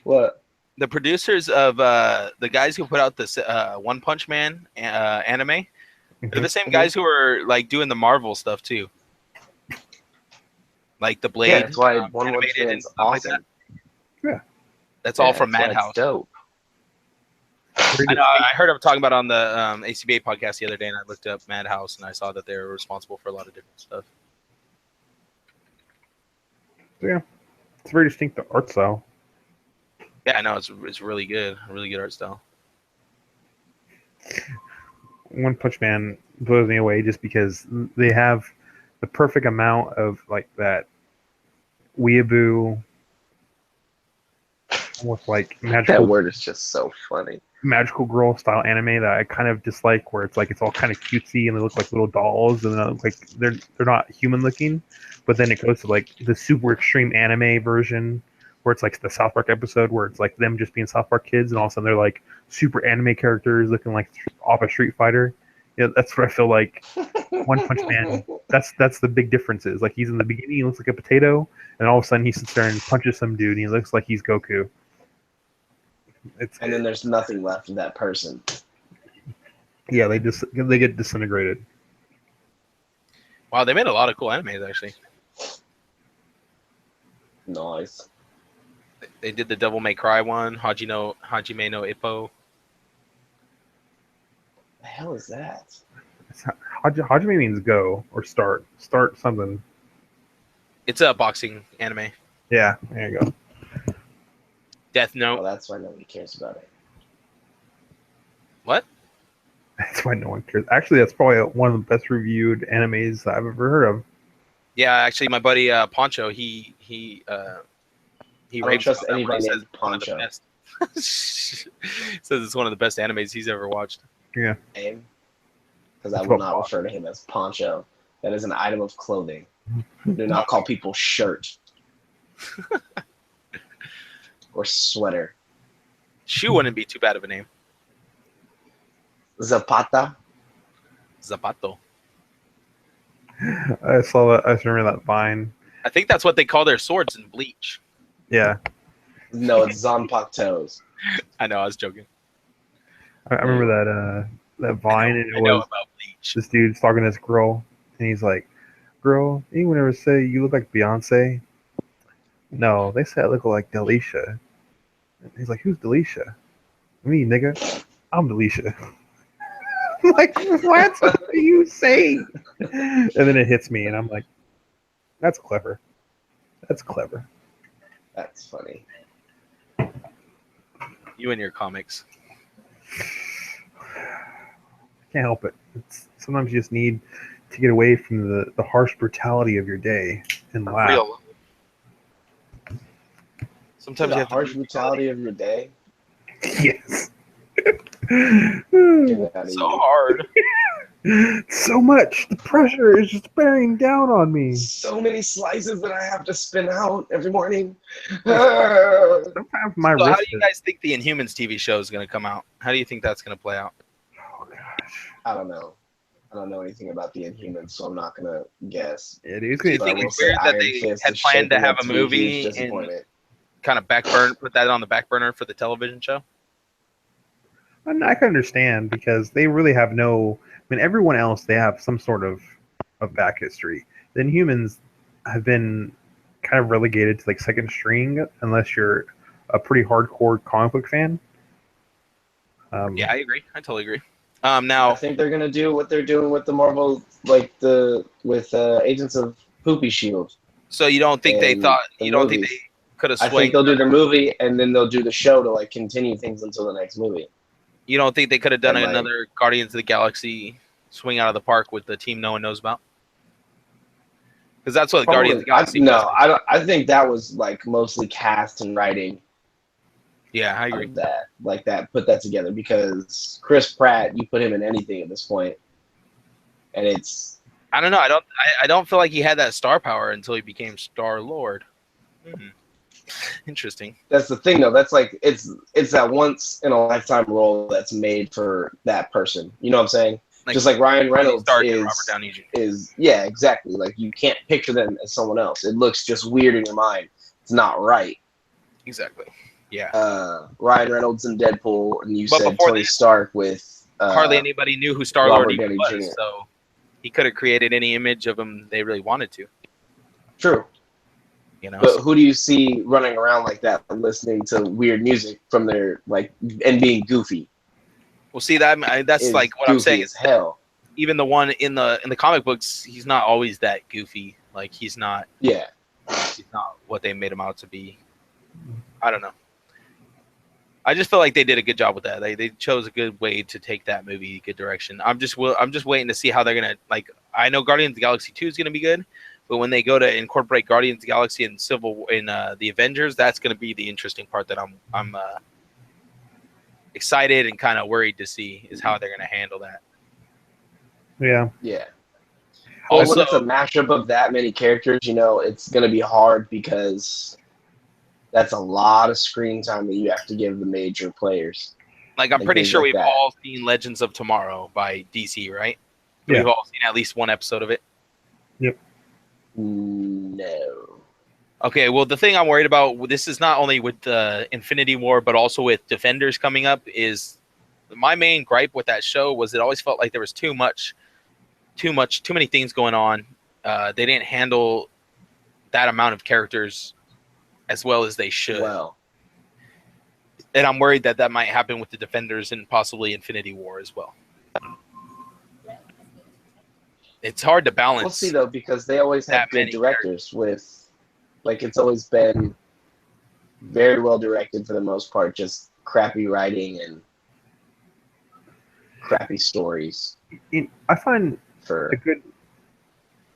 What? The producers of the guys who put out this One Punch Man anime, they're the same guys who are like doing the Marvel stuff too, like the Blade. Yeah, that's why One Punch animated and Man's stuff like awesome. Yeah. That's all from that's why Madhouse. it's dope. I know. I heard him talking about it on the ACBA podcast the other day, and I looked up Madhouse, and I saw that they were responsible for a lot of different stuff. Yeah, it's a very distinct art style. Yeah, I know it's really good art style. One Punch Man blows me away just because they have the perfect amount of like that weeaboo, almost like That magical word is just so funny. magical girl style anime that I kind of dislike, where it's like it's all kind of cutesy and they look like little dolls and they look like they're not human looking, but then it goes to like the super extreme anime version where it's like the South Park episode where it's like them just being South Park kids and all of a sudden they're like super anime characters looking like off a Street Fighter. Yeah, that's what I feel like. One Punch Man. That's the big difference. Is like he's in the beginning he looks like a potato, and all of a sudden he sits there and punches some dude and he looks like he's Goku. and then there's nothing left of that person. Yeah, they get disintegrated. Wow, they made a lot of cool animes actually. Nice. They did the Devil May Cry one, Hajime no Ippo. The hell is that? Hajime means go or start. Start something. It's a boxing anime. Yeah, there you go. Death Well, Note. that's why nobody cares about it. What? That's why no one cares. Actually, that's probably one of the best reviewed animes I've ever heard of. Yeah, actually, my buddy Poncho, he I don't raves trust about that one. anybody He says named it's one of the Poncho. best. Says it's one of the best animes he's ever watched. Yeah. Because I That's will what not refer to him as Poncho. That is an item of clothing. Do not call people shirt or sweater. Shoe wouldn't be too bad of a name. Zapata. Zapato. I saw that. I just remember that Vine. I think that's what they call their swords in Bleach. Yeah, No, it's Zanpatos. I know, I was joking. I remember that Vine, and I it know was about Bleach. this dude's talking to this girl, and he's like, "Girl, anyone ever say you look like Beyonce?" No, they say I look like Delisha. He's like, "Who's Delisha?" Me, nigga. I'm Delisha. I'm like, what are you saying? And then it hits me, and I'm like, that's clever. That's clever. That's funny. You and your comics. Can't help it. Sometimes you just need to get away from the harsh brutality of your day and laugh. Real. Sometimes The you have harsh to brutality of your day. Yes. Get out of so here. hard. So much. The pressure is just bearing down on me. So many slices that I have to spin out every morning. Sometimes my So how wrist do you is. guys think the Inhumans TV show is going to come out? How do you think that's going to play out? Oh, gosh. I don't know. I don't know anything about the Inhumans, so I'm not gonna guess. It is Do you going But I think will it's say weird that Iron they Fist had is planned to shaping have up a to be huge movie and disappointment. kind of put that on the back burner for the television show? I can understand because they really have no. I mean, everyone else they have some sort of back history. Then humans have been kind of relegated to like second string unless you're a pretty hardcore comic book fan. Yeah, I agree. I totally agree. I Now, think they're gonna do what they're doing with the Marvel, with Agents of Poopy Shield. so you don't think they and thought the you don't think movies. they could have I swayed? think they'll do the movie and then they'll do the show to like continue things until the next movie. You don't think they could have done And, like- another Guardians of the Galaxy swing out of the park with the team no one knows about? Because that's what Guardians of the Galaxy was. I don't. I think that was like mostly cast and writing Yeah, I out agree. of that, like that, put that together because Chris Pratt, you put him in anything at this point, and it's I don't know. I don't feel like he had that star power until he became Star Lord. Interesting. that's the thing though. That's like it's that once in a lifetime role that's made for that person. You know what I'm saying? Just like Ryan Reynolds Stark and Robert Downey Jr. is yeah, exactly. Like you can't picture them as someone else. It looks just weird in your mind. It's not right. Exactly. Yeah. Ryan Reynolds in Deadpool, and you But said before Tony this, Stark with hardly anybody knew who Star Lord Robert even Downey was, Jr. so he could have created any image of him they really wanted to. True. You know. But who do you see running around like that, listening to weird music from their like and being goofy? Well, see that's Is like what I'm goofy saying as hell. Even the one in the comic books, he's not always that goofy. Like he's not what they made him out to be. I don't know. I just feel like they did a good job with that. They chose a good way to take that movie, good direction. I'm just waiting to see how they're gonna like. I know Guardians of the Galaxy 2 is gonna be good, but when they go to incorporate Guardians of the Galaxy and the Avengers, that's gonna be the interesting part that I'm excited and kind of worried to see is how they're gonna handle that. Yeah. Yeah. Also, when it's a mashup of that many characters, you know, it's gonna be hard because that's a lot of screen time that you have to give the major players. like I'm and pretty things sure like we've that. all seen Legends of Tomorrow by DC, right? Yeah. We've all seen at least one episode of it. Yep. No. Okay, well, the thing I'm worried about, this is not only with the Infinity War, but also with Defenders coming up, is my main gripe with that show was it always felt like there was too many things going on. They didn't handle that amount of characters as well as they should. Well, And I'm worried that that might happen with the Defenders and possibly Infinity War as well. It's hard to balance. we'll see though, because they always have that good many directors with, like, it's always been very well directed for the most part, just crappy writing and crappy stories. I find For a good,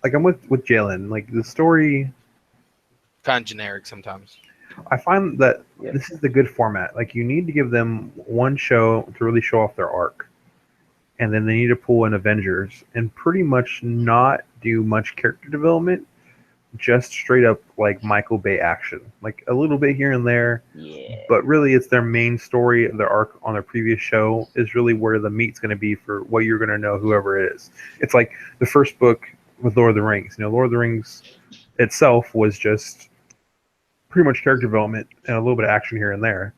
like I'm with Jalen. Like the story, kind of generic sometimes. I find that Yeah. this is the good format. Like you need to give them one show to really show off their arc, and then they need to pull in Avengers and pretty much not do much character development, just straight up like Michael Bay action, like a little bit here and there. yeah, But really, it's their main story. Their arc on their previous show is really where the meat's going to be for what you're going to know, whoever it is. It's like the first book with Lord of the Rings. You know, Lord of the Rings itself was just pretty much character development and a little bit of action here and there.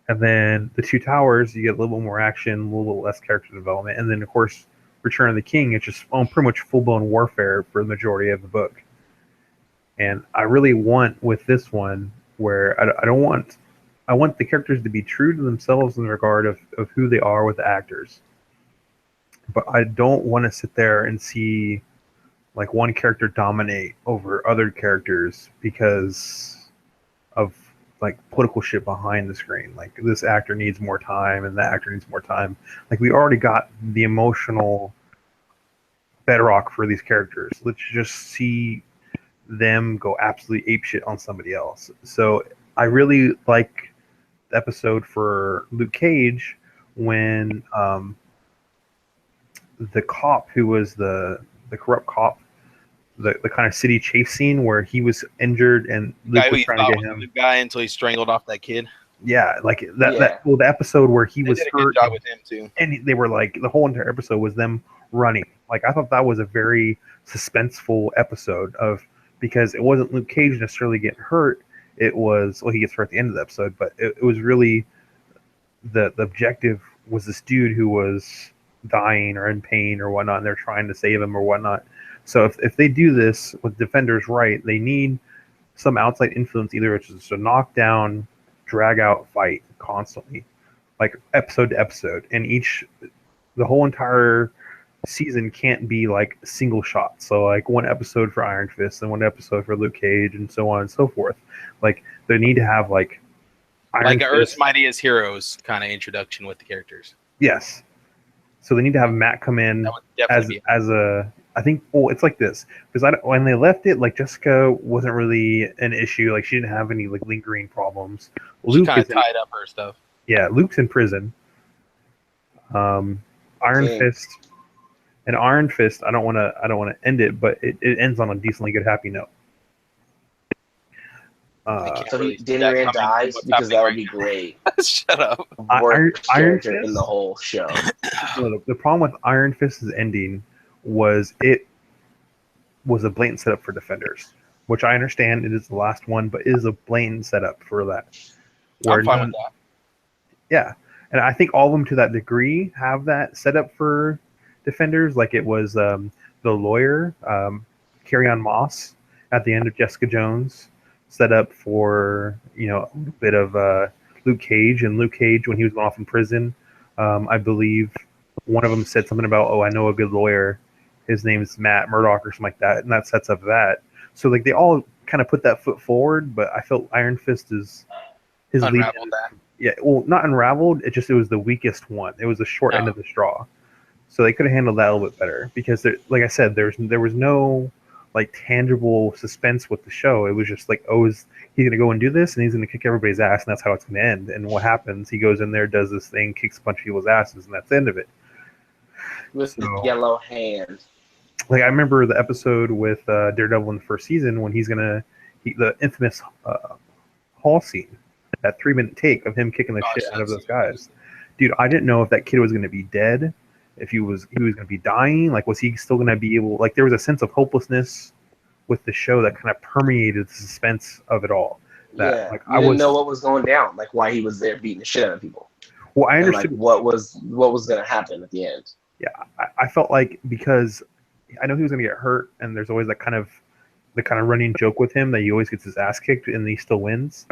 And then the Two Towers, you get a little bit more action, a little bit less character development. And then, of course, Return of the King, it's just pretty much full-blown warfare for the majority of the book. And I really want with this one where I want the characters to be true to themselves in regard of who they are with the actors. But I don't want to sit there and see like one character dominate over other characters because of like political shit behind the screen. Like this actor needs more time and that actor needs more time. Like we already got the emotional bedrock for these characters. Let's just see them go absolutely apeshit on somebody else. So I really like the episode for Luke Cage when the cop who was the corrupt cop, the kind of city chase scene where he was injured and Luke was trying to get him. The guy until he strangled off that kid. Yeah, like that. Yeah. Well, the episode where he They was did a hurt, good job with him too. and they were like the whole entire episode was them running. Like I thought that was a very suspenseful episode because it wasn't Luke Cage necessarily getting hurt. It was he gets hurt at the end of the episode, but it was really the objective was this dude who was dying or in pain or whatnot, and they're trying to save him or whatnot. So if they do this with Defenders right, they need some outside influence, either it's just a knockdown, drag out fight constantly, like episode to episode, and the whole entire season can't be like single shots. So like one episode for Iron Fist and one episode for Luke Cage and so on and so forth. Like they need to have like Iron Fist, Earth's Mightiest Heroes kind of introduction with the characters. Yes. So they need to have Matt come in as a. I think it's like this because when they left it, like Jessica wasn't really an issue. Like she didn't have any like lingering problems. Luke kind of tied up her stuff. Yeah, Luke's in prison. Iron Fist. And Iron Fist, I don't want to end it, but it ends on a decently good, happy note. So Dinner dies because that would be great. Shut up. Worst character in the whole show. No, the problem with Iron Fist's ending was it was a blatant setup for Defenders, which I understand it is the last one, but it is a blatant setup for that. I'm fine with that. Yeah, and I think all of them to that degree have that setup for Defenders, like it was the lawyer, Carrie-Anne Moss, at the end of Jessica Jones, set up for a bit of Luke Cage, and Luke Cage when he was going off in prison, I believe one of them said something about, I know a good lawyer, his name is Matt Murdock or something like that, and that sets up that. So like they all kind of put that foot forward, but I felt Iron Fist is his lead. That. Yeah, well, not unraveled. It was the weakest one. It was the short end of the straw. So they could have handled that a little bit better because, like I said, there was no like tangible suspense with the show. It was just like, he's gonna go and do this, and he's gonna kick everybody's ass, and that's how it's gonna end. And what happens? He goes in there, does this thing, kicks a bunch of people's asses, and that's the end of it. With the yellow hand. Like I remember the episode with Daredevil in the first season when the infamous hall scene, that 3-minute take of him kicking the shit out of those guys. Dude, I didn't know if that kid was gonna be dead. If he was going to be dying, like was he still going to be able? Like there was a sense of hopelessness with the show that kind of permeated the suspense of it all. That Yeah, like you didn't know what was going down, like why he was there beating the shit out of people, well, I and like understood. what was gonna happen at the end. Yeah, I felt like because I know he was going to get hurt, and there's always that kind of the kind of running joke with him that he always gets his ass kicked and he still wins.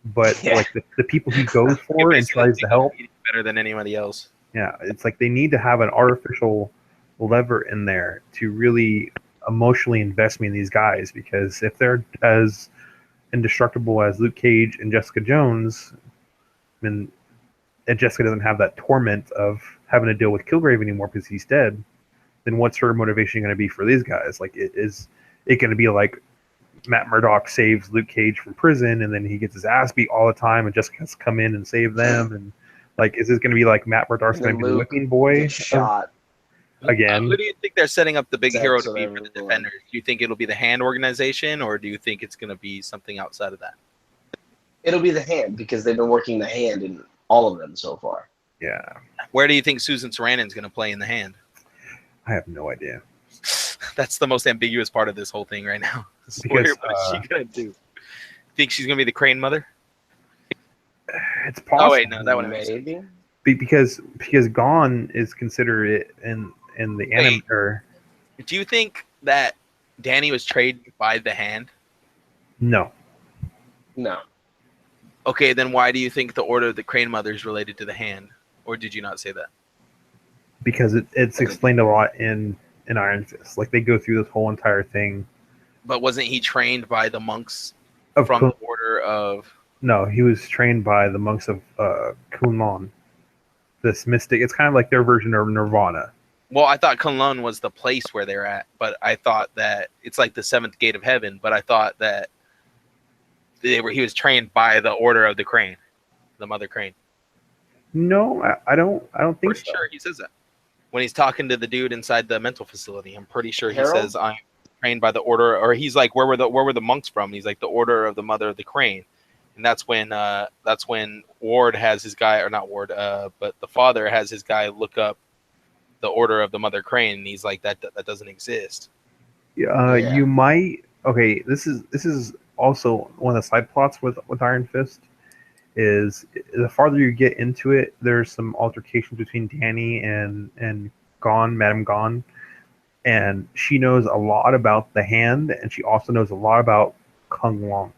But Yeah. like the people he goes You for and basically tries to think help, he's better than anybody else. yeah, it's like they need to have an artificial lever in there to really emotionally invest me in these guys, because if they're as indestructible as Luke Cage and Jessica Jones, then and Jessica doesn't have that torment of having to deal with Kilgrave anymore because he's dead, then what's her motivation going to be for these guys? Like, is it going to be like Matt Murdock saves Luke Cage from prison and then he gets his ass beat all the time and Jessica has to come in and save them? And like, is this going to be like Matt Murdock's And going then to be the Luke whipping boy gets shot. again? Who do you think they're setting up the big hero to Episode be for the everyone. Defenders? Do you think it'll be the Hand organization, or do you think it's going to be something outside of that? It'll be the Hand because they've been working the Hand in all of them so far. Yeah, Where do you think Susan Sarandon's going to play in the Hand? I have no idea. That's the most ambiguous part of this whole thing right now. Because, what is she going to do? Think she's going to be the Crane mother? It's possible. Oh wait, no, that wouldn't make sense. Maybe. because Gone is considered it in the anime. Or Do you think that Danny was trained by the Hand? no, No. Okay, then why do you think the Order of the Crane Mother is related to the Hand? Or did you not say that? because it's explained a lot in Iron Fist. Like they go through this whole entire thing. But wasn't he trained by the monks Of from Kun- the Order of... no, he was trained by the monks of Kunlun, this mystic. It's kind of like their version of Nirvana. Well, I thought Kunlun was the place where they're at, but I thought that it's like the seventh gate of heaven, but I thought that he was trained by the Order of the Crane, the Mother Crane. No, I don't think Pretty so. sure he says that. When he's talking to the dude inside the mental facility, I'm pretty sure he Harold? says, I'm trained by the Order, or he's like, where were the monks from? And he's like, the Order of the Mother of the Crane. And that's when Ward has his guy, or not Ward, but the father has his guy look up the Order of the Mother Crane, and he's like, that doesn't exist. Yeah. You might. Okay, this is also one of the side plots with Iron Fist. Is the farther you get into it, there's some altercation between Danny and Gon, Madame Gon, and she knows a lot about the Hand, and she also knows a lot about Kung Long.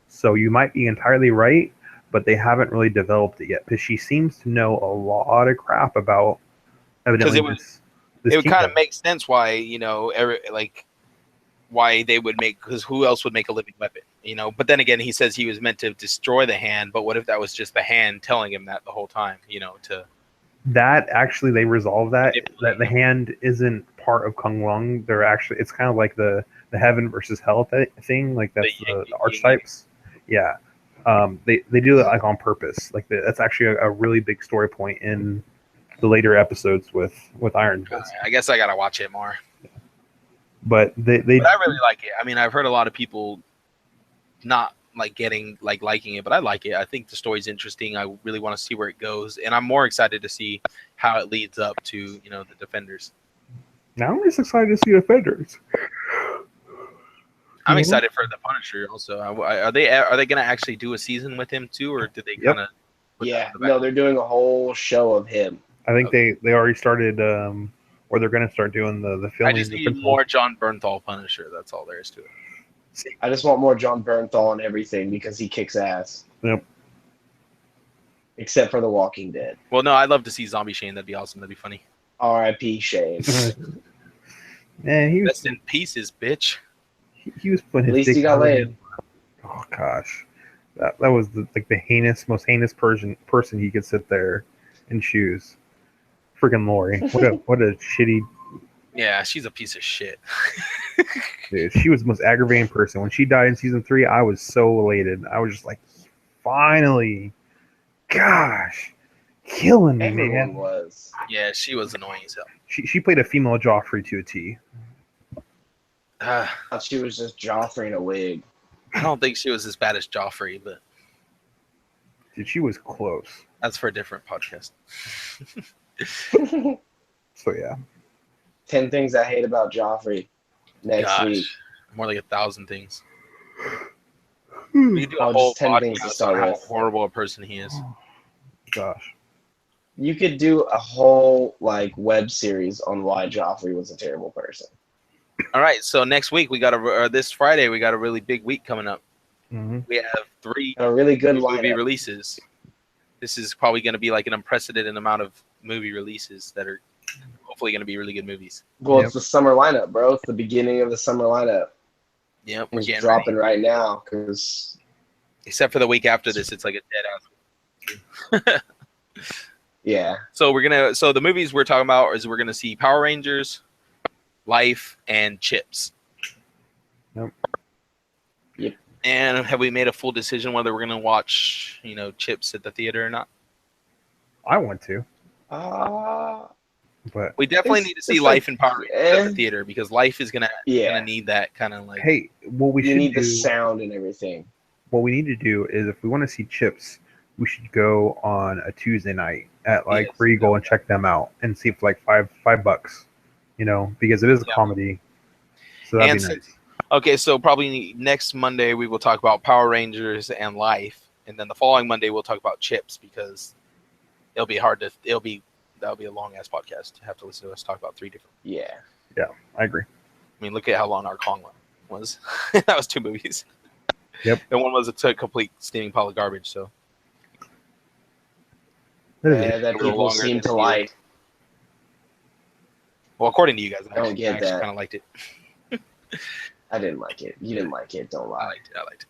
So you might be entirely right, but they haven't really developed it yet because she seems to know a lot of crap about evidently this It would kind of kingdom. make sense why, why they would make, because who else would make a living weapon, But then again, he says he was meant to destroy the Hand, but what if that was just the Hand telling him that the whole time, to... That actually they resolve that Manipulate the him. Hand isn't part of Kung Lung. They're actually, it's kind of like the heaven versus hell thing. Like that's the archetypes. Yeah, they do it like on purpose. Like that's actually a really big story point in the later episodes with Iron Fist. I guess I gotta watch it more. But they But I really like it. I mean, I've heard a lot of people not liking it, but I like it. I think the story's interesting. I really want to see where it goes, and I'm more excited to see how it leads up to the Defenders. now I'm just excited to see Defenders. I'm Mhm. excited for the Punisher also. Are they gonna actually do a season with him too, or did they Yep. kind of? Yeah. No, they're doing a whole show of him. I think they already started, or they're going to start doing the I filming. just need more John Bernthal Punisher. That's all there is to it. I just want more John Bernthal and everything because he kicks ass. Yep. Except for The Walking Dead. Well, no, I'd love to see Zombie Shane. That'd be awesome. That'd be funny. R.I.P. Shane. Man, he was Rest in pieces, bitch. he was putting his At least dick he got out laid. in- Oh gosh, that was the most heinous person he could sit there and choose. Freaking Lori, what a shitty Yeah, she's a piece of shit. dude. She was the most aggravating person. When she died in season 3, I was so elated. I was just like, finally, gosh, killing me, Everyone man. was. Yeah, she was annoying as hell. She played a female Joffrey to a T. I I thought she was just Joffrey in a wig. don't think she was as bad as Joffrey, but Dude, she was close. that's for a different podcast. So yeah. 10 things I hate about Joffrey next week. More like 1,000 things. We could do a Oh, whole just 10 things to podcast start on how with. horrible a person he is. Gosh. You could do a whole like web series on why Joffrey was a terrible person. All right, so next week this Friday we got a really big week coming up. Mm-hmm. We have 3 And a really good movie lineup. releases. This is probably going to be like an unprecedented amount of movie releases that are hopefully going to be really good movies. Well, Yep. it's the summer lineup, bro. It's the beginning of the summer lineup. Yep, we're It's getting dropping ready. right now because Except for the week after this, it's like a dead ass. yeah, So the movies we're talking about is we're gonna see Power Rangers, Life, and Chips. Yep. Yep. And have we made a full decision whether we're gonna watch, Chips at the theater or not? I want to, but We definitely It's- need to see it's Life like, and Power Rangers at the eh. theater because Life is gonna need that kind of like. hey, what we you should need do, the sound and everything. what we need to do is if we want to see Chips, we should go on a Tuesday night at like Yes. Regal and check them out and see for like $5, because it is a Yeah. comedy. So that'd And be nice. since- Okay, so probably next Monday we will talk about Power Rangers and Life, and then the following Monday we'll talk about Chips because that'll be a long ass podcast to have to listen to us talk about 3 different. Yeah. I agree. I mean, look at how long our Kong one was. That was 2 movies. Yep. And one was a complete steaming pile of garbage. So That is That a little people longer seem than to you. like. well, according to you guys, Don't get I actually that. kind of liked it. I didn't like it. You didn't like it. Don't I lie. liked it.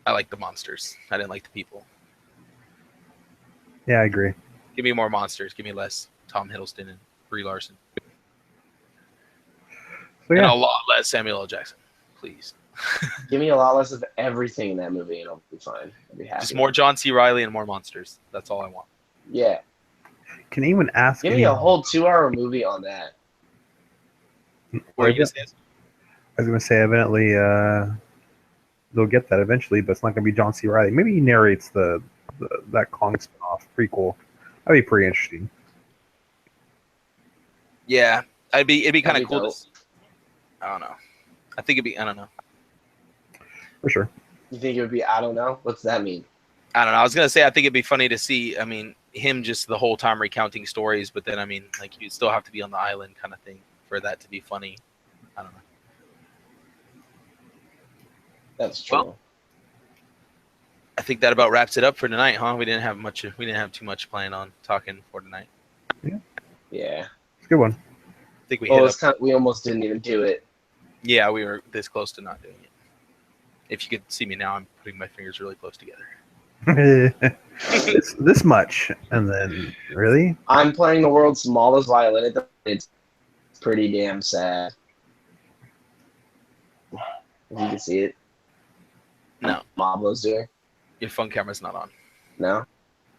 I liked the monsters. I didn't like the people. Yeah, I agree. Give me more monsters. Give me less Tom Hiddleston and Brie Larson. So And yeah, a lot less Samuel L. Jackson, please. Give me a lot less of everything in that movie, and I'll be fine. I'll be happy. Just more John C. Reilly and more monsters. That's all I want. Yeah. can anyone ask? Give me a whole 2-hour movie on that. What are you gonna say? I was gonna say evidently they'll get that eventually, but it's not gonna be John C. Reilly. Maybe he narrates that Kong spinoff prequel. That'd be pretty interesting. Yeah, it'd be kind That'd of be cool. dope. I don't know. I think I don't know. For sure. You think it would be? I don't know. What's that mean? I don't know. I was gonna say I think it'd be funny to see. I mean, him just the whole time recounting stories, but then I mean, like you'd still have to be on the island kind of thing for that to be funny. I don't know. That's true. Well, I think that about wraps it up for tonight, huh? We didn't have too much planned on talking for tonight. Yeah. It's a good one. I think we Well, hit it's up. we almost didn't even do it. Yeah, we were this close to not doing it. If you could see me now, I'm putting my fingers really close together. this much, and then really, I'm playing the world's smallest violin. It's pretty damn sad. If you can see it. No. Mablo's doing. Your phone camera's not on, No?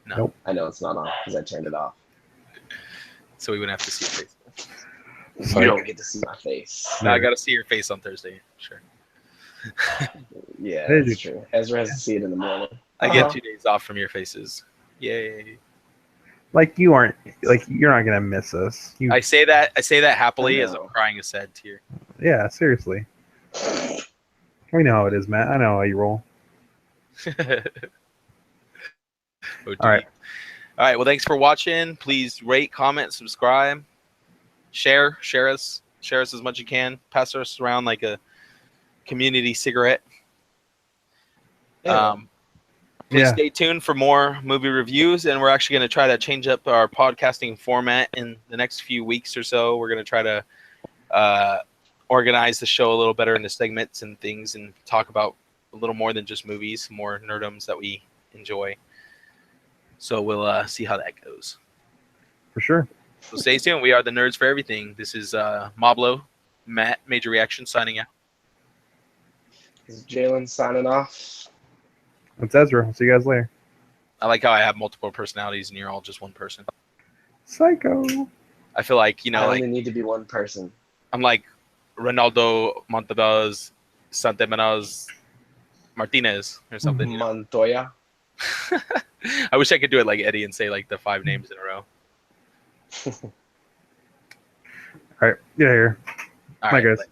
No. Nope. I know it's not on because I turned it off. so we wouldn't have to see your face. Sorry. You don't get to see my face. No, I got to see your face on Thursday. Sure. Yeah, Hey, that's dude. true. Ezra has to see it in the morning. I get Uh-huh. 2 days off from your faces. Yay. like you're not gonna miss us. I say that happily I as I'm know. crying a sad tear. Yeah, seriously. We know how it is, Matt. I know how you roll. All right. All right. Well, thanks for watching. Please rate, comment, subscribe, share us as much as you can. Pass us around like a community cigarette. Yeah. Please Yeah. stay tuned for more movie reviews, and we're actually going to try to change up our podcasting format in the next few weeks or so. We're going to try to organize the show a little better into segments and things, and talk about a little more than just movies, more nerdums that we enjoy. So we'll see how that goes. For sure. So stay tuned. We are the Nerds for Everything. This is Moblo, Matt, Major Reaction, signing out. This is Jalen signing off. It's Ezra. I'll see you guys later. I like how I have multiple personalities and you're all just one person. Psycho. I feel like, I like only need to be one person. I'm like Ronaldo Montevideo Santemanas Martinez or something. Montoya. I wish I could do it like Eddie and say like the 5 names in a row. All right. Get out of here. All Bye, right, guys.